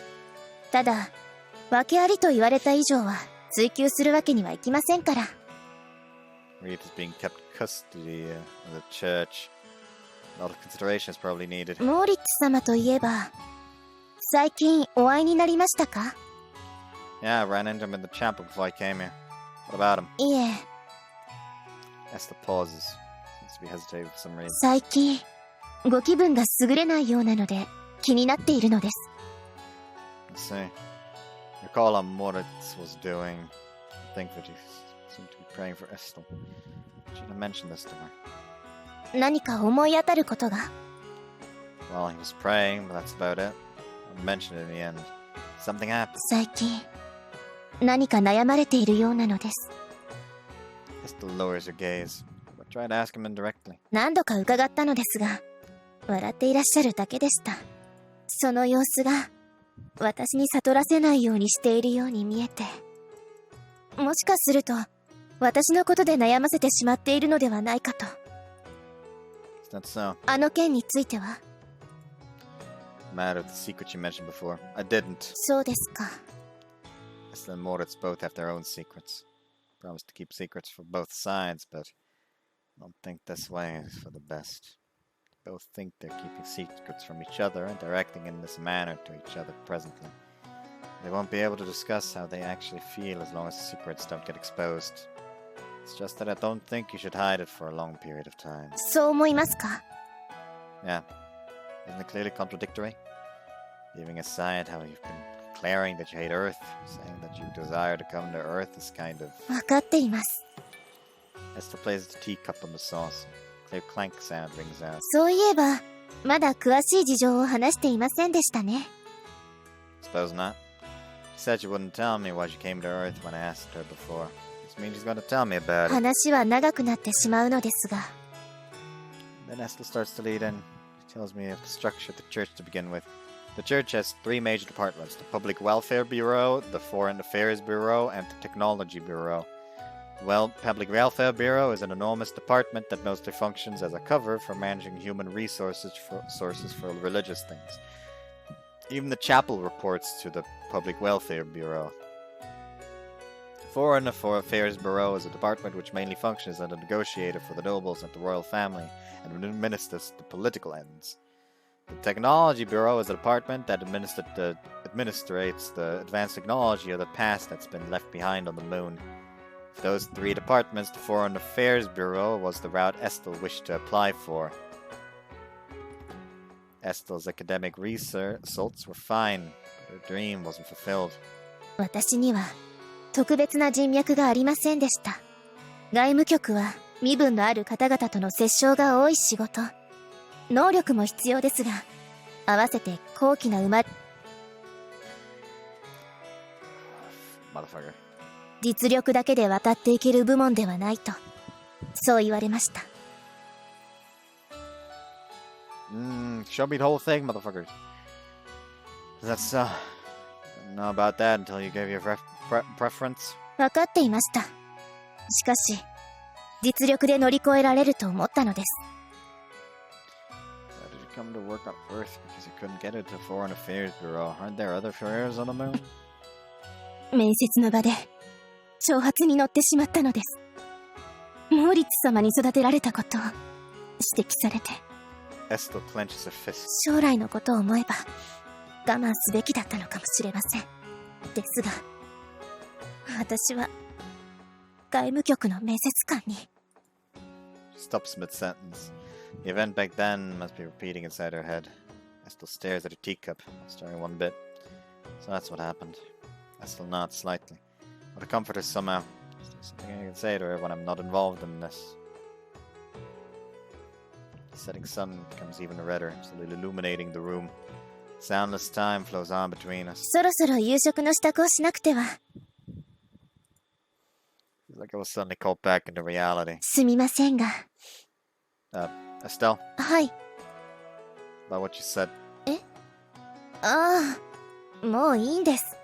ただ、訳ありと言われた以上は、追求するわけにはいきませんから。Wreath is being kept custody of the church. A lot of consideration is probably needed. モーリッツ様といえば、最近お会いになりましたか Yeah, I ran into him in the chapel before I came here. What about him? いえ、 Estel pauses. Seems to be hesitating for some reason. 最近、ご気分が優れないようなので、気になっているのです。Let's see. Recall how Moritz was doing. I think that he seemed to be praying for Estel. Should have mentioned this to her. 何か思い当たることが？ Well, he was praying, but that's about it. I mentioned it in the end. Something happened. 最近、何か悩まれているようなのです。Estel lowers her gaze, but try to ask him indirectly. 何度か伺ったのですが、笑っていらっしゃるだけでした。その様子が、私に悟らせないようにしているように見えて。もしかすると、私のことで悩ませてしまっているのではないかと。Is that so? あの件については？ Matter of the secret you mentioned before. I didn't. そうですか。Estel and Moritz both have their own secrets. Promise to keep secrets for both sides, but I don't think this way is for the best. Both think they're keeping secrets from each other, and they're acting in this manner to each other presently. They won't be able to discuss how they actually feel as long as the secrets don't get exposed. It's just that I don't think you should hide it for a long period of time. そう思いますか？ Yeah. Isn't it clearly contradictory? Leaving aside how you've been declaring that you hate Earth, saying that you desire to come to Earth is kind of... わかっています。 Esther plays the teacup on the saucer. Clear clank sound rings out. そういえば、まだ詳しい事情を話していませんでしたね。 Suppose not. She said she wouldn't tell me why she came to Earth when I asked her before. This means she's going to tell me about it. 話は長くなってしまうのですが。 Then Esther starts to lead in. She tells me of the structure of the church to begin with. The church has three major departments: the Public Welfare Bureau, the Foreign Affairs Bureau, and the Technology Bureau. Well, Public Welfare Bureau is an enormous department that mostly functions as a cover for managing human resources for religious things. Even the chapel reports to the Public Welfare Bureau. Foreign Affairs Bureau is a department which mainly functions as a negotiator for the nobles and the royal family and administers the political ends. The Technology Bureau is a department that administrates the advanced technology of the past that's been left behind on the moon. Of those three departments, the Foreign Affairs Bureau was the route Estel wished to apply for. Estel's academic results were fine, but her dream wasn't fulfilled. 私には特別な人脈がありませんでした。外務局は身分のある方々との折衝が多い仕事。能力も必要ですが、合わせて高貴なMotherfucker. 実力だけで渡っていける部門ではないと、そう言われました。Show me the whole thing, motherfuckers. That's, don't know about that until you gave your preference. 分かっていました。しかし、実力で乗り越えられると思ったのです。Did you come to work on Earth because you couldn't get into the Foreign Affairs Bureau? Aren't there other affairs on the moon? 面接の場で、挑発に乗ってしまったのです。モーリッツ様に育てられたことを指摘されて。Estel clenches her fist. 将来のことを思えば、我慢すべきだったのかもしれません。ですが、私は、外務局の面接官に。She stops mid-sentence. The event back then must be repeating inside her head. Estel stares at her teacup, not stirring one bit. So that's what happened. Estel nods slightly. But to comfort her somehow. Is there something I can say to her when I'm not involved in this? The setting sun becomes even redder, slowly illuminating the room. Soundless time flows on between us. そろそろ夕食の支度をしなくては。Feels like I was suddenly called back into reality. すみませんが。Estel? はい。About what you said. ああ、もういいんです。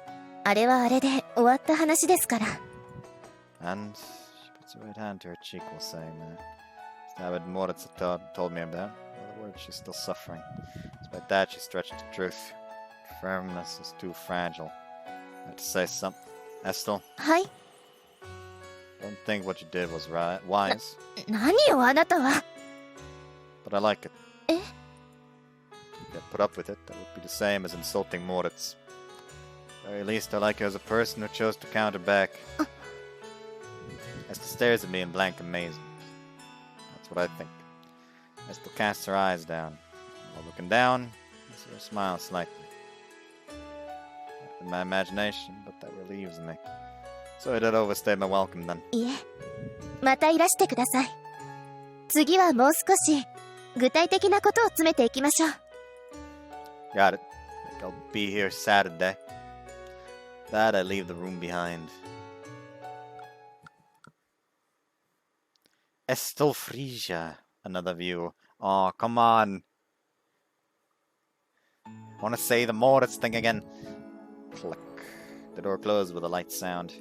あれはあれで終わった話ですから。And she puts her right hand to her cheek while saying that. Stab at Moritz told me about. In other words, she's still suffering. Despite that, she stretched the truth. Firmness is too fragile. I have to say something. Estel? はい。Don't think what you did was wise. 何よあなたは。But I like it. え? If you put up with it, that would be the same as insulting Moritz. At the very least, I like her as a person who chose to counter back. Estel stares at me in blank amazement. That's what I think. Estel casts her eyes down. While looking down, I see her smile slightly. Not in my imagination, but that relieves me. So I did overstay my welcome then. いえ、またいらしてください。次はもう少し具体的なことを詰めていきましょう。 Got it. I'll be here Saturday. That I leave the room behind. Estel-Route. Another view. Oh, come on. Want to say the Morris thing again. Click. The door closed with a light sound.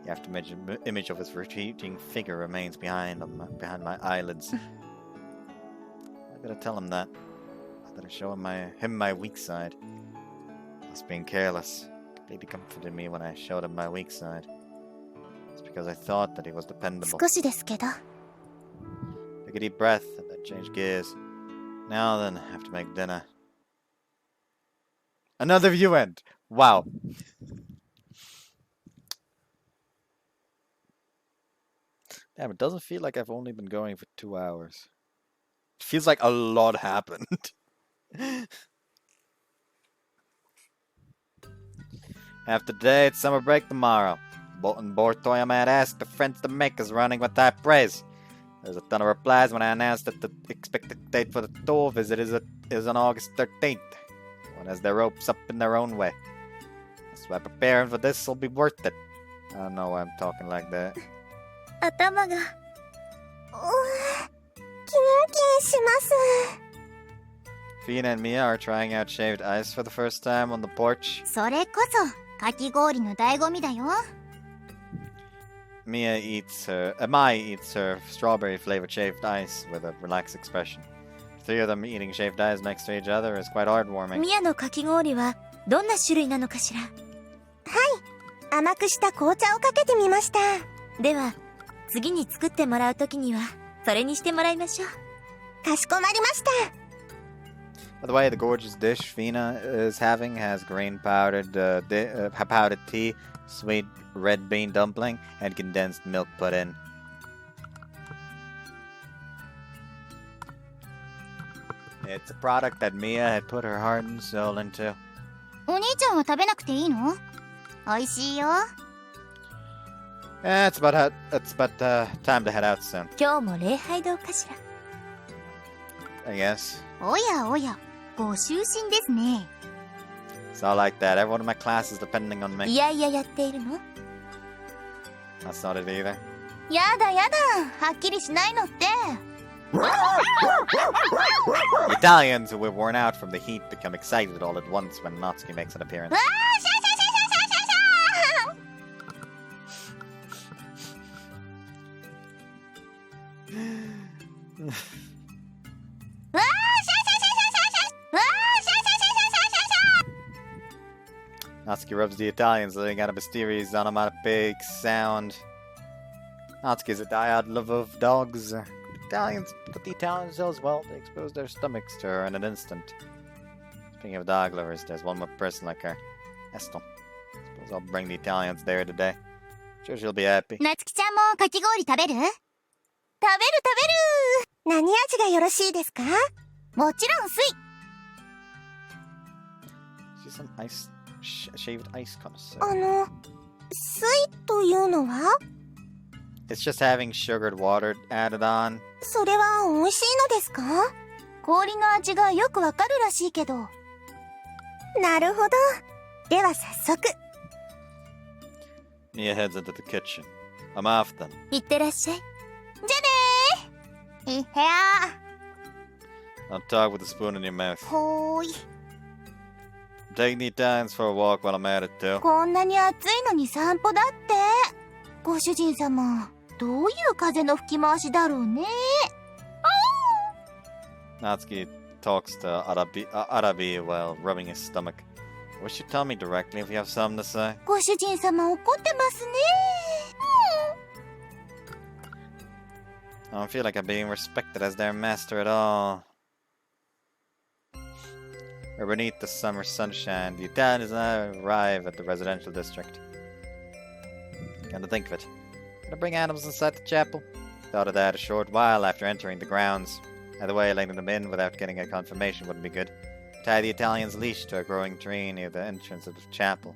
The after-image of his retreating figure remains behind my eyelids. I gotta tell him that. I gotta show him my weak side. I was being careless. Completely comforted me when I showed him my weak side. It's because I thought that he was dependable. 少しですけど。 Take a deep breath and then change gears. Now then, I have to make dinner. Another view end! Wow. Damn, it doesn't feel like I've only been going for 2 hours. It feels like a lot happened. After today, it's summer break tomorrow. On board YoaMae had asked the friends to make us running with that praise. There's a ton of replies when I announced that the expected date for the tour visit is on August 13th. Everyone has their ropes up in their own way. That's why preparing for this will be worth it. I don't know why I'm talking like that. 頭がキンキンします。 Fina and Mia are trying out shaved ice for the first time on the porch. それこそかき氷の醍醐味だよ。 Mai eats her strawberry flavored shaved ice with a relaxed expression. The three of them eating shaved ice next to each other is quite heartwarming. ミヤのかき氷はどんな種類なのかしら。はい、甘くした紅茶をかけてみました。では次に作ってもらうときにはそれにしてもらいましょう。かしこまりました。 By the way, the gorgeous dish Fina is having has grain powdered tea, sweet red bean dumpling, and condensed milk put in. It's a product that Mia had put her heart and soul into. お兄ちゃんは食べなくていいの？美味しいよ。 It's about time to head out soon. 今日も礼拝堂かしら。 I guess. おやおや、ご就寝ですね。 It's all like that. Everyone in my class is depending on me. いやいややっているの？ That's not it either. やだやだ、はっきりしないのって。 The Italians who were worn out from the heat become excited all at once when Natsuki makes an appearance. わー、シャシャシャシャシャシャシャ。 Natsuki rubs the Italians, letting out a mysterious onomatopoeic sound. Natsuki is a diehard lover of dogs. The Italians as well. They expose their stomachs to her in an instant. Speaking of dog lovers, there's one more person like her. Estel. Suppose I'll bring the Italians there today. Sure she'll be happy. なつきちゃんもかき氷食べる？食べる。何味がよろしいですか？もちろん水。 She's an shaved ice connoisseur. 水というのは？ It's just having sugared water added on. それは美味しいのですか？氷の味がよくわかるらしいけど。なるほど。では早速。 Mia heads into the kitchen. I'm off then. いってらっしゃい。じゃねー。いっへや I'll talk with a spoon in your mouth. ほーい。 I'm taking the Italians for a walk while I'm at it too. こんなに暑いのに散歩だって。ご主人様、どういう風の吹き回しだろうね。Natsuki talks to Arabi while rubbing his stomach. Wish you'd tell me directly if you have something to say. ご主人様怒ってますね。I don't feel like I'm being respected as their master at all. We're beneath the summer sunshine. The Italians and I arrive at the residential district. Come to think of it, gonna bring animals inside the chapel? Thought of that a short while after entering the grounds. Either way, letting them in without getting a confirmation wouldn't be good. Tie the Italian's leash to a growing tree near the entrance of the chapel.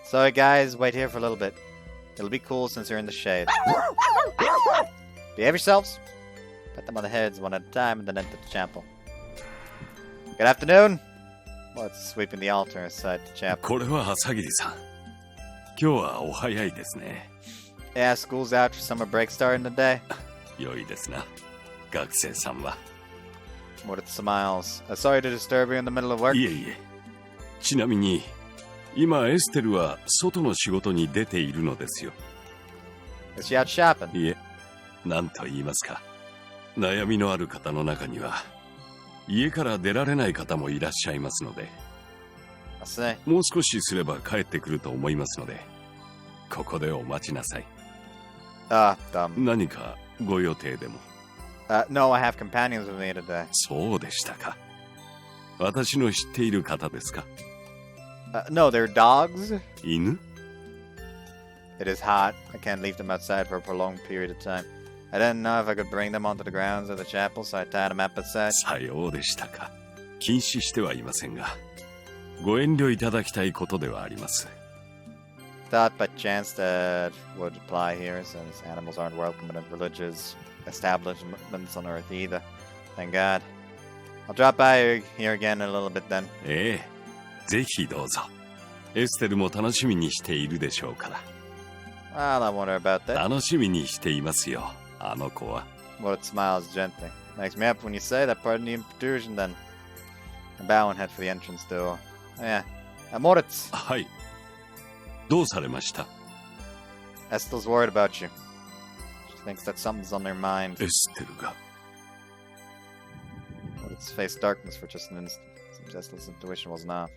Sorry guys, wait here for a little bit. It'll be cool since you're in the shade. Behave yourselves. Pat them on the heads one at a time and then enter the chapel. Good afternoon. Well, it's sweeping the altar inside the chapel. これは朝霧さん。今日はお早いですね。Yeah, school's out for summer break starting today. 良いですな。学生さんは。Moritz smiles. Sorry to disturb you in the middle of work. いえいえ。ちなみに、今エステルは外の仕事に出ているのですよ。Is she out shopping? いえ、なんと言いますか。悩みのある方の中には、家から出られない方もいらっしゃいますので、I see. もう少しすれば帰ってくると思いますので、ここでお待ちなさい。何かご予定でも。No, I have companions with me today. そうでしたか。私の知っている方ですか？ No, they're dogs. 犬？ It is hot. I can't leave them outside for a prolonged period of time. I didn't know if I could bring them onto the grounds of the chapel, so I tied them up outside. さようでしたか。禁止してはいませんが、ご遠慮いただきたいことではあります。Thought by chance that would apply here, since animals aren't welcome in religious establishments on Earth either. Thank God. I'll drop by here again in a little bit then. ええ、ぜひどうぞ。エステルも楽しみにしているでしょうから。Well, I wonder about that. 楽しみにしていますよ、あの子は。Moritz smiles gently. Makes me up when you say that. Pardon the intrusion then. I bow and head for the entrance door. Oh, yeah. Moritz! はい。どうされました？ Estel's worried about you. She thinks that something's on their mind. エステルが。Moritz faced darkness for just an instant. Seems Estel's intuition wasn't off.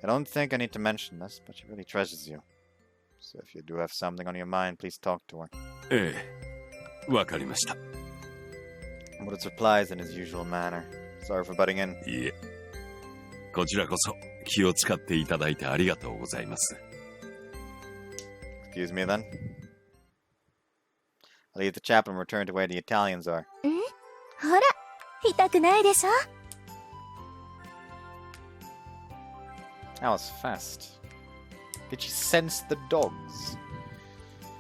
I don't think I need to mention this, but she really treasures you. So if you do have something on your mind, please talk to her. ええ、わかりました。Moritz replies in his usual manner. Sorry for butting in. いいえ。こちらこそ気を使っていただいてありがとうございます。Excuse me then. I'll leave the chapel and return to where the Italians are. ほら、痛くないでしょ？ That was fast. Did she sense the dogs?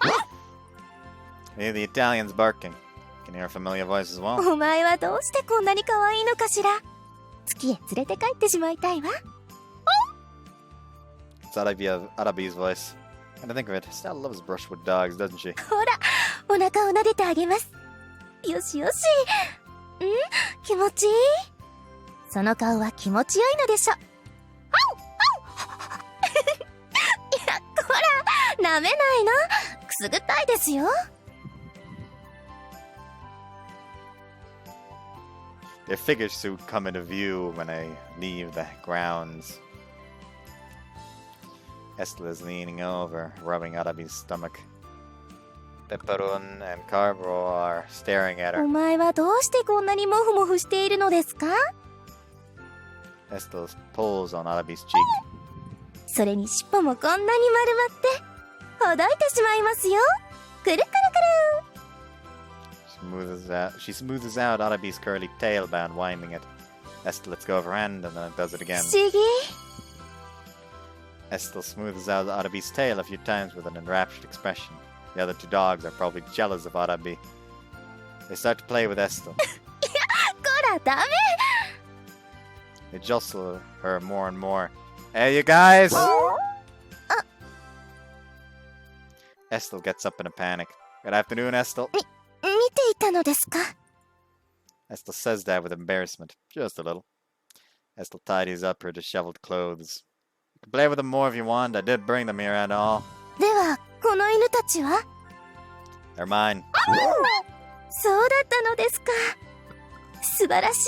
I hear the Italians barking. Can you hear a familiar voice as well? お前はどうしてこんなに可愛いのかしら？月へ連れて帰ってしまいたいわ。It's Arabi's voice. And to think of it, Estelle loves brushwood dogs, doesn't she? ほら、お腹を撫でてあげます。よしよし。気持ちいい？その顔は気持ちよいのでしょ。いや、こら、舐めないの。くすぐったいですよ。Their figures soon come into view when I leave the grounds. Estel is leaning over, rubbing Arabi's stomach. Pepperun and Carbro are staring at her. お前はどうしてこんなにモフモフしているのですか？ Estel pulls on Arabi's cheek. それに尻尾もこんなに丸まって、ほどいてしまいますよ。くるくるくる。She smoothes out Arabi's curly tail by unwinding it. Estel lets go of her hand and then it does it again. 不思議。Estel smooths out Arabi's tail a few times with an enraptured expression. The other two dogs are probably jealous of Arabi. They start to play with Estel. こら、ダメ。 They jostle her more and more. Hey, you guys! Estel gets up in a panic. Good afternoon, Estel. 見ていたのですか？ Estel says that with embarrassment. Just a little. Estel tidies up her disheveled clothes. You can play with them more if you want. I did bring them here at all. では、この犬たちは？ They're mine. そうだったのですか。素晴らしい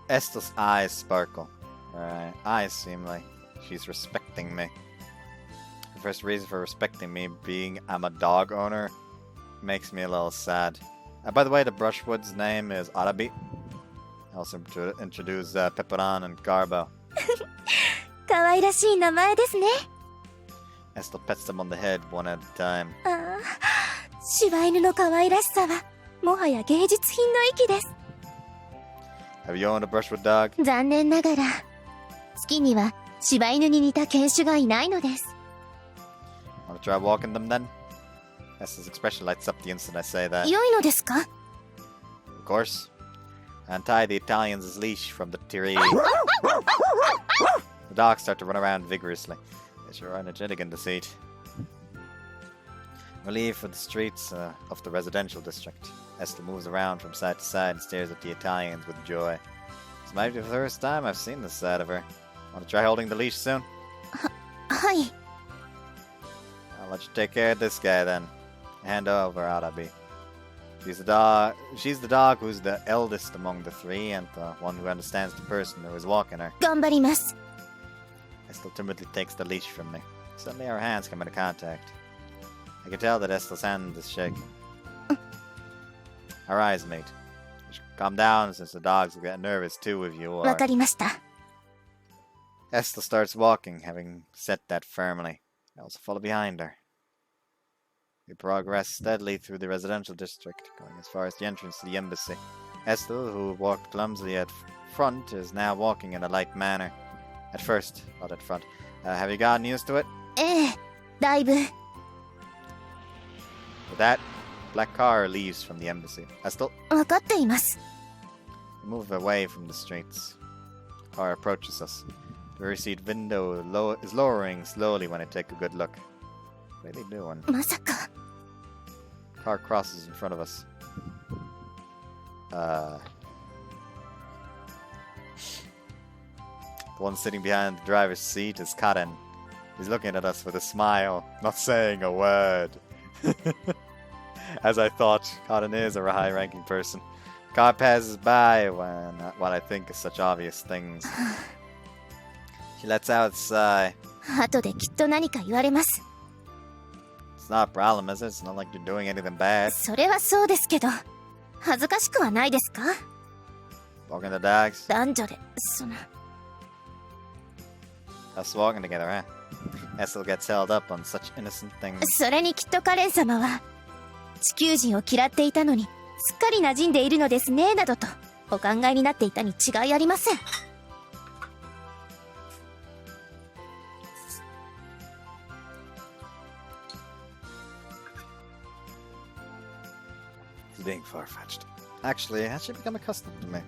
です。 Estel's eyes sparkle. Her eyes seem like she's respecting me. The first reason for respecting me being I'm a dog owner makes me a little sad. By the way, the Brushwood's name is Arabi. I also introduce Pepperan and Garbo. 可愛らしい名前ですね。 Estel pets them on the head one at a time. ああ、柴犬の可愛らしさはもはや芸術品の域です。 Have you owned a Brushwood dog? 残念ながら月には柴犬に似た犬種がいないのです。 I'll Wanna try walking them then? Estel's expression lights up the instant I say that. 良いのですか? Of course. Untie the Italian's leash from the tree. The dogs start to run around vigorously. They sure are energetic in the seat. We leave for the streets of the residential district. Estel moves around from side to side and stares at the Italians with joy. This might be the first time I've seen this side of her. Want to try holding the leash soon? はい。 I'll let you take care of this guy then. Hand over, Arabi. She's the dog who's the eldest among the three and the one who understands the person who is walking her. 頑張ります。 Estel timidly takes the leash from me. Suddenly our hands come into contact. I can tell that Estel's hand is shaking. Our eyes meet. You should calm down since the dogs will get nervous too if you わ are. かりました。 Estel starts walking, having said that firmly. I also follow behind her. We progress steadily through the residential district, going as far as the entrance to the embassy. Estel, who walked clumsily at front, is now walking in a light manner. At first, not at front. Have you gotten used to it? ええ、だいぶ。 With that, black car leaves from the embassy. Estel, わかっています。 we move away from the streets. The car approaches us. The rear seat window is lowering slowly when I take a good look. What are they doing? まさか。 Car crosses in front of us. The one sitting behind the driver's seat is Karen. He's looking at us with a smile, not saying a word. As I thought, Karen is a high-ranking person. Car passes by when what I think is such obvious things. She lets out a sigh. 後できっと何か言われます。 It's not a problem, is it? It's not like you're doing anything bad. それはそうですけど、恥ずかしくはないですか? Walking the dogs. 男女で、その。 Us walking together, huh? Estel gets held up on such innocent things. それにきっとカレン様は、地球人を嫌っていたのに、すっかり馴染んでいるのですね、などと、お考えになっていたに違いありません。 It's being far-fetched. Actually, has she become accustomed to me?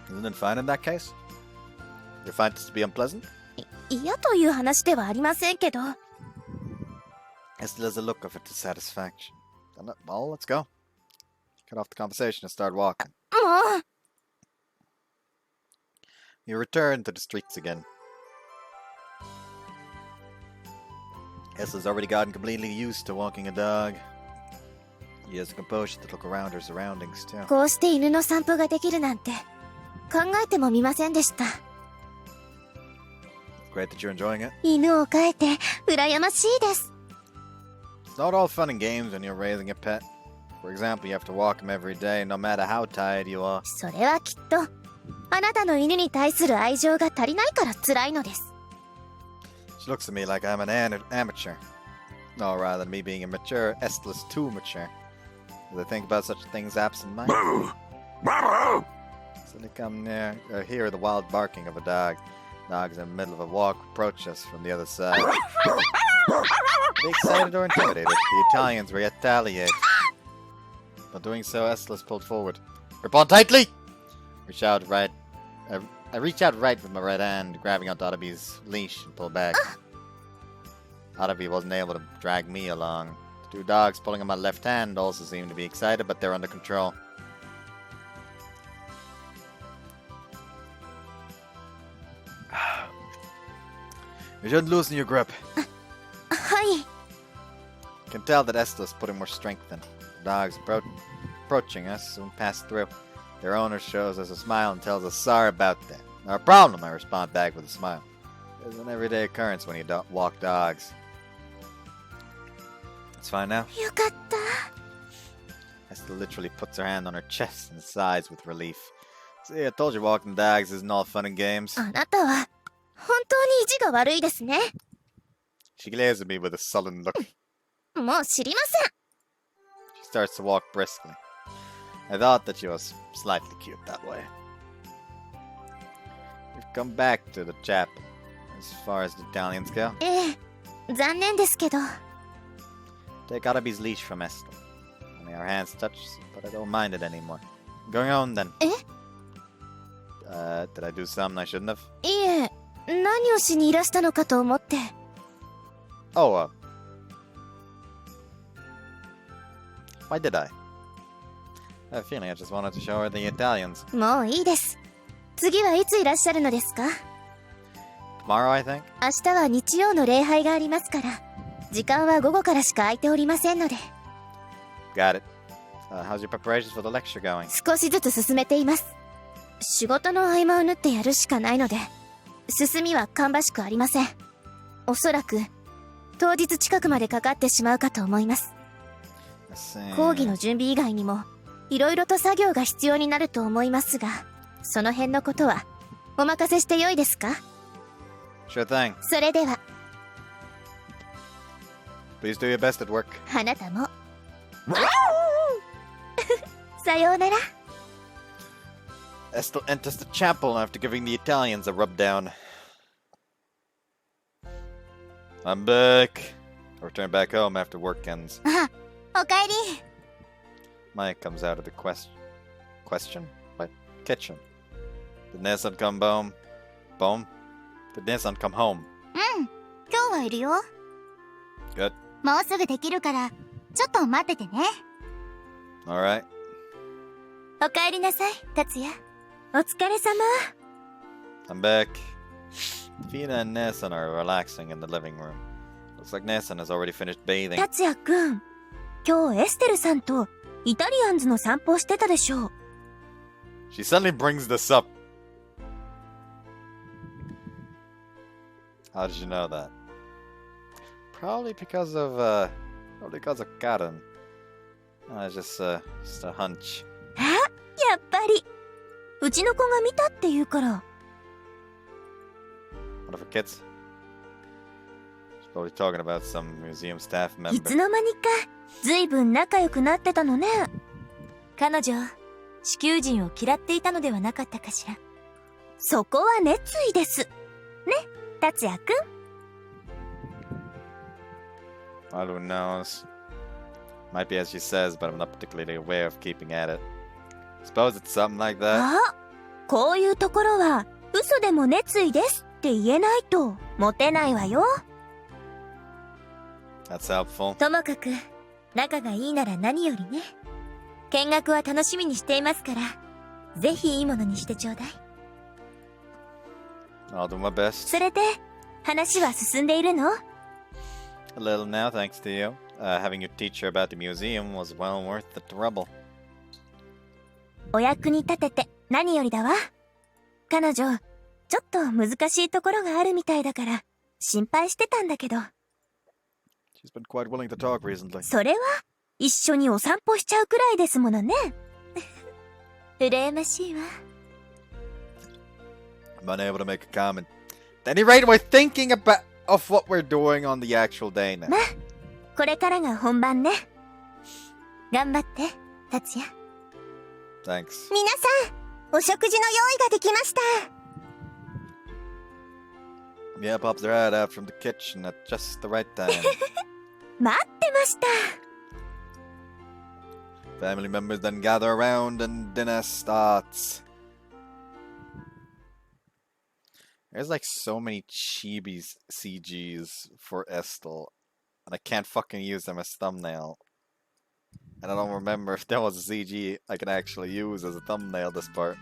Isn't it fine in that case? You find this to be unpleasant? 嫌という話ではありませんけど。 Estel has a look of dissatisfaction. Well, let's go. Cut off the conversation and start walking. もう You return to the streets again. Estel's already gotten completely used to walking a dog. She has the composure to look around her surroundings too. こうして犬の散歩ができるなんて、考えてもみませんでした。 Great that you're enjoying it. 犬を飼えて、羨ましいです。 It's not all fun and games when you're raising a pet. For example, you have to walk him every day, no matter how tired you are. それはきっと、あなたの犬に対する愛情が足りないから辛いのです。 She looks at me like I'm an amateur. No, rather than me being immature, Estel is too mature. As I think about such things absent-minded. Suddenly come near, hear the wild barking of a dog. Dogs in the middle of a walk approach us from the other side. Be excited or intimidated, the Italians retaliate. While doing so, Estel is pulled forward. Grip on tightly! I reach out right with my right hand, grabbing onto Arabi's leash and pull back. Arabi wasn't able to drag me along. The two dogs pulling on my left hand also seem to be excited, but they're under control. You shouldn't loosen your grip. はい。 You can tell that Estel is putting more strength in. The dogs approaching us soon pass through. Their owner shows us a smile and tells us sorry about that. Not a problem, I respond back with a smile. It's an everyday occurrence when you walk dogs. It's fine now. よかった。 Estel literally puts her hand on her chest and sighs with relief. See, I told you walking dogs isn't all fun and games. あなたは、本当に意地が悪いですね。 She glares at me with a sullen look. もう知りません。 She starts to walk briskly. I thought that she was slightly cute that way. We've come back to the chapel. As far as the Italians go. ええ、残念ですけど。 Take Arabi's leash from Estel. Only our hands touch, but I don't mind it anymore. Going on then. え Did I do something I shouldn't have? いえ、何をしにいらしたのかと思って。 Oh, why did I? I have a feeling I just wanted to show her the Italians. もういいです。次はいついらっしゃるのですか？ Tomorrow, I think? 明日は日曜の礼拝がありますから、時間は午後からしか空いておりませんので。 Got it. How's your preparations for the lecture going? 少しずつ進めています。仕事の合間を縫ってやるしかないので、進みは芳しくありません。おそらく当日近くまでかかってしまうかと思います。講義の準備以外にもいろいろと作業が必要になると思いますが、その辺のことはお任せしてよいですか？ Sure thing. それでは。 Please do your best at work. あなたも。さようなら。 Estel enters the chapel after giving the Italians a rubdown. I'm back. I return back home after work ends. あ、おかえり。 Maya comes out of the question? What? Kitchen. Did Nessun come home? Did Nessun come home? うん、今日はいるよ。 Good. もうすぐできるから、ちょっと待っててね。 Alright. おかえりなさい、達也。お疲れ様。 I'm back. Fina and Nessun are relaxing in the living room. Looks like Nessun has already finished bathing. 達也くん、今日エステルさんとイタリアンズの散歩をしてたでしょう。 She suddenly brings this up. How did you know that? Probably because of Karen. Just a hunch. やっぱりうちの子が見たって言うから。 What of her kids? She's probably talking about some museum staff い member. つの間にかずいぶん仲良くなってたのね。彼女地球人を嫌っていたのではなかったかしら。そこは熱意ですね、達也くん。 Well, who knows? Might be as she says, but I'm not particularly aware of keeping at it. Suppose it's something like that. あ、こういうところは嘘でも熱意ですって言えないとモテないわよ。 That's helpful. ともかく仲がいいなら何よりね。見学は楽しみにしていますから、ぜひいいものにしてちょうだい。 I'll do my best. それで話は進んでいるの？ A little now, thanks to you. Having you teach her about the museum was well worth the trouble. お役に立てて何よりだわ。彼女ちょっと難しいところがあるみたいだから心配してたんだけど。 She's been quite willing to talk recently. それは一緒にお散歩しちゃうくらいですものね。羨ましいわ。 I'm unable to make a comment. At any rate, we're thinking of what we're doing on the actual day now. まあこれからが本番ね。頑張って達也。 Thanks. 皆さんお食事の用意ができました。 Mia pops her head out from the kitchen at just the right time. 待ってました。 Family members then gather around and dinner starts. There's like so many chibi CGs for Estel, and I can't fucking use them as thumbnail. And I don't remember if there was a CG I can actually use as a thumbnail this part.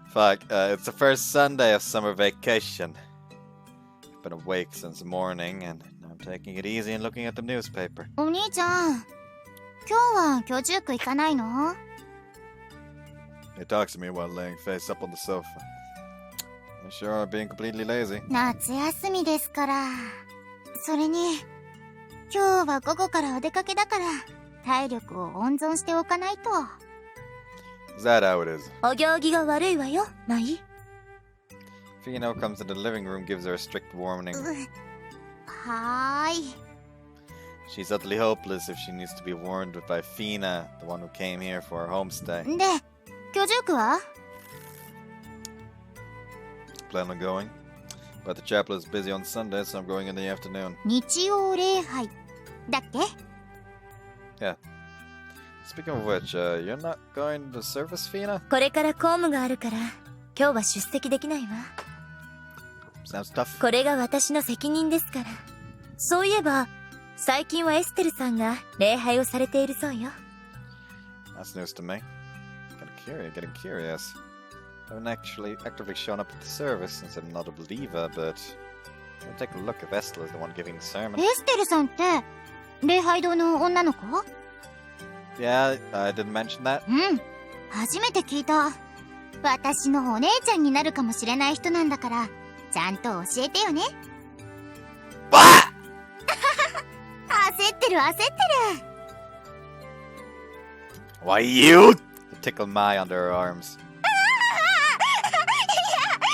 Fuck, it's the first Sunday of summer vacation. I've been awake since morning, and I'm taking it easy and looking at the newspaper. お兄ちゃん、今日は居住区行かないの？ He talks to me while laying face up on the sofa. You sure are being completely lazy. 夏休みですから。それに、今日は午後からお出かけだから、体力を温存しておかないと。 Is that how it is? お行儀が悪いわよ、マイ。 Fino comes into the living room, gives her a strict warning. はーい。 She's utterly hopeless if she needs to be warned by Fina, the one who came here for her homestay. で、居住区は？ Plan on going? But the chapel is busy on Sunday, so I'm going in the afternoon. 日曜礼拝だっけ？ Yeah. Speaking of which, you're not going to service, Fina? これから公務があるから今日は出席できないわ。 Sounds tough. これが私の責任ですから。そういえば最近はエステルさんが礼拝をされているそうよ。 That's news to me. Getting curious. I haven't actually actively shown up at the service since I'm not a believer, but I'll take a look if Estel is the one giving the sermon. エステルさんって礼拝堂の女の子？ Yeah, I didn't mention that. うん、初めて聞いた。私のお姉ちゃんになるかもしれない人なんだからちゃんと教えてよね。焦ってる。 Why you? Tickle Mai under her arms.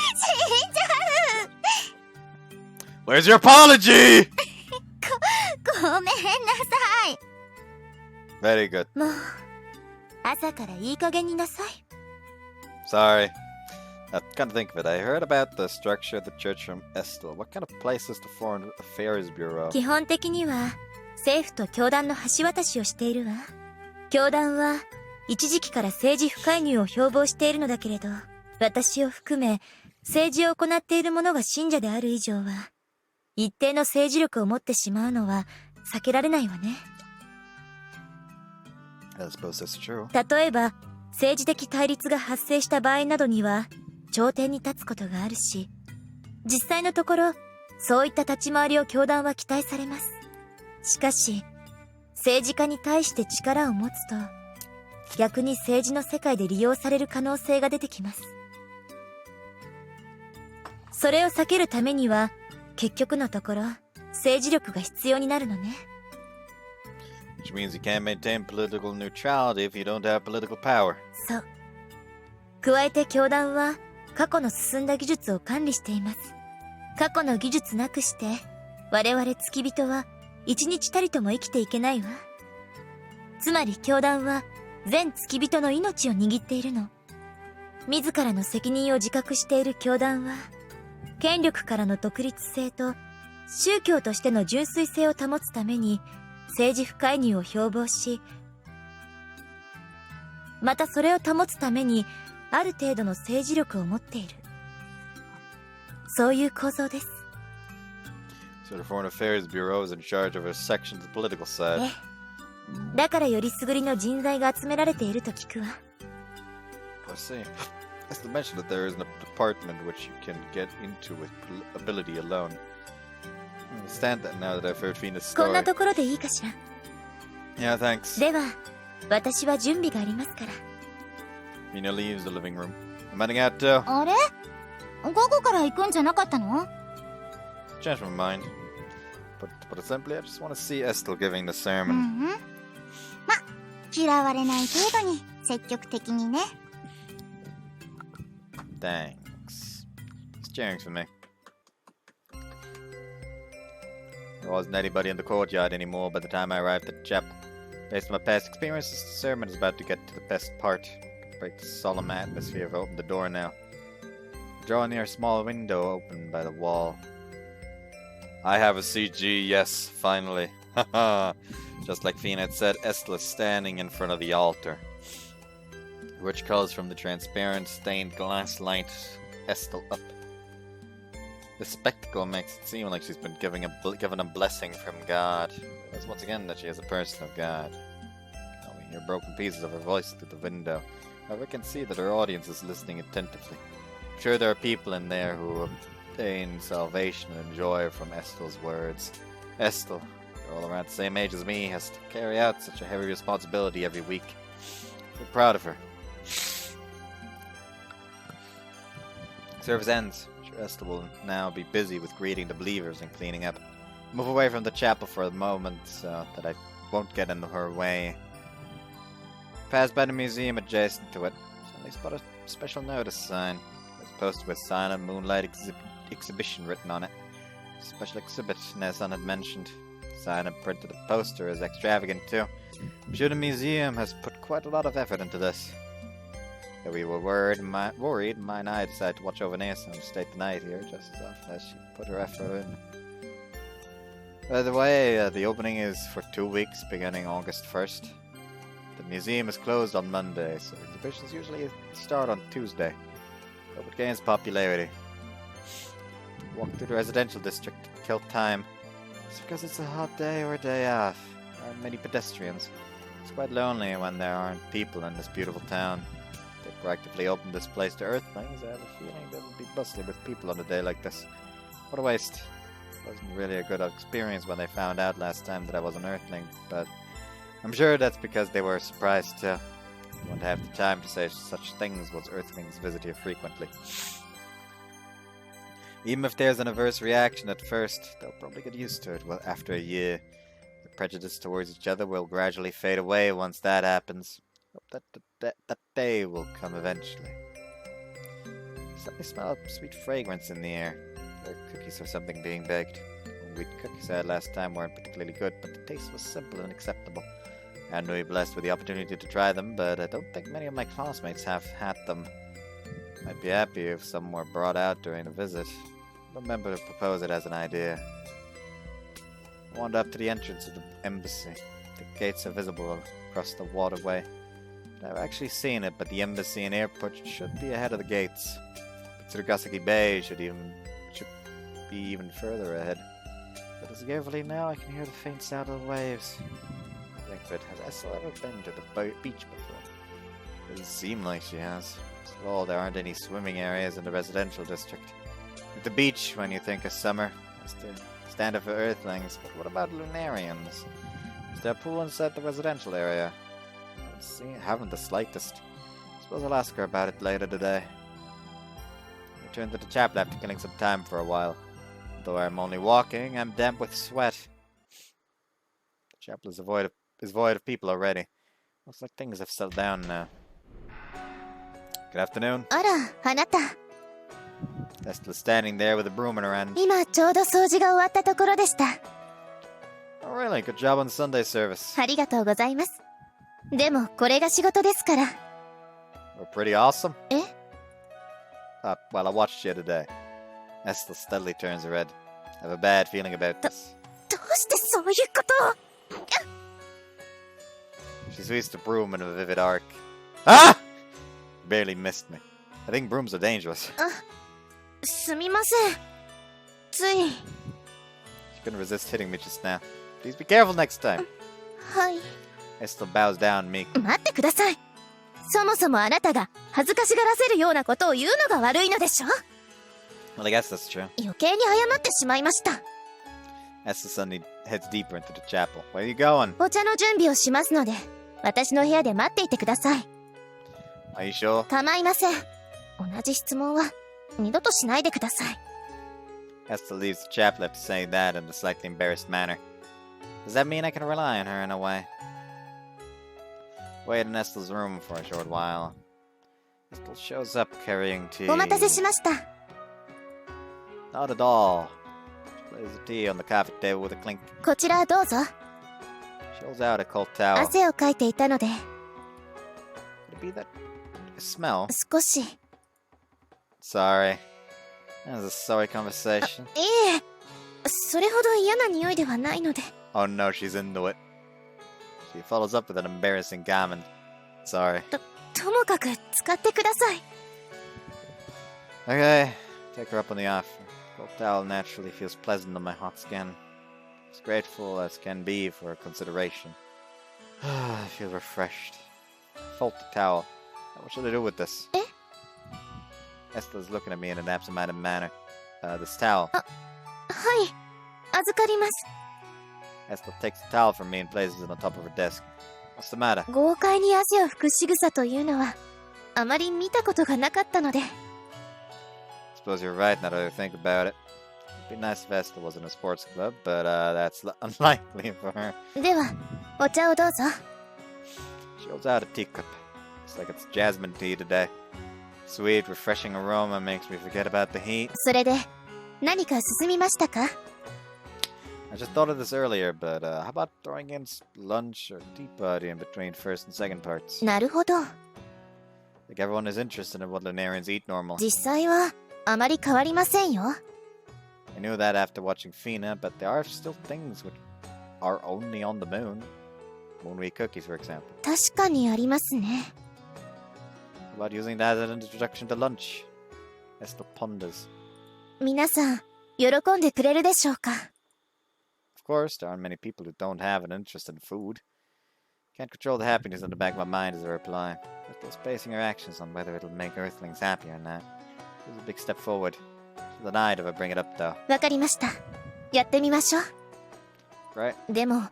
死んじゃう。 Where's your apology? ごめんなさい。 Very good. もう朝からいい加減になさい。 Sorry. Come to think of it, I heard about the structure of the church from Estel. What kind of place is the Foreign Affairs Bureau? 基本的には政府と教団の橋渡しをしているわ。教団は一時期から政治不介入を標榜しているのだけれど、私を含め政治を行っている者が信者である以上は一定の政治力を持ってしまうのは避けられないわね。 I suppose that's true. 例えば政治的対立が発生した場合などには頂点に立つことがあるし、実際のところそういった立ち回りを教団は期待されます。しかし政治家に対して力を持つと逆に政治の世界で利用される可能性が出てきます。それを避けるためには結局のところ政治力が必要になるのね。 Which means you can't maintain political neutrality if you don't have political power. そう。加えて教団は過去の進んだ技術を管理しています。過去の技術なくして我々付き人は一日たりとも生きていけないわ。つまり教団は全付き人の命を握っているの。自らの責任を自覚している教団は権力からの独立性と宗教としての純粋性を保つために政治不介入を標榜し、またそれを保つためにある程度の政治力を持っている。そういう構造です。 So the Foreign Affairs Bureau is in charge of a section of the political side. ええ。だからよりすぐりの人材が集められていると聞くわ。 I see. As to mention that there isn't a department which you can get into with ability alone. I understand that now that I've heard Fina's こん story. なところでいいかしら。 Yeah, thanks. では、私は準備がありますから。 Fina leaves the living room. I'm heading out too. あれ？午後から行くんじゃなかったの？ Changed my mind. But simply, I just want to see Estel giving the う sermon. ん。ま、嫌われない程度に積極的にね。 Thanks. It's cheering for me. There wasn't anybody in the courtyard anymore by the time I arrived at the chapel. Based on my past experiences, the sermon is about to get to the best part. Break the solemn atmosphere. I've opened the door now. Draw near a small window opened by the wall. I have a CG, yes, finally. Haha. Just like Fina had said, Estel is standing in front of the altar, which calls from the transparent stained glass light Estel up. The spectacle makes it seem like she's been given a blessing from God. Realize once again that she is a person of God. We hear broken pieces of her voice through the window. However, I can see that her audience is listening attentively. I'm sure there are people in there who obtain salvation and joy from Estel's words. Estel, all around the same age as me, has to carry out such a heavy responsibility every week. I feel proud of her. Service ends. I'm sure Estel will now be busy with greeting the believers and cleaning up. Move away from the chapel for a moment so that I won't get in her way. Pass by the museum adjacent to it. Suddenly spot a special notice sign. It's posted with silent moonlight exhibition written on it. Special exhibit, Nesan had mentioned. Sign and print of the poster is extravagant too. I'm sure the museum has put quite a lot of effort into this. that we were worried, Mai and I decided to watch over Nessa and stay the night here just as often as she put her effort in. By the way, the opening is for 2 weeks, beginning August 1st. The museum is closed on Monday, so exhibitions usually start on Tuesday. Hope it gains popularity. Walk through the residential district to kill time. It's because it's a hot day or a day off. There aren't many pedestrians. It's quite lonely when there aren't people in this beautiful town. They proactively opened this place to Earthlings. I have a feeling they will be bustling with people on a day like this. What a waste. It wasn't really a good experience when they found out last time that I was an Earthling, but I'm sure that's because they were surprised too. They wouldn't have the time to say such things once Earthlings visit here frequently. Even if there's an adverse reaction at first, they'll probably get used to it after a year. The prejudice towards each other will gradually fade away once that happens. Hope that day will come eventually. Suddenly smell a sweet fragrance in the air. There are cookies or something being baked. The wheat cookies I had last time weren't particularly good, but the taste was simple and acceptable. I'm really blessed with the opportunity to try them, but I don't think many of my classmates have had them. I'd be happy if some were brought out during the visit. Remember to propose it as an idea. I wandered up to the entrance of the embassy. The gates are visible across the waterway. I've actually seen it, but the embassy and airport should be ahead of the gates. Tsurugasaki Bay should be even further ahead. But as I carefully now, I can hear the faint sound of the waves. But has Estel ever been to the beach before? It doesn't seem like she has. After all, there aren't any swimming areas in the residential district. At the beach, when you think of summer, is the standard for Earthlings, but what about Lunarians? Is there a pool inside the residential area? I haven't the slightest. Suppose I'll ask her about it later today. I returned to the chapel after killing some time for a while. Though I'm only walking, I'm damp with sweat. The chapel is void of people already. Looks like things have settled down now. Good afternoon. あら、あなた。 Estel's standing there with a broom in her hand. 今ちょうど掃除が終わったところでした。Oh really? Good job on Sunday service. ありがとうございます。でもこれが仕事ですから。We're pretty awesome. え? Well, I watched you today. Estel steadily turns her head. I have a bad feeling about this. どうしてそういうことを She sweeps the broom in a vivid arc. Ah! Barely missed me. I think brooms are dangerous. すみません。つい。 She couldn't resist hitting me just now. Please be careful next time. はい。 Estel bows down meekly. 待ってください。そもそもあなたが恥ずかしがらせるようなことを言うのが悪いのでしょ Well, I guess that's true. 余計に謝ってしまいました。 Estel suddenly heads deeper into the chapel. Where are you going? お茶の準備をしますので、私の部屋で待っていてください。 Are you sure? 構いません。同じ質問は二度としないでください。 Estel leaves the chapel after saying that in a slightly embarrassed manner. Does that mean I can rely on her in a way? Wait in Estel's room for a short while. Estel shows up carrying tea. お待たせしました。 Not at all. She plays the tea on the coffee table with a clink. こちらどうぞ。 She holds out a cold towel. 汗をかいていたので。 Could it be that smell? 少し。 Sorry. That was a sorry conversation. いえ、それほど嫌な匂いではないので。 Oh no, she's into it. She follows up with an embarrassing comment. Sorry. ともかく使ってください。 Okay, take her up on the offer. Cold towel naturally feels pleasant on my hot skin. As grateful as can be for her consideration. I feel refreshed. Fold the towel. What should I do with this? Eh? Estel's looking at me in an absent-minded manner. This towel. はい、預かります。 Estel takes the towel from me and places it on top of her desk. What's the matter? 豪快に汗を拭く仕草というのはあまり見たことがなかったので。 Suppose you're right now that I think about it. It'd be nice if Estel was in a sports club, but that's unlikely for her. では、お茶をどうぞ。 She holds out a teacup. Looks like it's jasmine tea today. Sweet, refreshing aroma makes me forget about the heat. それで、何か進みましたか？ I just thought of this earlier, but how about throwing in lunch or tea party in between first and second parts? なるほど。Like everyone is interested in what Lunarians eat normally. 実際はあまり変わりませんよ。I knew that after watching Fina, but there are still things which are only on the moon. Moon-wheat cookies, for example. 確かにありますね。How about using that as an introduction to lunch? Estel ponders. 皆さん、喜んでくれるでしょうか。Of course, there aren't many people who don't have an interest in food. Can't control the happiness in the back of my mind as I reply. But still basing her actions on whether it'll make Earthlings happy or not. It's a big step forward. So the night if I bring it up, though. わかりました。やってみましょう。 Right? でも、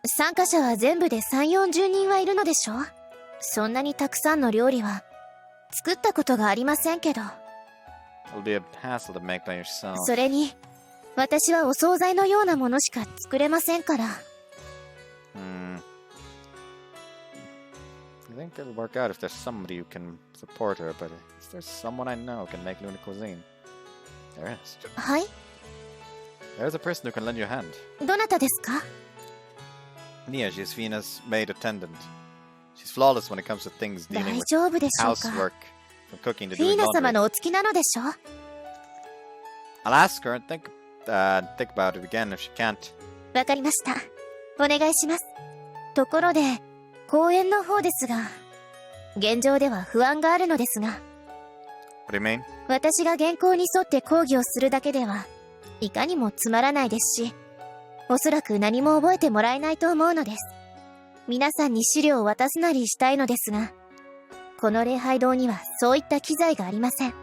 参加者は全部で3、40人はいるのでしょ？そんなにたくさんの料理は作ったことがありませんけど。It'll be a hassle to make by yourself. それに、私はお惣菜のようなものしか作れませんから。I think it'll work out if there's somebody who can support her, but is there someone I know who can make Luna cuisine? There is. はい？ There's a person who can lend you a hand. どなたですか？ Nia, she's Fina's maid attendant. She's flawless when it comes to things 大 dealing with 丈夫でしょうか？ housework, from cooking to フィ doing ーナ様 laundry. のお付きなのでしょ？ I'll ask her and think about it again if she can't. わかりました。お願いします。ところで、公園の方ですが、現状では不安があるのですが、 What do you mean? 私が原稿に沿って講義をするだけでは、いかにもつまらないですし、おそらく何も覚えてもらえないと思うのです。皆さんに資料を渡すなりしたいのですが、この礼拝堂にはそういった機材がありません。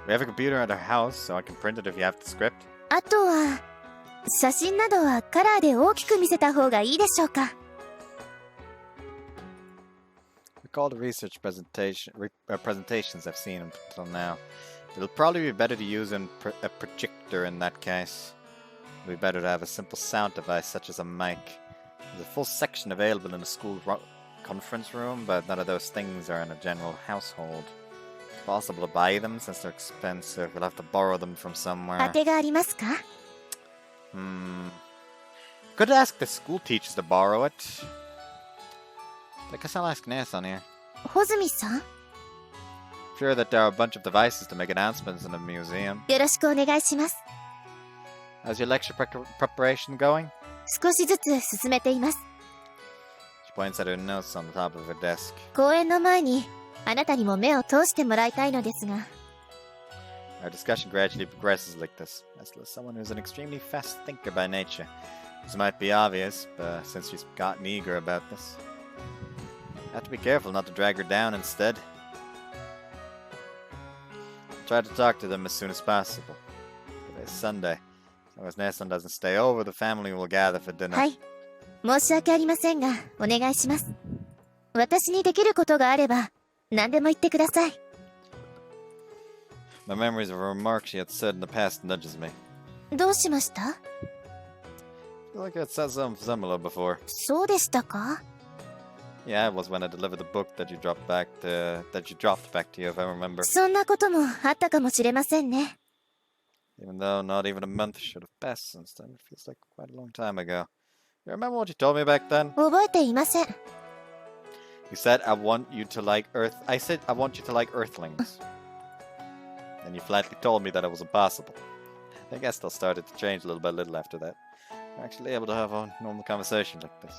We have a computer at our house, so I can print it if you have the script. あとは、写真などはカラーで大きく見せた方がいいでしょうか。Recall the research presentations I've seen until now. It'll probably be better to use a projector in that case. It'll be better to have a simple sound device such as a mic. There's a full section available in the school conference room, but none of those things are in a general household. It's possible to buy them since they're expensive. We'll have to borrow them from 当 somewhere. てがありますか？ Could ask the school teachers to borrow it. I guess I'll ask Ness on here. 穂積さん、 Sure that there are a bunch of devices to make announcements in the museum. よろしくお願いします。 How's your lecture preparation going? 少しずつ進めています。 She points at her notes on the top of her desk. 講演の前に、あなたにも目を通してもらいたいのですが、 Our discussion gradually progresses like this. Estel is someone who's an extremely fast thinker by nature. This might be obvious, but since she's gotten eager about this, I have to be careful not to drag her down instead. I'll try to talk to them as soon as possible. Today's Sunday. As long as Nessun doesn't stay over, the family will gather for dinner. はい。申し訳ありませんが、お願いします。私にできることがあれば、何でも言ってください。My memories of a remark she had said in the past nudges me. どうしました？ I feel like I'd said something similar before. そうでしたか？ Yeah, it was when I delivered the book that you dropped back to you, if I remember. そんなこともあったかもしれませんね。 Even though not even a month should have passed since then, it feels like quite a long time ago. You remember what you told me back then? 覚えていません。 You said I want you to like I said I want you to like Earthlings. And you flatly told me that it was impossible. I think Estel started to change little by little after that. We're actually able to have a normal conversation like this.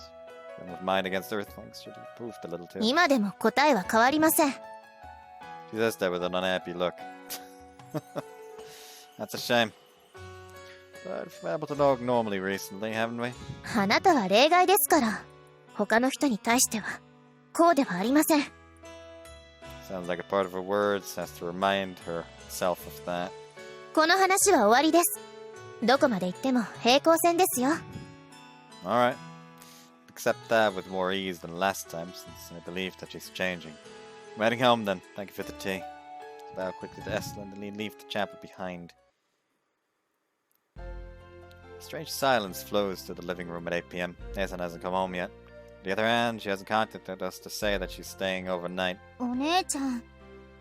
And with mine against Earthlings should have improved a little too. 今でも答えは変わりません。 She says that with an unhappy look. That's a shame. But we've been able to talk normally recently, haven't we? あなたは例外ですから。他の人に対しては、こうではありません。 Sounds like a part of her words has to remind herself of that. この話は終わりです。どこまで行っても平行線ですよ。 Alright. Accept that with more ease than last time, since I believe that she's changing. I'm heading home then. Thank you for the tea. Bow quickly to Estel and leave the chapel behind. A strange silence flows through the living room at 8 p.m. Nathan hasn't come home yet. On the other hand, she hasn't contacted us to say that she's staying overnight. お姉ちゃん、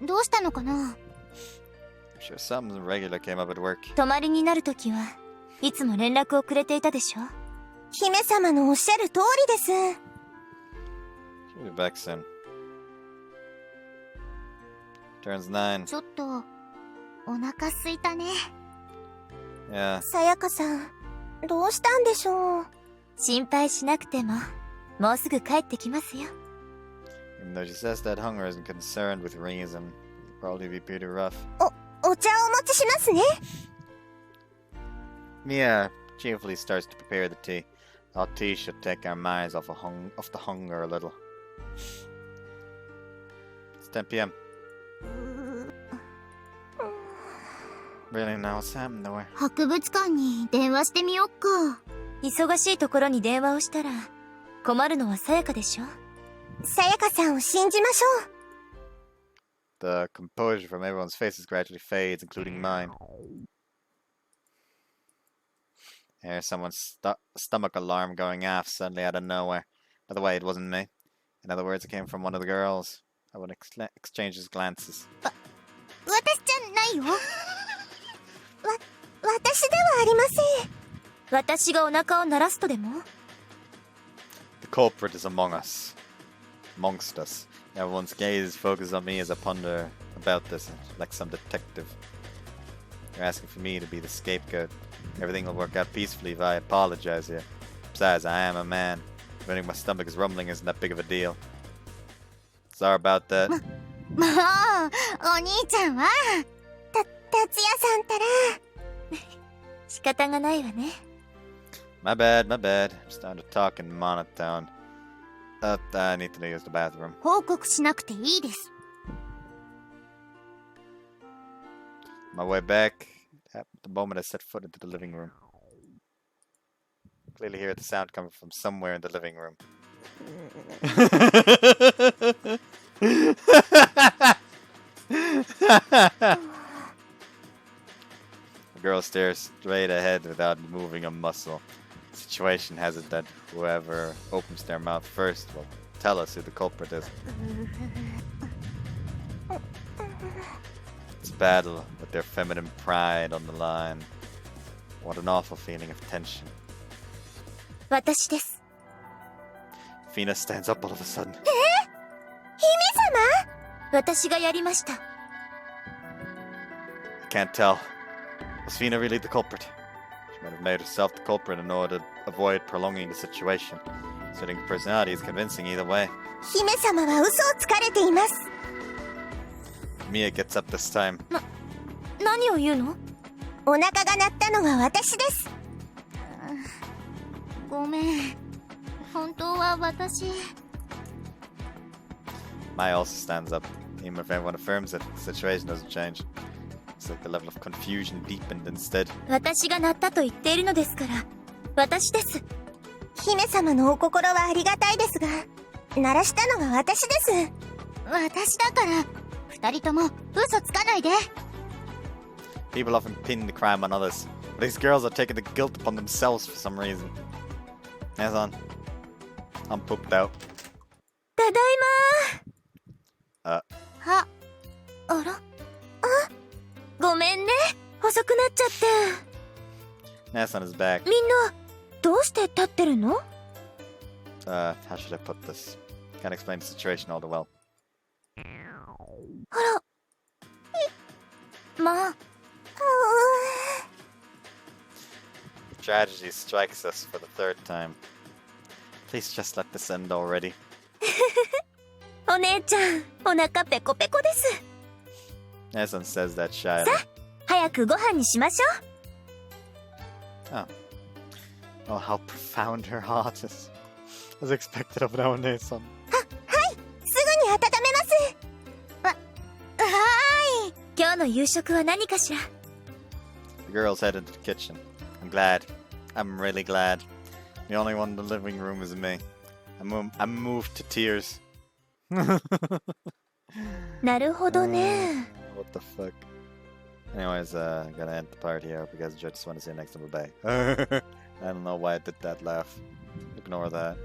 どうしたのかな？ I'm sure something irregular came up at work. 泊まりになるときはいつも連絡をくれていたでしょ？姫様のおっしゃる通りです。She'll be back soon. Turns 9. ちょっと、お腹すいたね。Yeah. さやかさん、どうしたんでしょう。心配しなくても、もうすぐ帰ってきますよ。Even though she says that hunger isn't concerned with reason, it'll probably be pretty rough. お茶をお持ちしますね。Mia cheerfully starts to prepare the tea. Hot tea should take our minds off the hunger a little. It's 10 p.m. Really now what's happened to her? 博物館に電話してみよっか。忙しいところに電話をしたら、困るのはさやかでしょ。さやかさんを信じましょう。The composure from everyone's faces gradually fades, including mine. There's someone's stomach alarm going off suddenly out of nowhere. By the way, it wasn't me. In other words, it came from one of the girls. I would exchange his glances. 私じゃないよ。私ではありません。私がお腹を鳴らすとでも？ The culprit is amongst us. Everyone's gaze is focused on me as I ponder about this, like some detective. You're asking for me to be the scapegoat. Everything will work out peacefully if I apologize here. Besides, I am a man. Running my stomach is rumbling isn't that big of a deal. Sorry about that. もう、お兄ちゃんは、達也さんたら。仕方がないわね。My bad. I'm starting to talk in monotone. I need to use the bathroom. 報告しなくていいです。My way back, at the moment I set foot into the living room. Clearly hear the sound coming from somewhere in the living room. The girl stares straight ahead without moving a muscle. The situation has it that whoever opens their mouth first will tell us who the culprit is. It's a battle with their feminine pride on the line. What an awful feeling of tension. 私です。 Fina stands up all of a sudden. 姫様？私がやりました。I can't tell. Was Fina really the culprit? She might have made herself the culprit in order to avoid prolonging the situation. Suiting personality is convincing either way. 姫様は嘘をつかれています。Mia gets up this time. 何を言うの？お腹が鳴ったのは私です。ごめん。本当は私。Mai also stands up. Even if everyone affirms it, the situation doesn't change. It's like the level of confusion deepened instead. 私が鳴ったと言っているのですから、私です。姫様のお心はありがたいですが、鳴らしたのは私です。私だから、二人とも嘘つかないで。People often pin the crime on others, but these girls are taking the guilt upon themselves for some reason. Yes, I'm pooped out. ただいまー。あら？ごめんね。遅くなっちゃって。Nasan is back. みんな、どうして立ってるの？ How should I put this? Can't explain the situation all too well. あら。まあ。Tragedy strikes us for the third time. Please just let this end already. お姉ちゃん、お腹ペコペコです。Nasan says that shyly. さあ、早くご飯にしましょう。Oh, how profound her heart is. As expected of now, Nasan. はい、すぐに温めます。はーい。今日の夕食は何かしら？ The girls head into the kitchen. I'm glad. I'm really glad. The only one in the living room is me. I'm moved to tears. なるほどね。What the fuck? Anyways, gonna end the part here. Hope you guys enjoyed. Just want to see you next time. Bye. I don't know why I did that laugh. Ignore that.